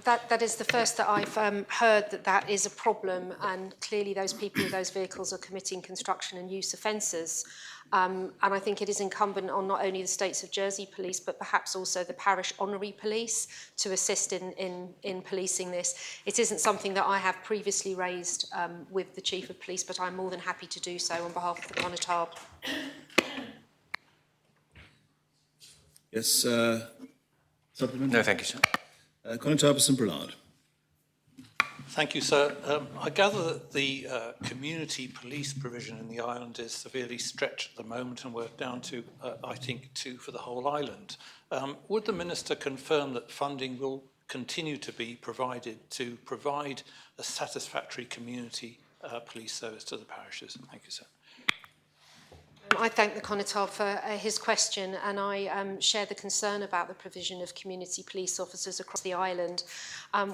That is the first that I've heard that is a problem, and clearly those people with those vehicles are committing construction and use offences. And I think it is incumbent on not only the States of Jersey Police, but perhaps also the parish honorary police to assist in policing this. It isn't something that I have previously raised with the Chief of Police, but I'm more than happy to do so on behalf of the Conotab. Yes, supplement? No, thank you, sir. Conotab St Brelard. Thank you, sir. I gather that the community police provision in the island is severely stretched at the moment and worked down to, I think, 2 for the whole island. Would the Minister confirm that funding will continue to be provided to provide a satisfactory community police service to the parishes? Thank you, sir. I thank the Connotar for his question, and I share the concern about the provision of community police officers across the island.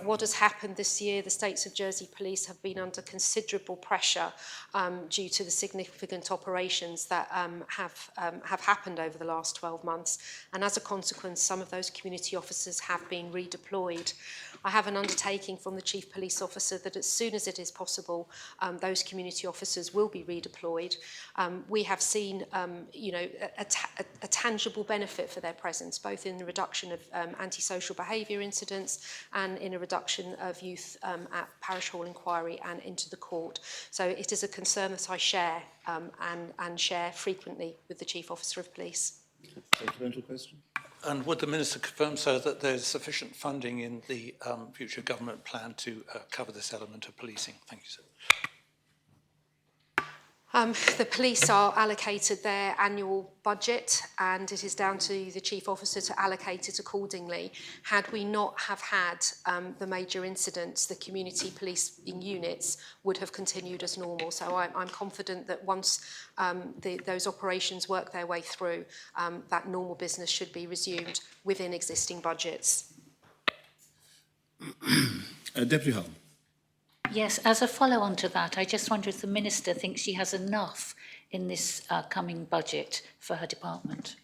What has happened this year, the States of Jersey Police have been under considerable pressure due to the significant operations that have happened over the last 12 months, and as a consequence, some of those community officers have been redeployed. I have an undertaking from the Chief Police Officer that as soon as it is possible, those community officers will be redeployed. We have seen a tangible benefit for their presence, both in the reduction of antisocial behaviour incidents and in a reduction of youth at Parish Hall Inquiry and into the court. So it is a concern that I share and share frequently with the Chief Officer of Police. Supplemental question? And would the Minister confirm, sir, that there's sufficient funding in the future government plan to cover this element of policing? Thank you, sir. The police are allocated their annual budget, and it is down to the Chief Officer to allocate it accordingly. Had we not have had the major incidents, the community policing units would have continued as normal. So I'm confident that once those operations work their way through, that normal business should be resumed within existing budgets. Deputy Hull. Yes, as a follow-on to that, I just wonder if the Minister thinks she has enough in this coming budget for her department.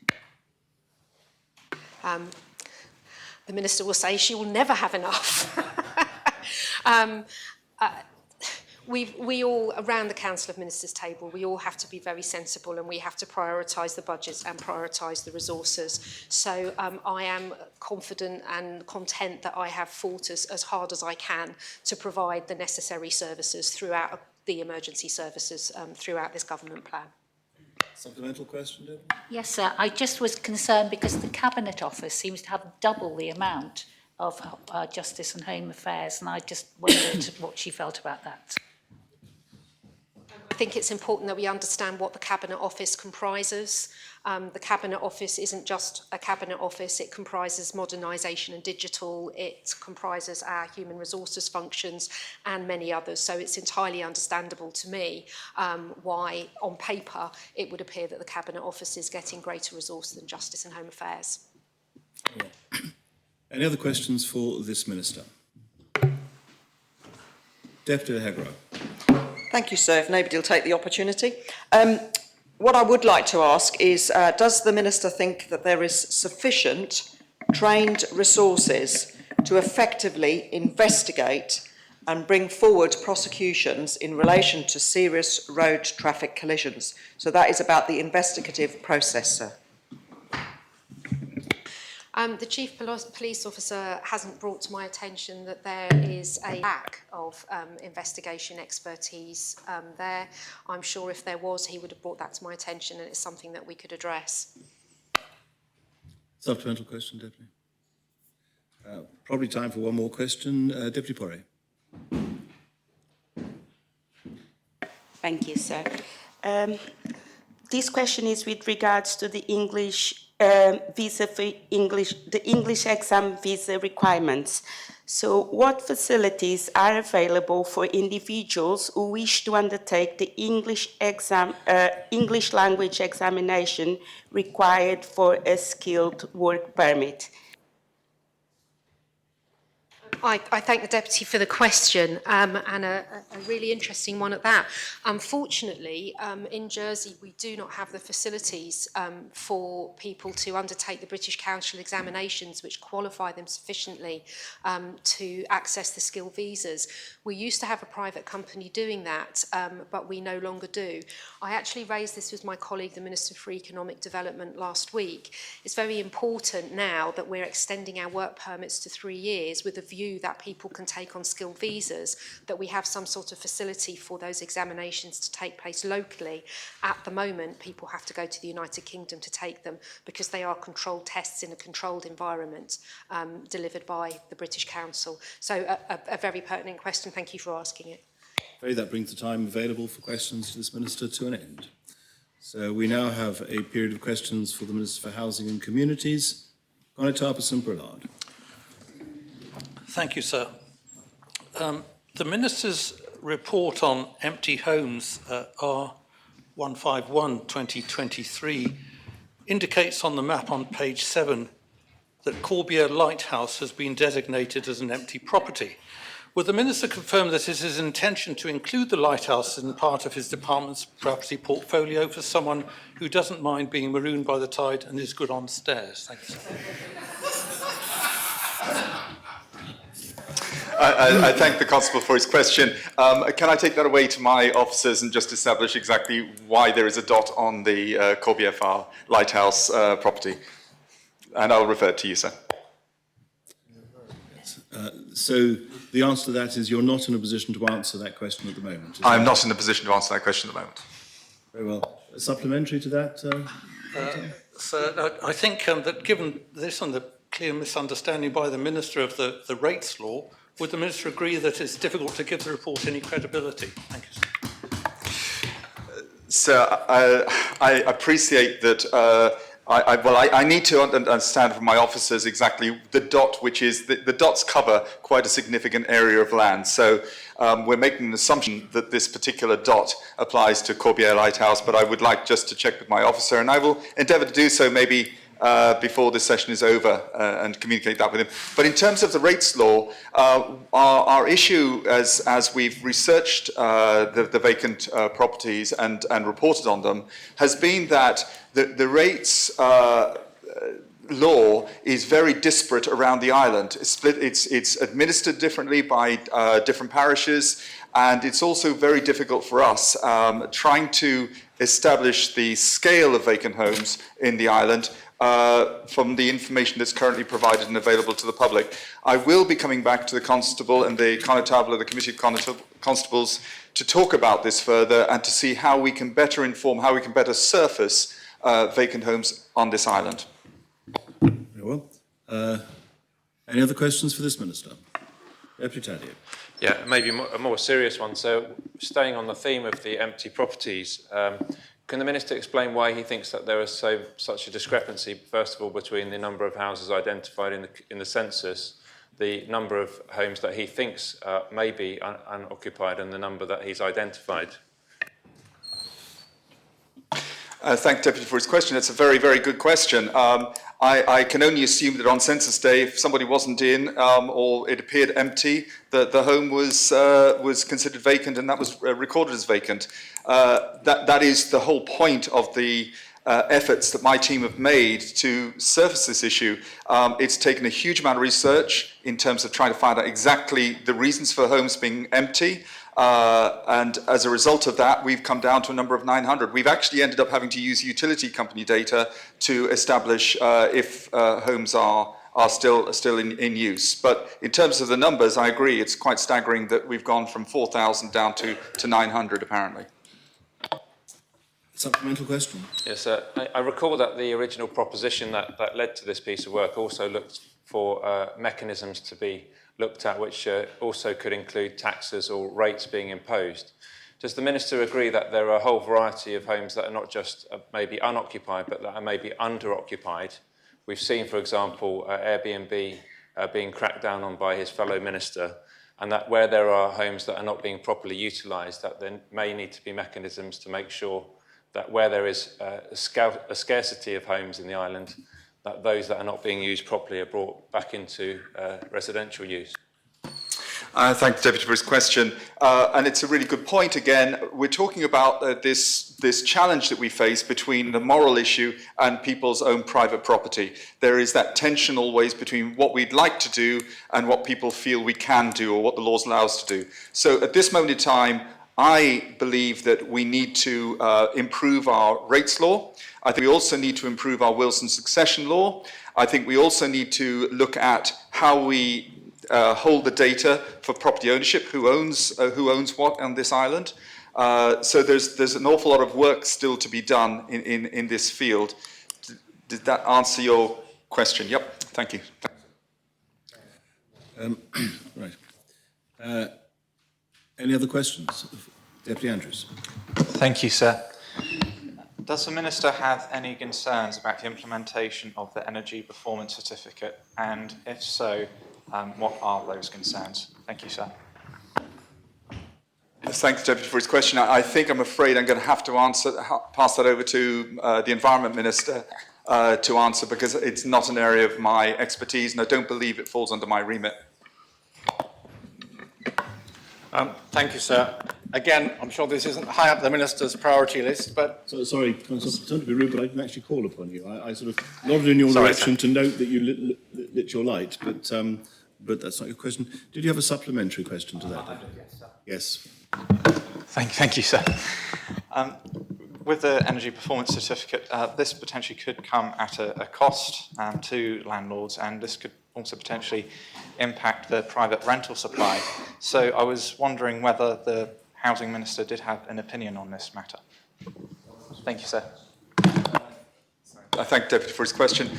The Minister will say she will never have enough. We all, around the Council of Ministers table, we all have to be very sensible, and we have to prioritise the budgets and prioritise the resources. So I am confident and content that I have fought as hard as I can to provide the necessary services throughout the emergency services throughout this government plan. Supplemental question, Deborah? Yes, sir. I just was concerned because the Cabinet Office seems to have double the amount of Justice and Home Affairs, and I just wondered what she felt about that. I think it's important that we understand what the Cabinet Office comprises. The Cabinet Office isn't just a Cabinet Office, it comprises modernisation and digital, it comprises our human resources functions and many others. So it's entirely understandable to me why, on paper, it would appear that the Cabinet Office is getting greater resource than Justice and Home Affairs. Any other questions for this Minister? Deputy Hegro. Thank you, sir. If nobody will take the opportunity. What I would like to ask is, does the Minister think that there is sufficient trained resources to effectively investigate and bring forward prosecutions in relation to serious road traffic collisions? So that is about the investigative process, sir. The Chief Police Officer hasn't brought to my attention that there is a lack of investigation expertise there. I'm sure if there was, he would have brought that to my attention, and it's something that we could address. Supplemental question, Deputy. Probably time for one more question. Deputy Poirier. Thank you, sir. This question is with regards to the English visa for the English exam visa requirements. So what facilities are available for individuals who wish to undertake the English language examination required for a skilled work permit? I thank the Deputy for the question, and a really interesting one at that. Unfortunately, in Jersey, we do not have the facilities for people to undertake the British Council examinations which qualify them sufficiently to access the skilled visas. We used to have a private company doing that, but we no longer do. I actually raised this with my colleague, the Minister for Economic Development, last week. It's very important now that we're extending our work permits to 3 years with a view that people can take on skilled visas, that we have some sort of facility for those examinations to take place locally. At the moment, people have to go to the United Kingdom to take them because they are controlled tests in a controlled environment delivered by the British Council. So a very pertinent question. Thank you for asking it. That brings the time available for questions to this Minister to an end. So we now have a period of questions for the Minister for Housing and Communities, Conatapis Brillard. Thank you, sir. The Minister's report on empty homes are 151/2023 indicates on the map on page 7 that Corbière Lighthouse has been designated as an empty property. Will the Minister confirm that it is his intention to include the lighthouse in part of his department's property portfolio for someone who doesn't mind being marooned by the tide and is good on stairs? Thank you, sir. I thank the Constable for his question. Can I take that away to my officers and just establish exactly why there is a dot on the Corbière Lighthouse property? And I'll refer to you, sir. So the answer to that is you're not in a position to answer that question at the moment. I'm not in a position to answer that question at the moment. Very well. A supplementary to that? Sir, I think that given this and the clear misunderstanding by the Minister of the rates law, would the Minister agree that it's difficult to give the report any credibility? Thank you, sir. Sir, I appreciate that. I need to understand from my officers exactly the dot, which is the dots cover quite a significant area of land. So we're making an assumption that this particular dot applies to Corbière Lighthouse, but I would like just to check with my officer, and I will endeavour to do so maybe before this session is over and communicate that with him. But in terms of the rates law, our issue as we've researched the vacant properties and reported on them has been that the rates law is very disparate around the island. It's administered differently by different parishes, and it's also very difficult for us trying to establish the scale of vacant homes in the island from the information that's currently provided and available to the public. I will be coming back to the Constable and the Constable, the Committee of Constables, to talk about this further and to see how we can better inform, how we can better surface vacant homes on this island. Very well. Any other questions for this Minister? Deputy Tadeo. Yeah, maybe a more serious one. So, staying on the theme of the empty properties, can the Minister explain why he thinks that there is such a discrepancy, first of all, between the number of houses identified in the census, the number of homes that he thinks may be unoccupied, and the number that he's identified? Thank Deputy for his question. It's a very, very good question. I can only assume that on census day, if somebody wasn't in or it appeared empty, that the home was considered vacant and that was recorded as vacant. That is the whole point of the efforts that my team have made to surface this issue. It's taken a huge amount of research in terms of trying to find out exactly the reasons for homes being empty. And as a result of that, we've come down to a number of 900. We've actually ended up having to use utility company data to establish if homes are still in use. But in terms of the numbers, I agree, it's quite staggering that we've gone from 4,000 down to 900, apparently. Supplemental question? Yes, I recall that the original proposition that led to this piece of work also looked for mechanisms to be looked at, which also could include taxes or rates being imposed. Does the Minister agree that there are a whole variety of homes that are not just maybe unoccupied, but that are maybe underoccupied? We've seen, for example, Airbnb being cracked down on by his fellow Minister, and that where there are homes that are not being properly utilised, that there may need to be mechanisms to make sure that where there is a scarcity of homes in the island, that those that are not being used properly are brought back into residential use. Thank the Deputy for his question. And it's a really good point again. We're talking about this challenge that we face between the moral issue and people's own private property. There is that tension always between what we'd like to do and what people feel we can do or what the laws allow us to do. So at this moment in time, I believe that we need to improve our rates law. I think we also need to improve our wills and succession law. I think we also need to look at how we hold the data for property ownership, who owns what on this island. So there's an awful lot of work still to be done in this field. Did that answer your question? Yep, thank you. Right. Any other questions? Deputy Andrews. Thank you, sir. Does the Minister have any concerns about the implementation of the Energy Performance Certificate? And if so, what are those concerns? Thank you, sir. Thanks, Deputy, for his question. I think I'm afraid I'm going to have to pass that over to the Environment Minister to answer, because it's not an area of my expertise, and I don't believe it falls under my remit. Thank you, sir. Again, I'm sure this isn't high up the Minister's priority list, but... Sorry, don't be rude, but I didn't actually call upon you. I sort of nodded in your direction to note that you lit your light, but that's not your question. Did you have a supplementary question to that? Yes. Thank you, sir. With the energy performance certificate, this potentially could come at a cost to landlords, and this could also potentially impact the private rental supply. So I was wondering whether the Housing Minister did have an opinion on this matter. Thank you, sir. I thank the Deputy for his question.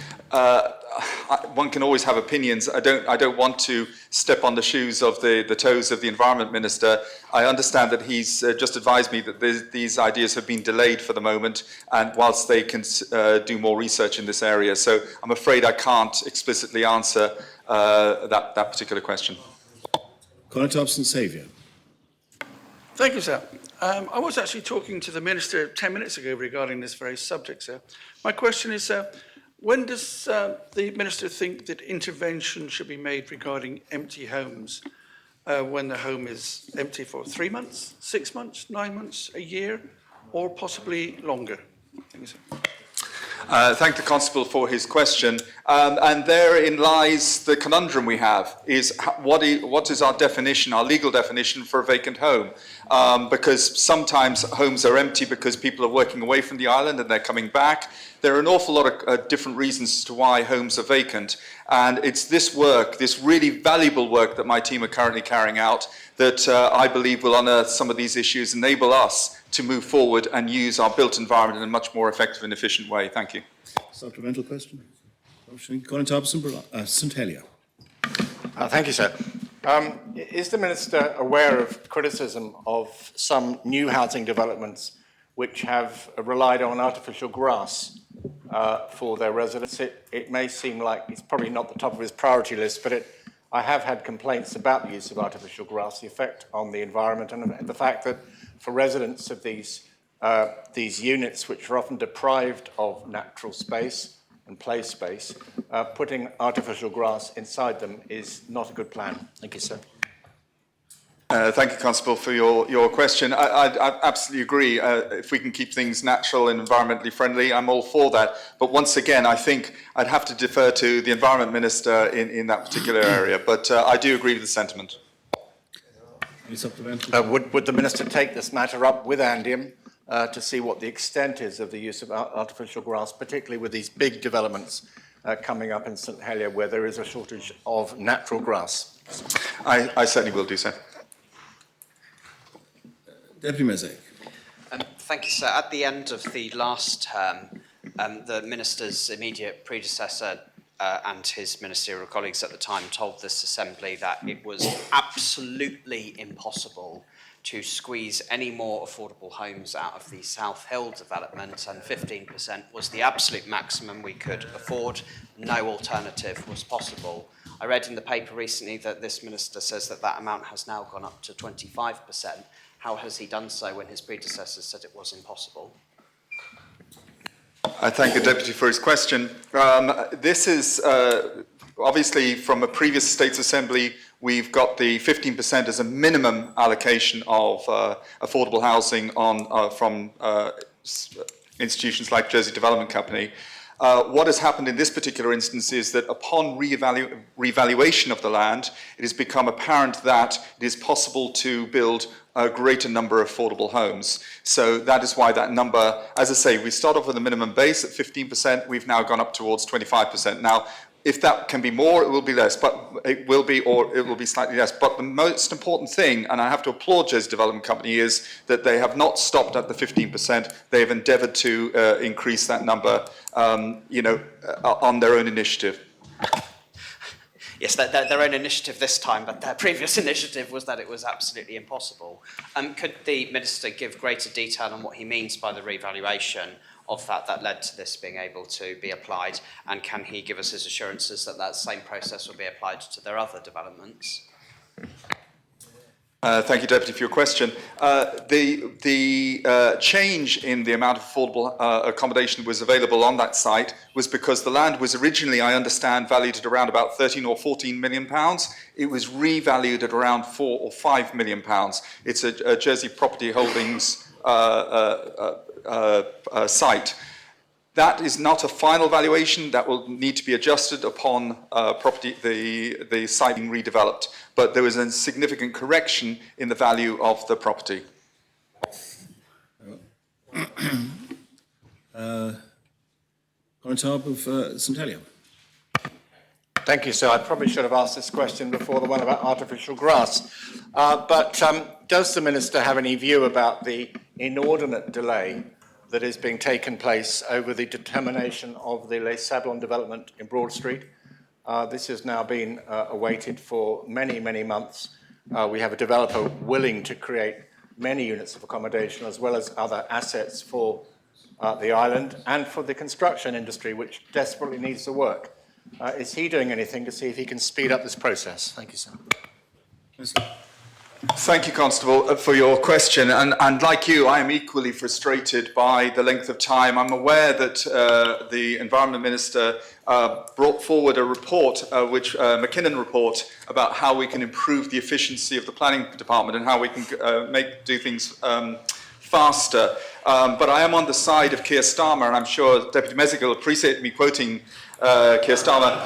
One can always have opinions. I don't want to step on the shoes of the toes of the Environment Minister. I understand that he's just advised me that these ideas have been delayed for the moment, and whilst they can do more research in this area. So I'm afraid I can't explicitly answer that particular question. Conor Thompson-Saviour. Thank you, sir. I was actually talking to the Minister 10 minutes ago regarding this very subject, sir. My question is, sir, when does the Minister think that intervention should be made regarding empty homes when the home is empty for 3 months, 6 months, 9 months, a year, or possibly longer? Thank you, sir. Thank the Constable for his question. And therein lies the conundrum we have, is what is our definition, our legal definition for a vacant home? Because sometimes homes are empty because people are working away from the island and they're coming back. There are an awful lot of different reasons as to why homes are vacant. And it's this work, this really valuable work that my team are currently carrying out, that I believe will unearth some of these issues, enable us to move forward and use our built environment in a much more effective and efficient way. Thank you. Supplemental question? Colin Thompson, St Helier. Thank you, sir. Is the Minister aware of criticism of some new housing developments which have relied on artificial grass for their residents? It may seem like it's probably not the top of his priority list, but I have had complaints about the use of artificial grass, the effect on the environment, and the fact that for residents of these units, which are often deprived of natural space and play space, putting artificial grass inside them is not a good plan. Thank you, sir. Thank you, Constable, for your question. I absolutely agree. If we can keep things natural and environmentally friendly, I'm all for that. But once again, I think I'd have to defer to the Environment Minister in that particular area. But I do agree with the sentiment. Would the Minister take this matter up with Andium to see what the extent is of the use of artificial grass, particularly with these big developments coming up in St Helier, where there is a shortage of natural grass? I certainly will do so. Deputy Mezek. Thank you, sir. At the end of the last term, the Minister's immediate predecessor and his ministerial colleagues at the time told this Assembly that it was absolutely impossible to squeeze any more affordable homes out of the South Hill development, and 15% was the absolute maximum we could afford. No alternative was possible. I read in the paper recently that this Minister says that that amount has now gone up to 25%. How has he done so when his predecessors said it was impossible? I thank the Deputy for his question. This is obviously from a previous States Assembly. We've got the 15% as a minimum allocation of affordable housing from institutions like Jersey Development Company. What has happened in this particular instance is that upon revaluation of the land, it has become apparent that it is possible to build a greater number of affordable homes. So that is why that number, as I say, we start off with a minimum base at 15%, we've now gone up towards 25%. Now, if that can be more, it will be less, but it will be, or it will be slightly less. But the most important thing, and I have to applaud Jersey Development Company, is that they have not stopped at the 15%. They have endeavoured to increase that number, on their own initiative. Yes, their own initiative this time, but their previous initiative was that it was absolutely impossible. Could the Minister give greater detail on what he means by the revaluation of that led to this being able to be applied, and can he give us his assurances that that same process will be applied to their other developments? Thank you, Deputy, for your question. The change in the amount of affordable accommodation that was available on that site was because the land was originally, I understand, valued at around about 13 or 14 million pounds. It was revalued at around 4 or 5 million pounds. It's a Jersey Property Holdings site. That is not a final valuation. That will need to be adjusted upon the site being redeveloped. But there was a significant correction in the value of the property. Constable of St Helier. Thank you, sir. I probably should have asked this question before the one about artificial grass. But does the Minister have any view about the inordinate delay that is being taken place over the determination of the Les Sablons development in Broad Street? This has now been awaited for many, many months. We have a developer willing to create many units of accommodation as well as other assets for the island and for the construction industry, which desperately needs the work. Is he doing anything to see if he can speed up this process? Thank you, sir. Thank you, Constable, for your question. And like you, I am equally frustrated by the length of time. I'm aware that the Environment Minister brought forward a report, McKinnon report, about how we can improve the efficiency of the planning department and how we can do things faster. But I am on the side of Keir Starmer, and I'm sure Deputy Mezig will appreciate me quoting Keir Starmer.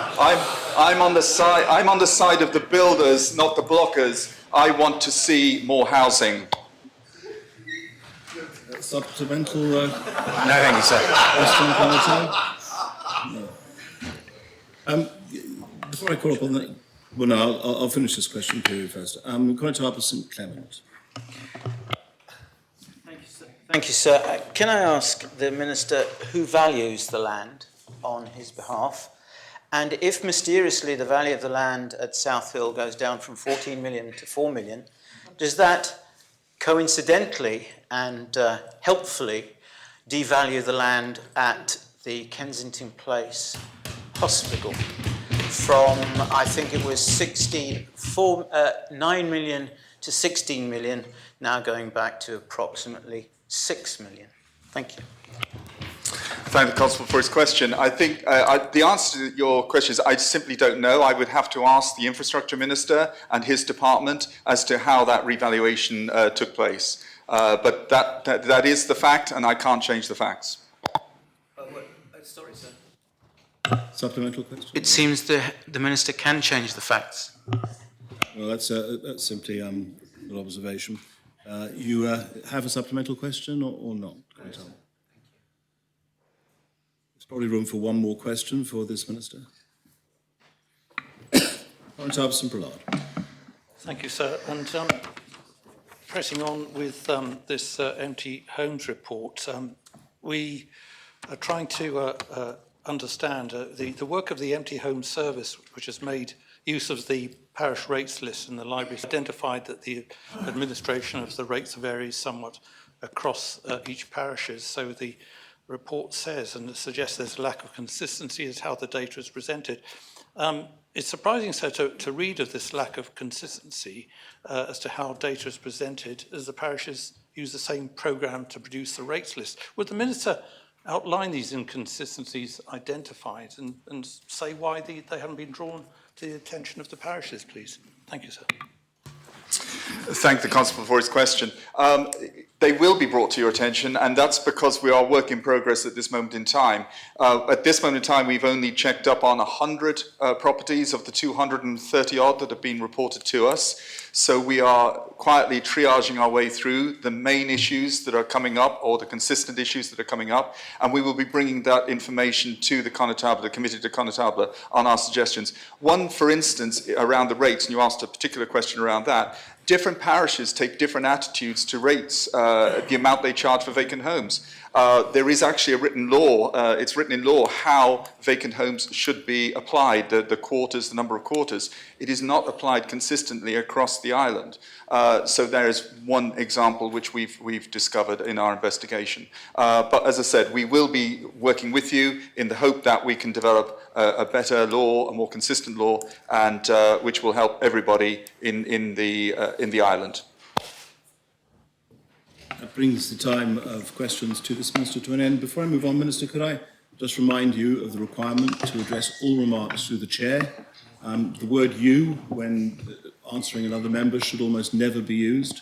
I'm on the side of the builders, not the blockers. I want to see more housing. Supplemental. No, thank you, sir. Question, no. Before I call upon that, well, no, I'll finish this question period first. Constable of St Clement. Thank you, sir. Can I ask the Minister who values the land on his behalf? And if mysteriously the value of the land at South Hill goes down from 14 million to 4 million, does that coincidentally and helpfully devalue the land at the Kensington Place Hospital from, I think it was 9 million to 16 million, now going back to approximately 6 million? Thank you. Thank the Constable for his question. I think the answer to your question is I simply don't know. I would have to ask the Infrastructure Minister and his department as to how that revaluation took place. But that is the fact, and I can't change the facts. Sorry, sir. Supplemental question? It seems the Minister can change the facts. Well, that's simply an observation. You have a supplemental question or not? Constable? Probably room for one more question for this Minister. Constable St Brelard. Thank you, sir. And pressing on with this empty homes report, we are trying to understand the work of the Empty Homes Service, which has made use of the parish rates list in the library, identified that the administration of the rates varies somewhat across each parishes. So the report says, and it suggests there's a lack of consistency as how the data is presented. It's surprising, so to read of this lack of consistency as to how data is presented as the parishes use the same programme to produce the rates list. Would the Minister outline these inconsistencies identified and say why they haven't been drawn to the attention of the parishes, please? Thank you, sir. Thank the Constable for his question. They will be brought to your attention, and that's because we are work in progress at this moment in time. At this moment in time, we've only checked up on 100 properties of the 230 odd that have been reported to us. So we are quietly triaging our way through the main issues that are coming up, or the consistent issues that are coming up, and we will be bringing that information to the Connétable, the Committee de Connétable, on our suggestions. One, for instance, around the rates, and you asked a particular question around that. Different parishes take different attitudes to rates, the amount they charge for vacant homes. there is actually a written law, it's written in law how vacant homes should be applied, the quarters, the number of quarters. It is not applied consistently across the island. So there is one example which we've discovered in our investigation. But as I said, we will be working with you in the hope that we can develop a better law, a more consistent law, and which will help everybody in the island. That brings the time of questions to this Minister to an end. Before I move on, Minister, could I just remind you of the requirement to address all remarks through the Chair? The word "you" when answering another member should almost never be used,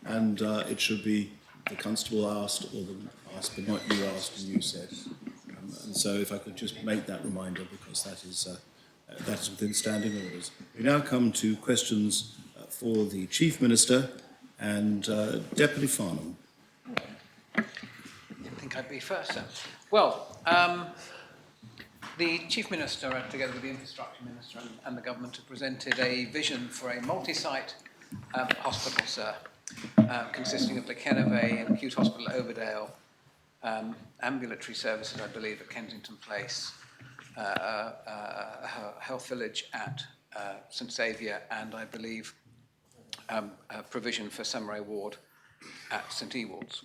and it should be the constable asked or the asked, but not you asked and you said. And so if I could just make that reminder, because that is within standing orders. We now come to questions for the Chief Minister and Deputy Farnham. I think I'd be first, sir. Well, the Chief Minister, together with the Infrastructure Minister and the Government, have presented a vision for a multi-site hospital, sir, consisting of the Kennervay Acute Hospital at Overdale, ambulatory services, I believe, at Kensington Place, Health Village at St Saviour, and I believe provision for Summeray Ward at St Ewold's.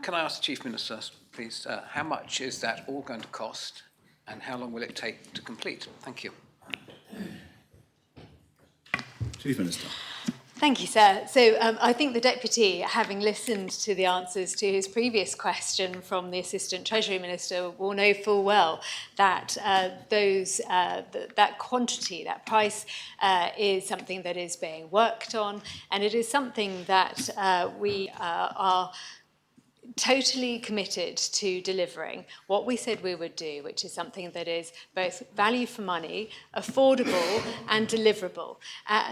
Can I ask the Chief Minister, please, how much is that all going to cost and how long will it take to complete? Thank you. Chief Minister. Thank you, sir. So I think the Deputy, having listened to the answers to his previous question from the Assistant Treasury Minister, will know full well that that quantity, that price, is something that is being worked on, and it is something that we are totally committed to delivering what we said we would do, which is something that is both value for money, affordable and deliverable.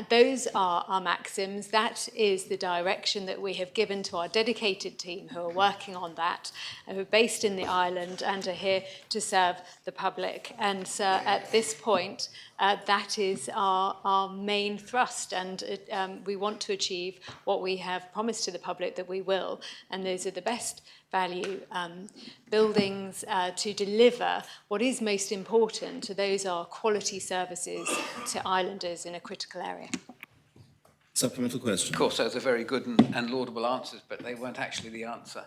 Those are our maxims. That is the direction that we have given to our dedicated team who are working on that, who are based in the island and are here to serve the public. And at this point, that is our main thrust, and we want to achieve what we have promised to the public that we will, and those are the best value buildings to deliver what is most important. Those are quality services to islanders in a critical area. Supplemental question. Of course, those are very good and laudable answers, but they weren't actually the answer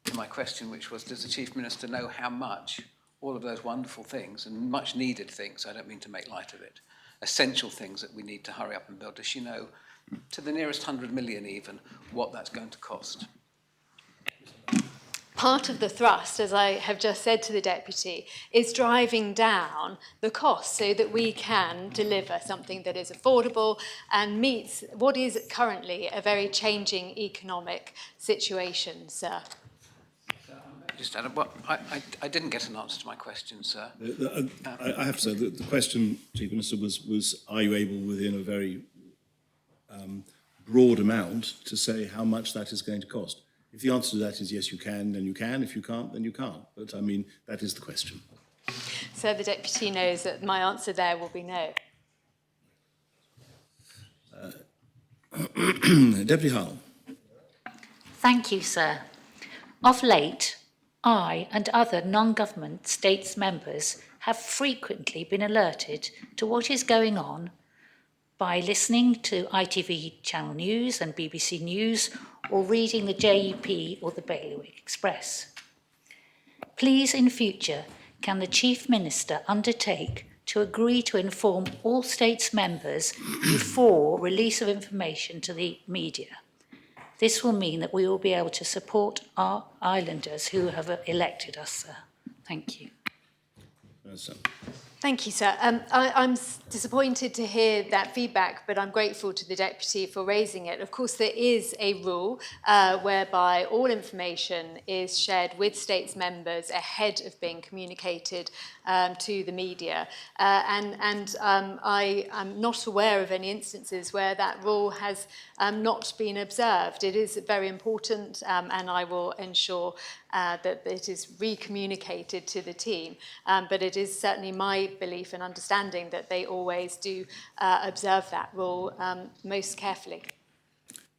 to my question, which was, does the Chief Minister know how much all of those wonderful things and much needed things, I don't mean to make light of it, essential things that we need to hurry up and build, does she know, to the nearest 100 million even, what that's going to cost? Part of the thrust, as I have just said to the Deputy, is driving down the cost so that we can deliver something that is affordable and meets what is currently a very changing economic situation, sir. Just well, I didn't get an answer to my question, sir. I have to say that the question, Chief Minister, was are you able within a very broad amount to say how much that is going to cost? If the answer to that is yes, you can, then you can. If you can't, then you can't. But I mean, that is the question. So the Deputy knows that my answer there will be no. Deputy Hull. Thank you, sir. Of late, I and other non-government states members have frequently been alerted to what is going on by listening to ITV Channel News and BBC News or reading the JEP or the Bailiwick Express. Please, in future, can the Chief Minister undertake to agree to inform all states members before release of information to the media? This will mean that we will be able to support our islanders who have elected us, sir. Thank you. Thank you, sir. I'm disappointed to hear that feedback, but I'm grateful to the Deputy for raising it. Of course, there is a rule whereby all information is shared with states members ahead of being communicated to the media. I am not aware of any instances where that rule has not been observed. It is very important, and I will ensure that it is re-communicated to the team. But it is certainly my belief and understanding that they always do observe that rule most carefully.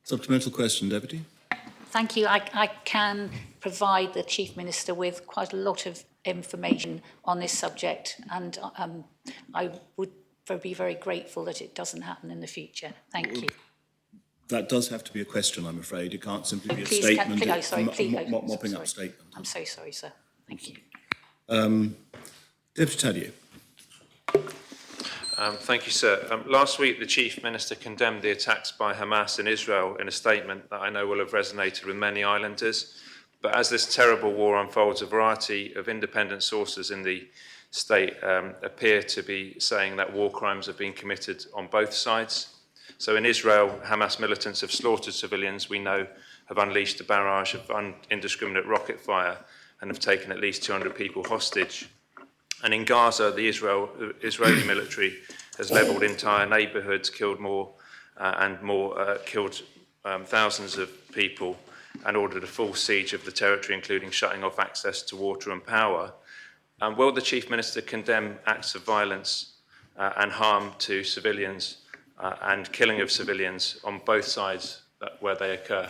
Supplemental question, Deputy. Thank you. I can provide the Chief Minister with quite a lot of information on this subject, and I would be very grateful that it doesn't happen in the future. Thank you. That does have to be a question, I'm afraid. It can't simply be a Please, statement. mopping up statement. I'm so sorry, sir. Thank you. Deputy Tadier. Thank you, sir. Last week, the Chief Minister condemned the attacks by Hamas in Israel in a statement that I know will have resonated with many islanders. But as this terrible war unfolds, a variety of independent sources in the state appear to be saying that war crimes have been committed on both sides. So in Israel, Hamas militants have slaughtered civilians, we know, have unleashed a barrage of indiscriminate rocket fire and have taken at least 200 people hostage. And in Gaza, the Israeli military has levelled entire neighbourhoods, killed killed thousands of people, and ordered a full siege of the territory, including shutting off access to water and power. Will the Chief Minister condemn acts of violence and harm to civilians and killing of civilians on both sides where they occur?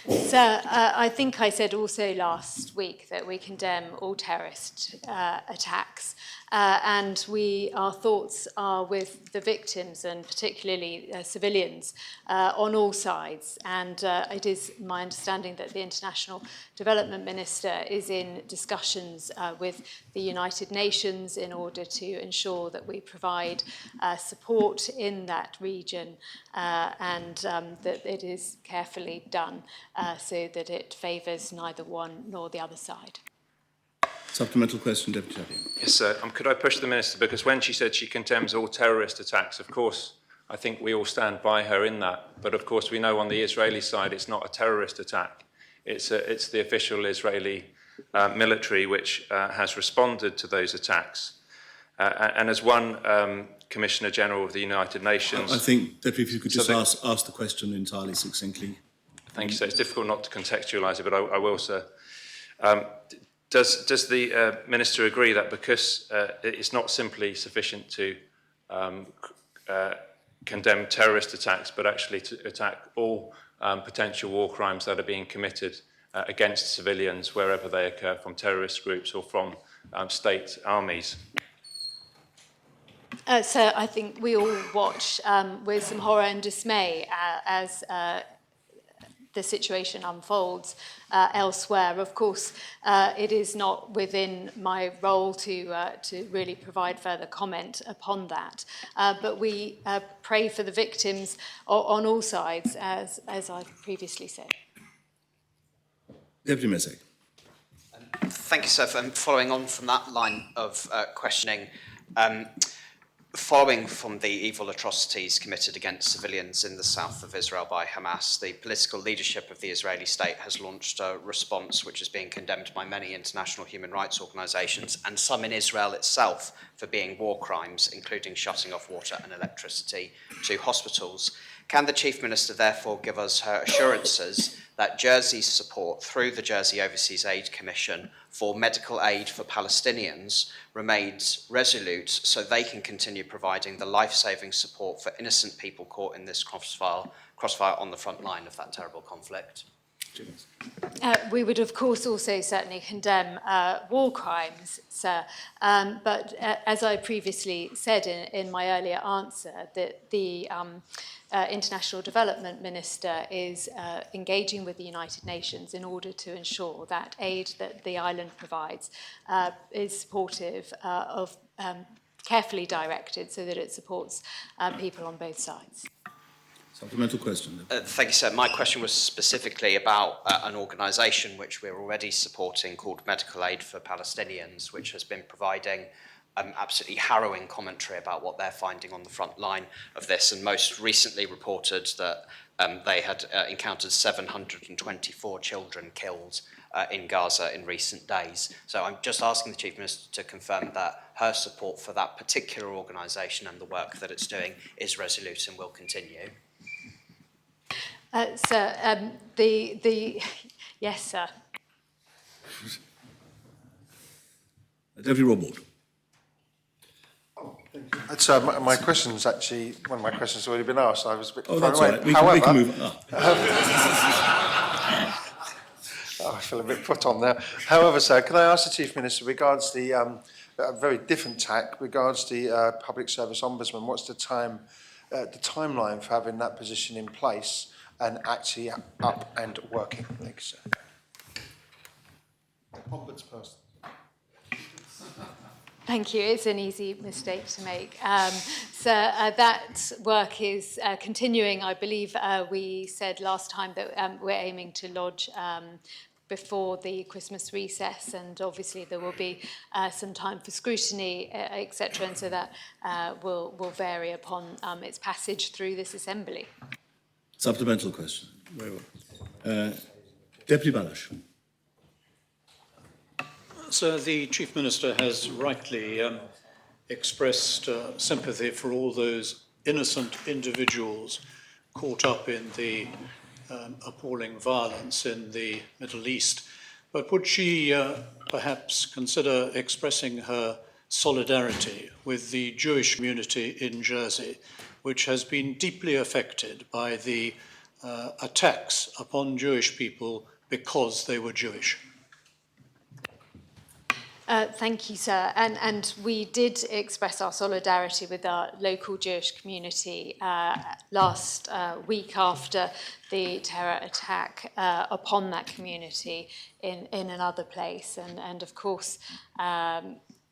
So I think I said also last week that we condemn all terrorist attacks, and our thoughts are with the victims and particularly civilians on all sides. And it is my understanding that the International Development Minister is in discussions with the United Nations in order to ensure that we provide support in that region and that it is carefully done so that it favours neither one nor the other side. Supplemental question, Deputy Tadier. Yes, sir. Could I push the Minister? Because when she said she condemns all terrorist attacks, of course, I think we all stand by her in that. But of course, we know on the Israeli side, it's not a terrorist attack. It's the official Israeli military which has responded to those attacks. And as one Commissioner General of the United Nations... I think, Deputy, if you could just ask the question entirely succinctly. Thank you, sir. It's difficult not to contextualise it, but I will, sir. Does the Minister agree that because it's not simply sufficient to condemn terrorist attacks, but actually to attack all potential war crimes that are being committed against civilians wherever they occur, from terrorist groups or from state armies? So I think we all watch with some horror and dismay as the situation unfolds elsewhere. Of course, it is not within my role to really provide further comment upon that. But we pray for the victims on all sides, as I've previously said. Deputy Mezek. Thank you, sir. Following on from that line of questioning, following from the evil atrocities committed against civilians in the south of Israel by Hamas, the political leadership of the Israeli state has launched a response which is being condemned by many international human rights organisations and some in Israel itself for being war crimes, including shutting off water and electricity to hospitals. Can the Chief Minister therefore give us her assurances that Jersey's support through the Jersey Overseas Aid Commission for medical aid for Palestinians remains resolute so they can continue providing the life-saving support for innocent people caught in this crossfire on the front line of that terrible conflict? We would, of course, also certainly condemn war crimes, sir. But as I previously said in my earlier answer, that the International Development Minister is engaging with the United Nations in order to ensure that aid that the island provides is supportive of carefully directed so that it supports people on both sides. Supplemental question. Thank you, sir. My question was specifically about an organisation which we're already supporting called Medical Aid for Palestinians, which has been providing absolutely harrowing commentary about what they're finding on the front line of this, and most recently reported that they had encountered 724 children killed in Gaza in recent days. So I'm just asking the Chief Minister to confirm that her support for that particular organisation and the work that it's doing is resolute and will continue. Sir, yes, sir. Deputy Rob Ward. Thank you. So my question's actually, one of my questions has already been asked. I was a bit Oh, thrown that's away. all right. We However, can move on. I feel a bit put on there. However, sir, can I ask the Chief Minister regards the a very different tack, regards the Public Service Ombudsman, what's the timeline for having that position in place and actually up and working? Thanks, sir. Ombudsperson. Thank you. It's an easy mistake to make. That work is continuing. I believe we said last time that we're aiming to lodge before the Christmas recess, and obviously there will be some time for scrutiny, etc., and so that will vary upon its passage through this assembly. Supplemental question. Very well. Deputy Balash. So the Chief Minister has rightly expressed sympathy for all those innocent individuals caught up in the appalling violence in the Middle East. But would she perhaps consider expressing her solidarity with the Jewish community in Jersey, which has been deeply affected by the attacks upon Jewish people because they were Jewish? Thank you, sir. And we did express our solidarity with our local Jewish community last week after the terror attack upon that community in another place. And of course,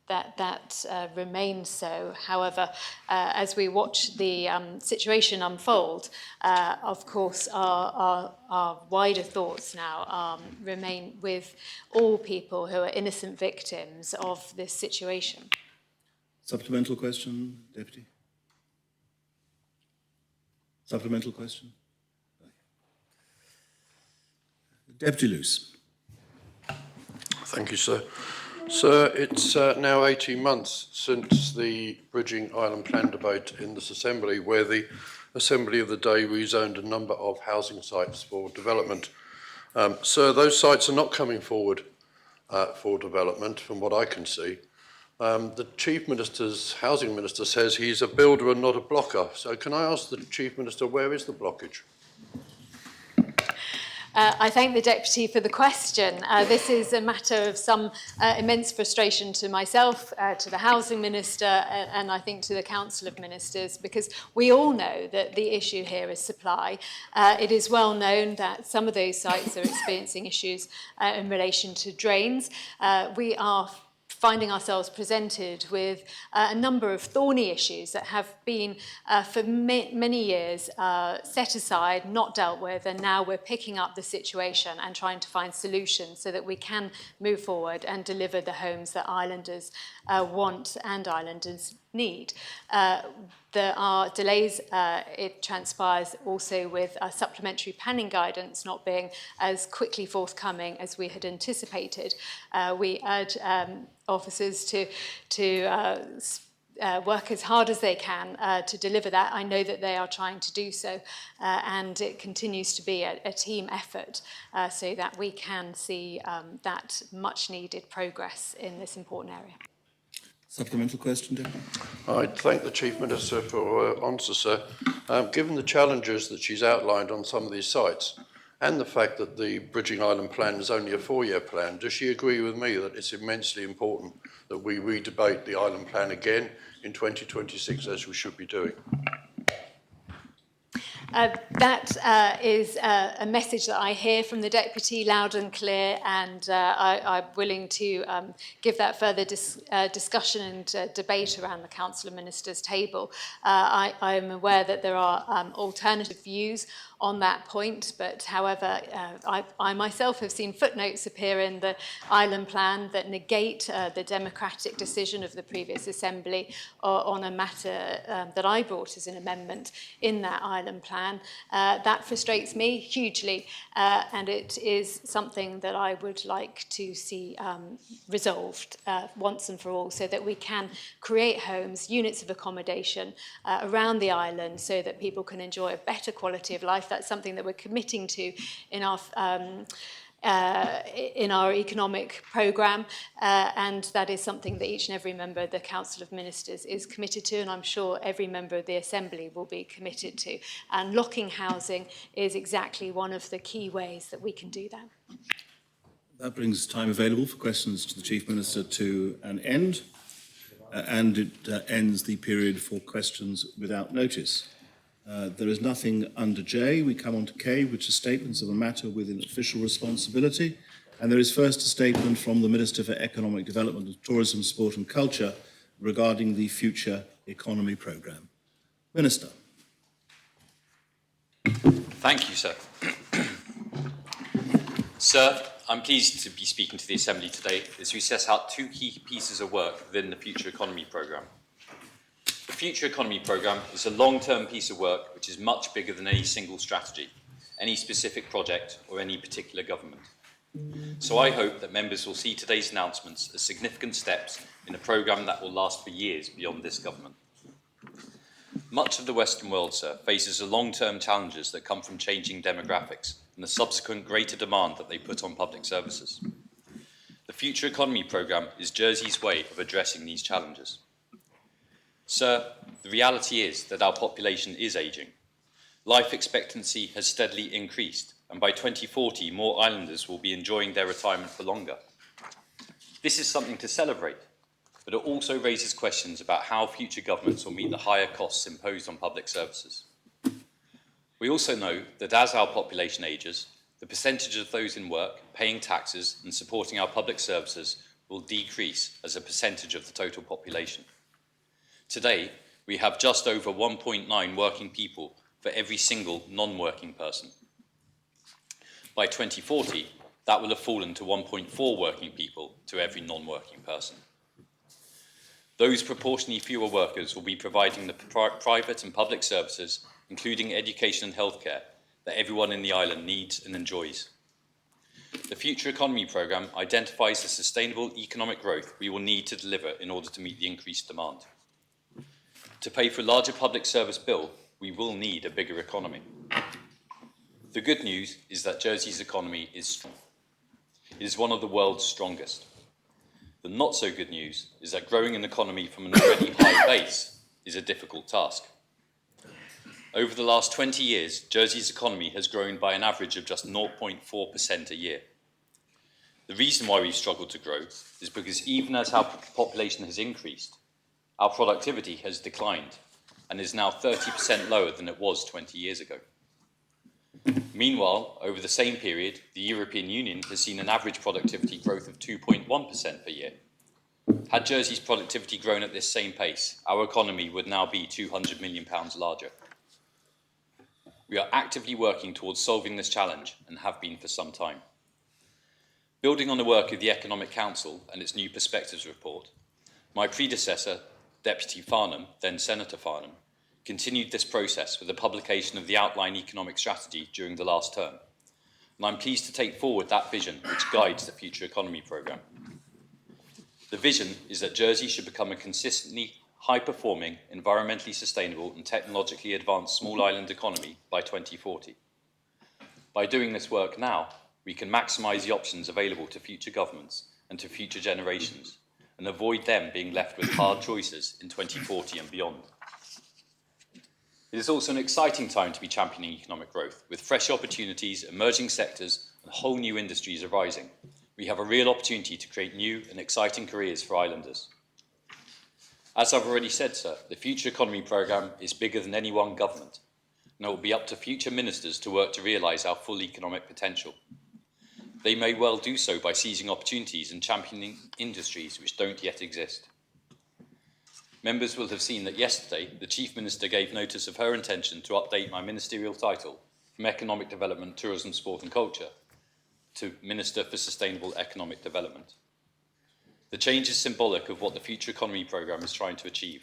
that remains so. However, as we watch the situation unfold, of course, our wider thoughts now remain with all people who are innocent victims of this situation. Supplemental question, Deputy? Supplemental question? Deputy Luce. Thank you, sir. Sir, it's now 18 months since the Bridging Island Plan debate in this Assembly, where the Assembly of the day rezoned a number of housing sites for development. Sir, those sites are not coming forward for development, from what I can see. The Chief Minister's Housing Minister says he's a builder and not a blocker. So can I ask the Chief Minister, where is the blockage? I thank the Deputy for the question. This is a matter of some immense frustration to myself, to the Housing Minister, and I think to the Council of Ministers, because we all know that the issue here is supply. It is well known that some of those sites are experiencing issues in relation to drains. We are finding ourselves presented with a number of thorny issues that have been for many years set aside, not dealt with, and now we're picking up the situation and trying to find solutions so that we can move forward and deliver the homes that islanders want and islanders need. There are delays, it transpires, also with supplementary planning guidance not being as quickly forthcoming as we had anticipated. We urge officers to work as hard as they can to deliver that. I know that they are trying to do so, and it continues to be a team effort so that we can see that much needed progress in this important area. Supplemental question, Deputy? I thank the Chief Minister for her answer, sir. Given the challenges that she's outlined on some of these sites and the fact that the Bridging Island Plan is only a 4-year plan, does she agree with me that it's immensely important that we redebate the Island Plan again in 2026, as we should be doing? That is a message that I hear from the Deputy loud and clear, and I'm willing to give that further discussion and debate around the Council of Ministers table. I am aware that there are alternative views on that point, but however, I myself have seen footnotes appear in the Island Plan that negate the democratic decision of the previous Assembly on a matter that I brought as an amendment in that Island Plan. That frustrates me hugely, and it is something that I would like to see resolved once and for all, so that we can create homes, units of accommodation around the island, so that people can enjoy a better quality of life. That's something that we're committing to in our in our economic programme, and that is something that each and every member of the Council of Ministers is committed to, and I'm sure every member of the Assembly will be committed to. And locking housing is exactly one of the key ways that we can do that. That brings time available for questions to the Chief Minister to an end, and it ends the period for questions without notice. There is nothing under J. We come on to K, which is statements of a matter within official responsibility. And there is first a statement from the Minister for Economic Development, Tourism, Sport and Culture regarding the Future Economy Programme. Minister. Thank you, sir. Sir, I'm pleased to be speaking to the Assembly today as we set out two key pieces of work within the Future Economy Programme. The Future Economy Programme is a long-term piece of work which is much bigger than any single strategy, any specific project or any particular government. So I hope that members will see today's announcements as significant steps in a programme that will last for years beyond this government. Much of the Western world, sir, faces the long-term challenges that come from changing demographics and the subsequent greater demand that they put on public services. The Future Economy Programme is Jersey's way of addressing these challenges. Sir, the reality is that our population is ageing. Life expectancy has steadily increased, and by 2040, more islanders will be enjoying their retirement for longer. This is something to celebrate, but it also raises questions about how future governments will meet the higher costs imposed on public services. We also know that as our population ages, the percentage of those in work, paying taxes and supporting our public services will decrease as a percentage of the total population. Today, we have just over 1.9 working people for every single non-working person. By 2040, that will have fallen to 1.4 working people to every non-working person. Those proportionally fewer workers will be providing the private and public services, including education and healthcare, that everyone in the island needs and enjoys. The Future Economy Programme identifies the sustainable economic growth we will need to deliver in order to meet the increased demand. To pay for a larger public service bill, we will need a bigger economy. The good news is that Jersey's economy is strong. It is one of the world's strongest. The not so good news is that growing an economy from an already high base is a difficult task. Over the last 20 years, Jersey's economy has grown by an average of just 0.4% a year. The reason why we've struggled to grow is because even as our population has increased, our productivity has declined and is now 30% lower than it was 20 years ago. Meanwhile, over the same period, the European Union has seen an average productivity growth of 2.1% per year. Had Jersey's productivity grown at this same pace, our economy would now be £200 million larger. We are actively working towards solving this challenge and have been for some time. Building on the work of the Economic Council and its New Perspectives report, my predecessor, Deputy Farnham, then Senator Farnham, continued this process with the publication of the Outline Economic Strategy during the last term. And I'm pleased to take forward that vision which guides the Future Economy Programme. The vision is that Jersey should become a consistently high-performing, environmentally sustainable and technologically advanced small island economy by 2040. By doing this work now, we can maximise the options available to future governments and to future generations, and avoid them being left with hard choices in 2040 and beyond. It is also an exciting time to be championing economic growth, with fresh opportunities, emerging sectors, and whole new industries arising. We have a real opportunity to create new and exciting careers for islanders. As I've already said, sir, the Future Economy Programme is bigger than any one government, and it will be up to future ministers to work to realise our full economic potential. They may well do so by seizing opportunities and championing industries which don't yet exist. Members will have seen that yesterday, the Chief Minister gave notice of her intention to update my ministerial title from Economic Development, Tourism, Sport and Culture to Minister for Sustainable Economic Development. The change is symbolic of what the Future Economy Programme is trying to achieve.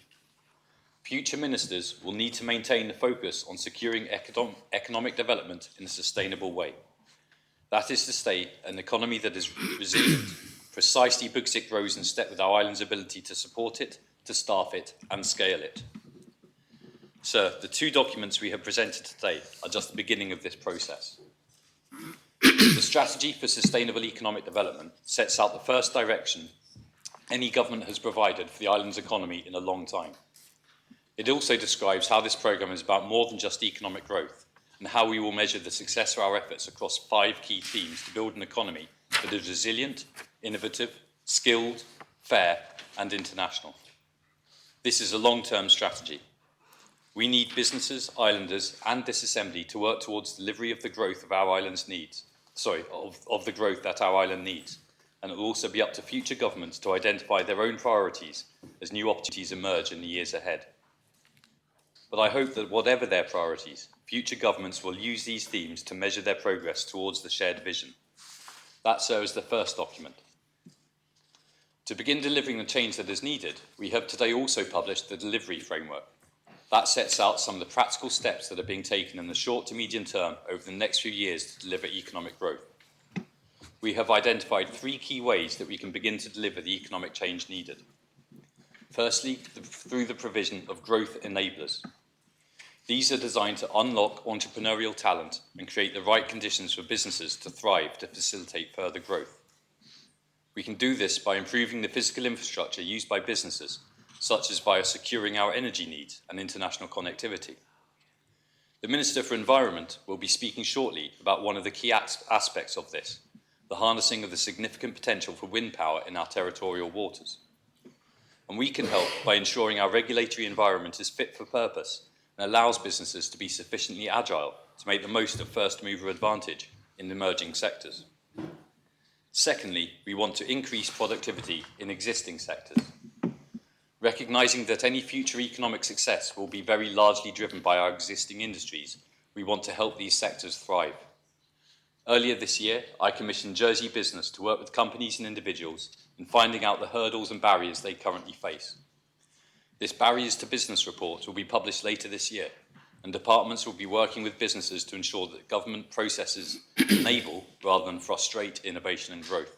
Future ministers will need to maintain the focus on securing economic development in a sustainable way. That is to say, an economy that is resilient, precisely because it grows in step with our island's ability to support it, to staff it and scale it. Sir, the two documents we have presented today are just the beginning of this process. The Strategy for Sustainable Economic Development sets out the first direction any government has provided for the island's economy in a long time. It also describes how this programme is about more than just economic growth and how we will measure the success of our efforts across 5 key themes to build an economy that is resilient, innovative, skilled, fair and international. This is a long-term strategy. We need businesses, islanders and this Assembly to work towards delivery of the growth of our island's needs, of the growth that our island needs. And it will also be up to future governments to identify their own priorities as new opportunities emerge in the years ahead. But I hope that whatever their priorities, future governments will use these themes to measure their progress towards the shared vision. That serves the first document. To begin delivering the change that is needed, we have today also published the delivery framework. That sets out some of the practical steps that are being taken in the short to medium term over the next few years to deliver economic growth. We have identified 3 key ways that we can begin to deliver the economic change needed. Firstly, through the provision of growth enablers. These are designed to unlock entrepreneurial talent and create the right conditions for businesses to thrive to facilitate further growth. We can do this by improving the physical infrastructure used by businesses, such as via securing our energy needs and international connectivity. The Minister for Environment will be speaking shortly about one of the key aspects of this, the harnessing of the significant potential for wind power in our territorial waters. And we can help by ensuring our regulatory environment is fit for purpose and allows businesses to be sufficiently agile to make the most of first mover advantage in emerging sectors. Secondly, we want to increase productivity in existing sectors. Recognising that any future economic success will be very largely driven by our existing industries, we want to help these sectors thrive. Earlier this year, I commissioned Jersey Business to work with companies and individuals in finding out the hurdles and barriers they currently face. This Barriers to Business report will be published later this year, and departments will be working with businesses to ensure that government processes enable rather than frustrate innovation and growth.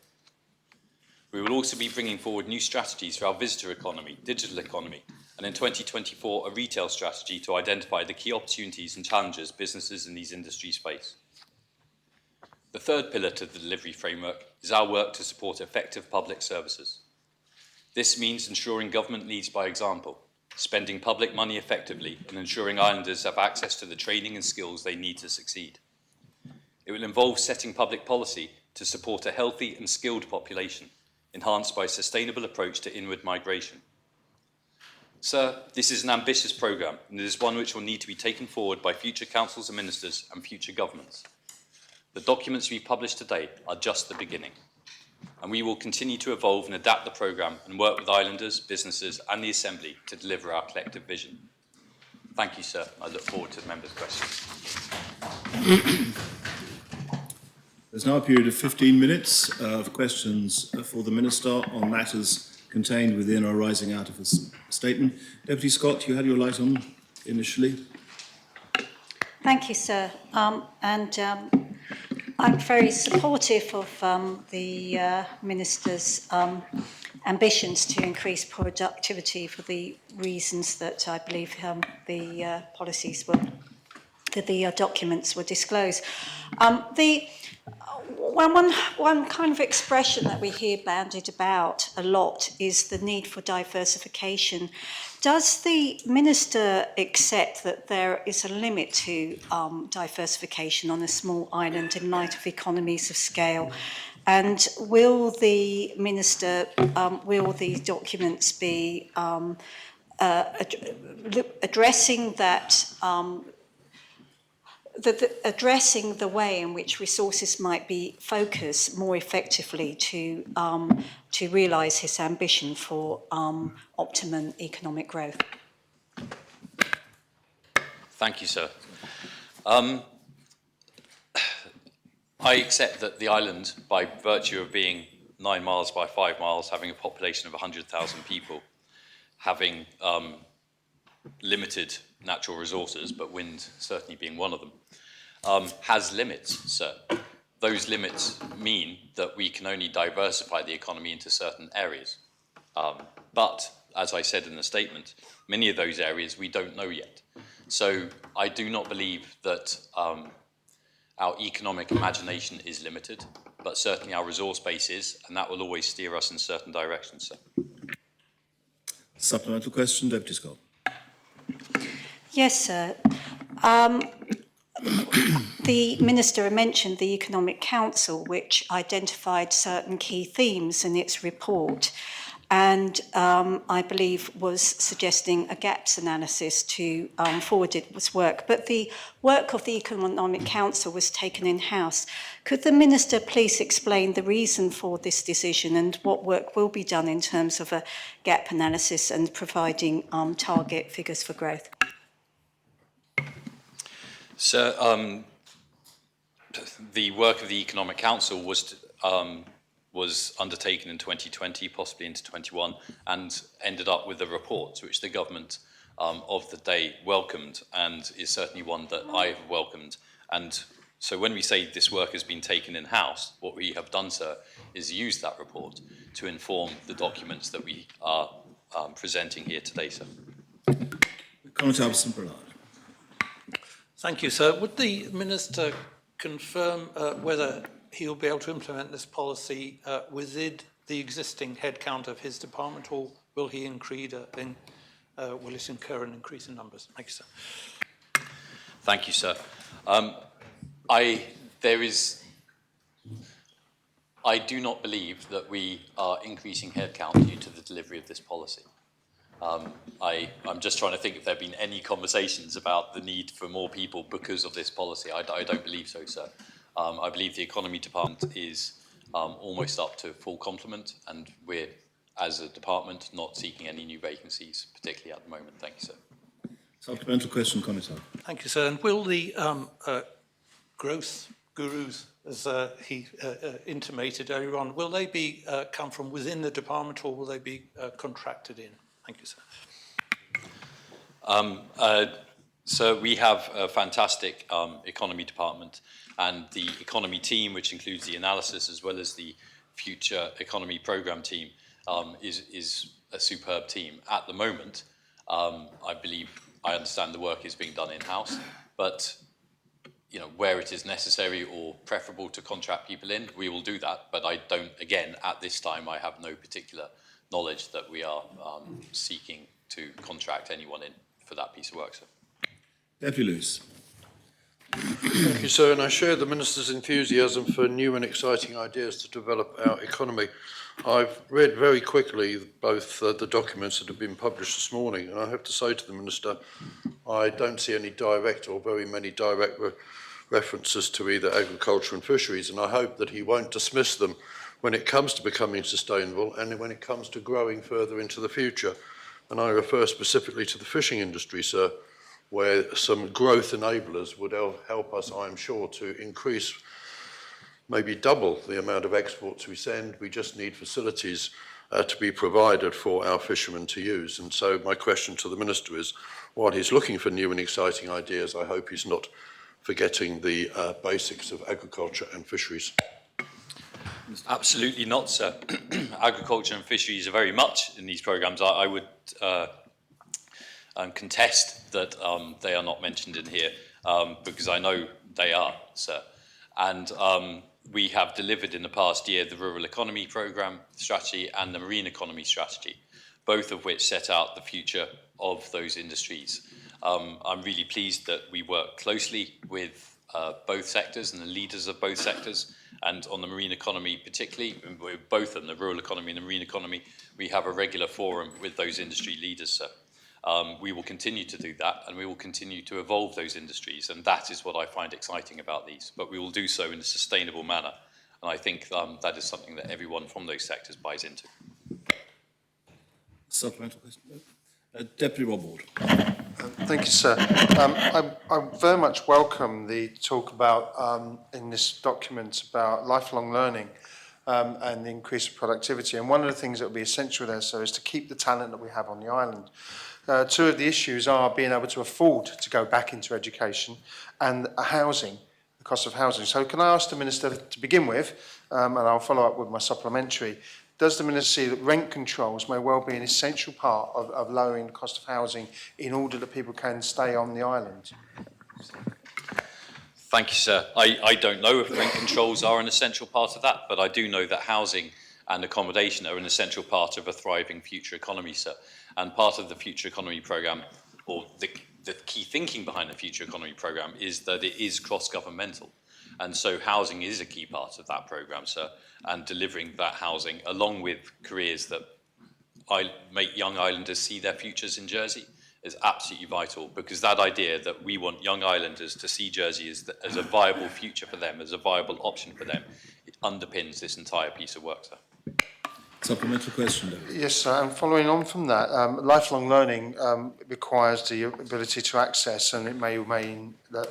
We will also be bringing forward new strategies for our visitor economy, digital economy, and in 2024, a retail strategy to identify the key opportunities and challenges businesses in these industries face. The third pillar to the delivery framework is our work to support effective public services. This means ensuring government leads by example, spending public money effectively and ensuring islanders have access to the training and skills they need to succeed. It will involve setting public policy to support a healthy and skilled population, enhanced by a sustainable approach to inward migration. Sir, this is an ambitious programme, and it is one which will need to be taken forward by future councils and ministers and future governments. The documents we published today are just the beginning, and we will continue to evolve and adapt the programme and work with islanders, businesses and the Assembly to deliver our collective vision. Thank you, sir. I look forward to the members' questions. There's now a period of 15 minutes of questions for the Minister on matters contained within or arising out of his statement. Deputy Scott, you had your light on initially. Thank you, sir. I'm very supportive of the Minister's ambitions to increase productivity for the reasons that I believe the policies were, that the documents will disclose. One kind of expression that we hear bandied about a lot is the need for diversification. Does the Minister accept that there is a limit to diversification on a small island in light of economies of scale? And will the Minister, will these documents be addressing that, addressing the way in which resources might be focused more effectively to realise his ambition for optimum economic growth? Thank you, sir. I accept that the island, by virtue of being 9 miles by 5 miles, having a population of 100,000 people, having limited natural resources, but wind certainly being one of them, has limits, sir. Those limits mean that we can only diversify the economy into certain areas. But, as I said in the statement, many of those areas we don't know yet. So I do not believe that Our economic imagination is limited, but certainly our resource base is, and that will always steer us in certain directions, sir. Supplemental question, Deputy Scott. Yes, sir. The Minister mentioned the Economic Council, which identified certain key themes in its report, and I believe was suggesting a gaps analysis to forward its work. But the work of the Economic Council was taken in-house. Could the Minister please explain the reason for this decision and what work will be done in terms of a gap analysis and providing target figures for growth? Sir, the work of the Economic Council was undertaken in 2020, possibly into 21, and ended up with a report which the government of the day welcomed, and is certainly one that I have welcomed. And so when we say this work has been taken in-house, what we have done, sir, is use that report to inform the documents that we are presenting here today, sir. Conor Albertson-Ballard. Thank you, sir. Would the Minister confirm whether he will be able to implement this policy within the existing headcount of his department, or will he incur an increase in numbers? Thank you, sir. Thank you, sir. I do not believe that we are increasing headcount due to the delivery of this policy. I'm just trying to think if there have been any conversations about the need for more people because of this policy. I don't believe so, sir. I believe the Economy Department is almost up to full complement, and we're, as a department, not seeking any new vacancies, particularly at the moment. Thank you, sir. Supplemental question, Commissar. Thank you, sir. And will the growth gurus, as he intimated earlier on, will they be come from within the department, or will they be contracted in? Thank you, sir. So we have a fantastic economy department, and the economy team, which includes the analysis as well as the future economy program team, is a superb team. At the moment, I understand the work is being done in-house, but where it is necessary or preferable to contract people in, we will do that. But I don't, again, at this time, I have no particular knowledge that we are seeking to contract anyone in for that piece of work, sir. Deputy Lewis. Thank you, sir. And I share the Minister's enthusiasm for new and exciting ideas to develop our economy. I've read very quickly both the documents that have been published this morning, and I have to say to the Minister, I don't see any direct or very many direct references to either agriculture and fisheries, and I hope that he won't dismiss them when it comes to becoming sustainable and when it comes to growing further into the future. And I refer specifically to the fishing industry, sir, where some growth enablers would help us, I'm sure, to increase, maybe double the amount of exports we send. We just need facilities to be provided for our fishermen to use. And so my question to the Minister is, while he's looking for new and exciting ideas, I hope he's not forgetting the basics of agriculture and fisheries. Absolutely not, sir. Agriculture and fisheries are very much in these programmes. I would contest that they are not mentioned in here because I know they are, sir. And we have delivered in the past year the Rural Economy Programme strategy and the Marine Economy strategy, both of which set out the future of those industries. I'm really pleased that we work closely with both sectors and the leaders of both sectors, and on the marine economy particularly, both in the rural economy and the marine economy, we have a regular forum with those industry leaders, sir. We will continue to do that, and we will continue to evolve those industries, and that is what I find exciting about these, but we will do so in a sustainable manner, and I think that is something that everyone from those sectors buys into. Supplemental question. Deputy Rob Ward. Thank you, sir. I very much welcome the talk about, in this document, about lifelong learning and the increase of productivity. And one of the things that will be essential there, sir, is to keep the talent that we have on the island. Two of the issues are being able to afford to go back into education and housing, the cost of housing. So can I ask the Minister to begin with, and I'll follow up with my supplementary, does the Minister see that rent controls may well be an essential part of lowering the cost of housing in order that people can stay on the island? Thank you, sir. I don't know if rent controls are an essential part of that, but I do know that housing and accommodation are an essential part of a thriving future economy, sir. And part of the future economy programme, or the key thinking behind the future economy programme, is that it is cross-governmental. And so housing is a key part of that programme, sir, and delivering that housing along with careers that make young islanders see their futures in Jersey is absolutely vital, because that idea that we want young islanders to see Jersey as a viable future for them, as a viable option for them, it underpins this entire piece of work, sir. Supplementary question, David. Yes, sir. And following on from that, lifelong learning requires the ability to access, and it may mean that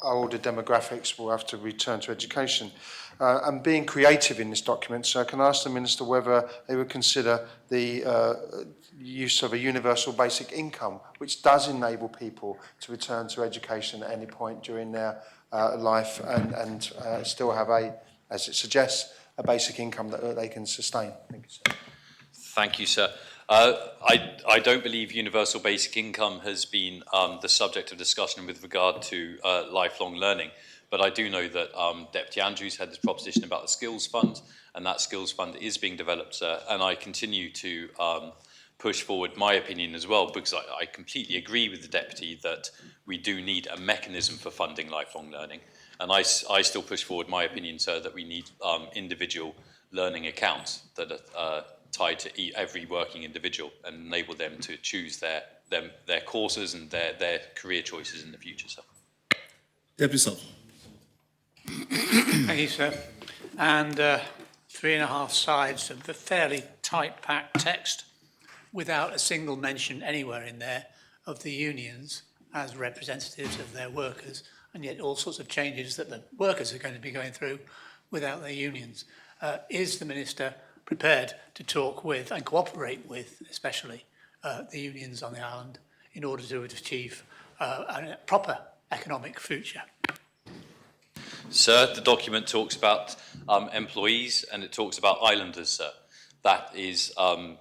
older demographics will have to return to education. And being creative in this document, so I can ask the Minister whether they would consider the use of a universal basic income, which does enable people to return to education at any point during their life and still have as it suggests, a basic income that they can sustain. Thank you, sir. Thank you, sir. I don't believe universal basic income has been the subject of discussion with regard to lifelong learning, but I do know that Deputy Andrews had this proposition about the Skills Fund, and that Skills Fund is being developed, sir, and I continue to push forward my opinion as well, because I completely agree with the Deputy that we do need a mechanism for funding lifelong learning. And I still push forward my opinion, sir, that we need individual learning accounts that are tied to every working individual and enable them to choose their courses and their career choices in the future, sir. Deputy Sultan. Thank you, sir. And 3.5 sides of a fairly tight-packed text without a single mention anywhere in there of the unions as representatives of their workers, and yet all sorts of changes that the workers are going to be going through without their unions. Is the Minister prepared to talk with and cooperate with, especially, the unions on the island in order to achieve a proper economic future? Sir, the document talks about employees and it talks about islanders, sir. That is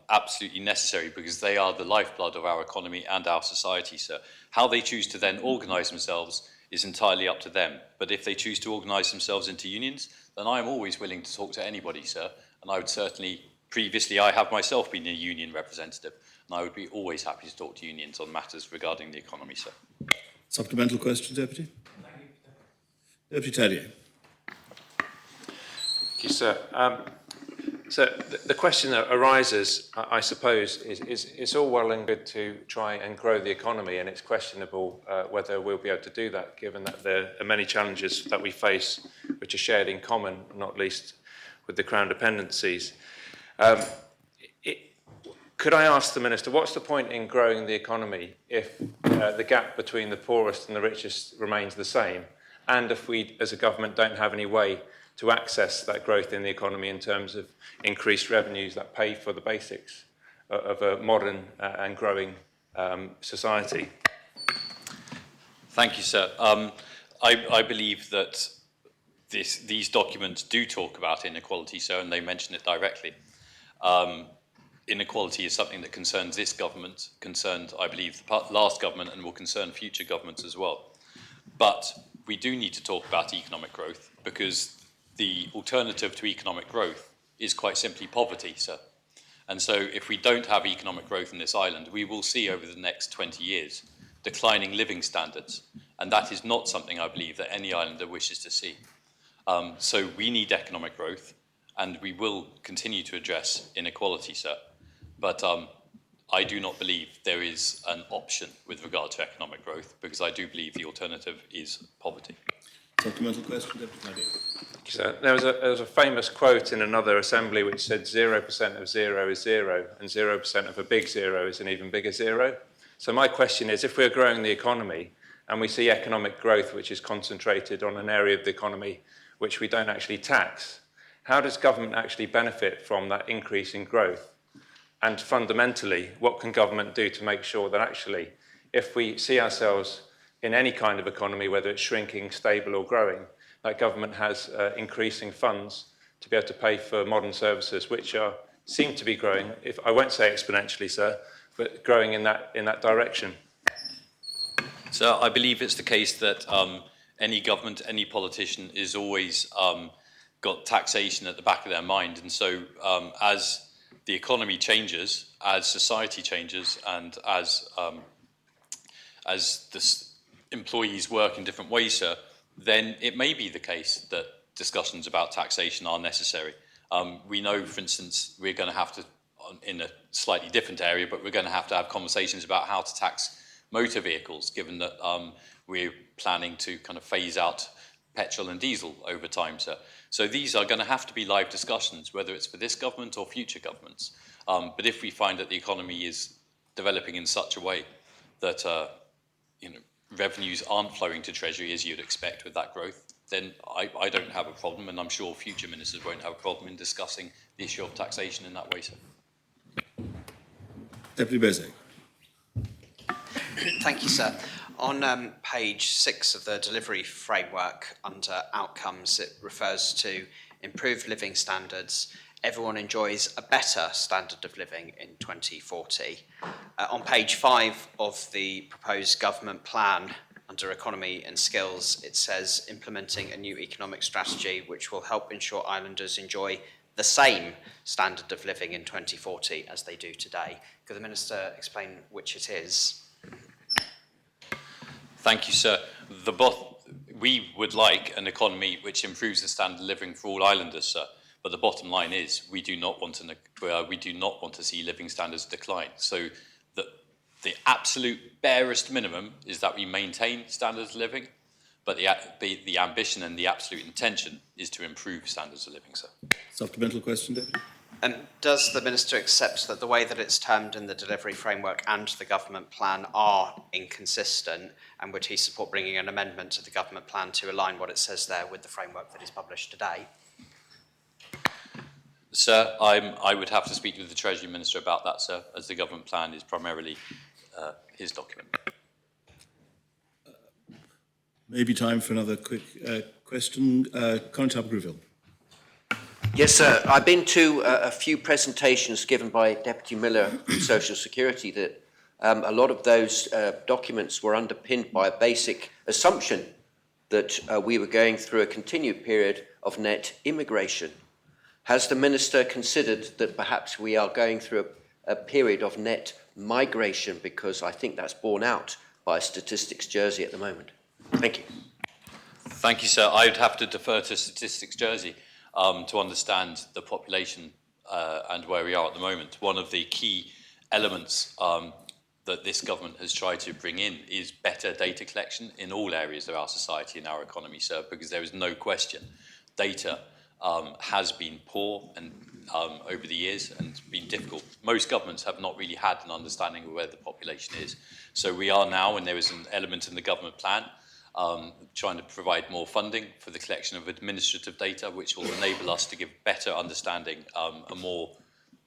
absolutely necessary because they are the lifeblood of our economy and our society, sir. How they choose to then organise themselves is entirely up to them. But if they choose to organise themselves into unions, then I am always willing to talk to anybody, sir. And I would certainly, previously I have myself been a union representative, and I would be always happy to talk to unions on matters regarding the economy, sir. Supplemental question, Deputy? Deputy Tadier. Thank you, sir. So the question that arises, I suppose, is it's all well and good to try and grow the economy, and it's questionable whether we'll be able to do that, given that there are many challenges that we face which are shared in common, not least with the Crown dependencies. Could I ask the Minister, what's the point in growing the economy if the gap between the poorest and the richest remains the same, and if we as a government don't have any way to access that growth in the economy in terms of increased revenues that pay for the basics of a modern and growing society? Thank you, sir. I believe that these documents do talk about inequality, sir, and they mention it directly. Inequality is something that concerns this government, concerned, I believe, the last government, and will concern future governments as well. But we do need to talk about economic growth, because the alternative to economic growth is quite simply poverty, sir. And so if we don't have economic growth in this island, we will see over the next 20 years declining living standards. And that is not something I believe that any islander wishes to see. So we need economic growth, and we will continue to address inequality, sir. But I do not believe there is an option with regard to economic growth, because I do believe the alternative is poverty. Supplemental question, Deputy Tadier. So there was a famous quote in another assembly which said 0% of zero is zero, and 0% of a big zero is an even bigger zero. So my question is, if we're growing the economy and we see economic growth which is concentrated on an area of the economy which we don't actually tax, how does government actually benefit from that increase in growth? And fundamentally, what can government do to make sure that actually, if we see ourselves in any kind of economy, whether it's shrinking, stable or growing, that government has increasing funds to be able to pay for modern services, which seem to be growing, if I won't say exponentially, sir, but growing in that direction? So I believe it's the case that any government, any politician is always got taxation at the back of their mind. And so as the economy changes, as society changes, and as the employees work in different ways, sir, then it may be the case that discussions about taxation are necessary. We know, for instance, we're going to have to, in a slightly different area, but we're going to have conversations about how to tax motor vehicles, given that we're planning to kind of phase out petrol and diesel over time, sir. So these are going to have to be live discussions, whether it's for this government or future governments. But if we find that the economy is developing in such a way that revenues aren't flowing to Treasury as you'd expect with that growth, then I don't have a problem, and I'm sure future ministers won't have a problem in discussing the issue of taxation in that way, sir. Deputy Bezic. Thank you, sir. On page 6 of the delivery framework, under outcomes, it refers to improved living standards. Everyone enjoys a better standard of living in 2040. On page 5 of the proposed government plan, under economy and skills, it says implementing a new economic strategy which will help ensure islanders enjoy the same standard of living in 2040 as they do today. Could the Minister explain which it is? Thank you, sir. We would like an economy which improves the standard of living for all islanders, sir. But the bottom line is we do not want to see living standards decline. So the absolute barest minimum is that we maintain standards of living, but the ambition and the absolute intention is to improve standards of living, sir. Supplemental question, Deputy. And does the Minister accept that the way that it's termed in the delivery framework and the government plan are inconsistent, and would he support bringing an amendment to the government plan to align what it says there with the framework that is published today? Sir, I would have to speak with the Treasury Minister about that, sir, as the government plan is primarily his document. Maybe time for another quick question. Constable Greville. Yes, sir. I've been to a few presentations given by Deputy Miller on Social Security that a lot of those documents were underpinned by a basic assumption that we were going through a continued period of net immigration. Has the Minister considered that perhaps we are going through a period of net migration, because I think that's borne out by Statistics Jersey at the moment? Thank you. Thank you, sir. I would have to defer to Statistics Jersey to understand the population and where we are at the moment. One of the key elements that this government has tried to bring in is better data collection in all areas of our society and our economy, sir, because there is no question data has been poor and over the years and been difficult. Most governments have not really had an understanding of where the population is. So we are now, and there is an element in the government plan, trying to provide more funding for the collection of administrative data, which will enable us to give better understanding, a more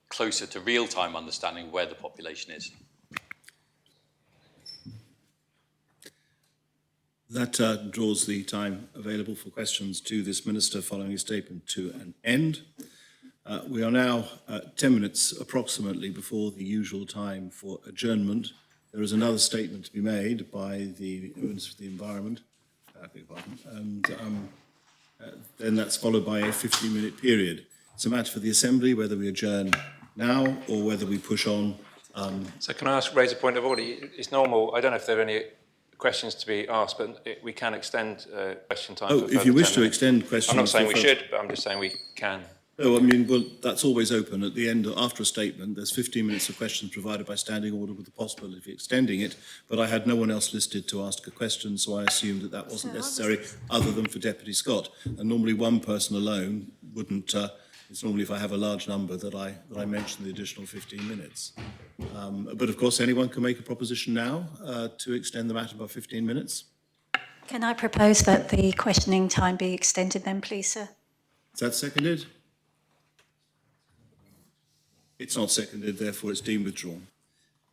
closer to real-time understanding of where the population is. That draws the time available for questions to this Minister following his statement to an end. We are now 10 minutes approximately before the usual time for adjournment. There is another statement to be made by the Minister for the Environment, and then that's followed by a 15-minute period. It's a matter for the Assembly whether we adjourn now or whether we push on. So can I raise a point of order? It's normal, I don't know if there are any questions to be asked, but we can extend question time. Oh, if you wish to extend questions. I'm not saying we should, but I'm just saying we can. No, I mean, well, that's always open. At the end, after a statement, there's 15 minutes of questions provided by standing order with the possibility of extending it, but I had no one else listed to ask a question, so I assumed that that wasn't necessary other than for Deputy Scott. And normally one person alone wouldn't, it's normally if I have a large number that I mention the additional 15 minutes. But of course, anyone can make a proposition now to extend the matter by 15 minutes. Can I propose that the questioning time be extended then, please, sir? Is that seconded? It's not seconded, therefore it's deemed withdrawn.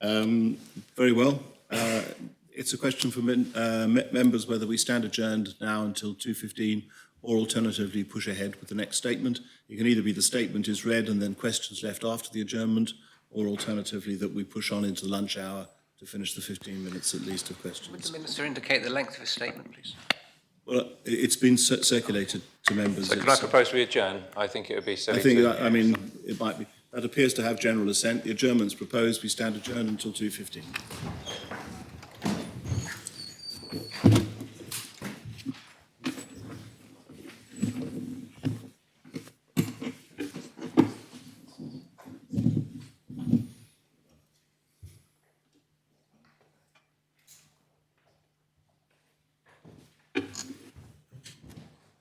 Very well. It's a question for members whether we stand adjourned now until 2:15 or alternatively push ahead with the next statement. It can either be the statement is read and then questions left after the adjournment, or alternatively that we push on into the lunch hour to finish the 15 minutes at least of questions. Would the Minister indicate the length of his statement, please? Well, it's been circulated to members. So can I propose we adjourn? I think it would be silly I think, to... I mean, it might be, that appears to have general assent. The adjournment's proposed. We stand adjourned until 2:15.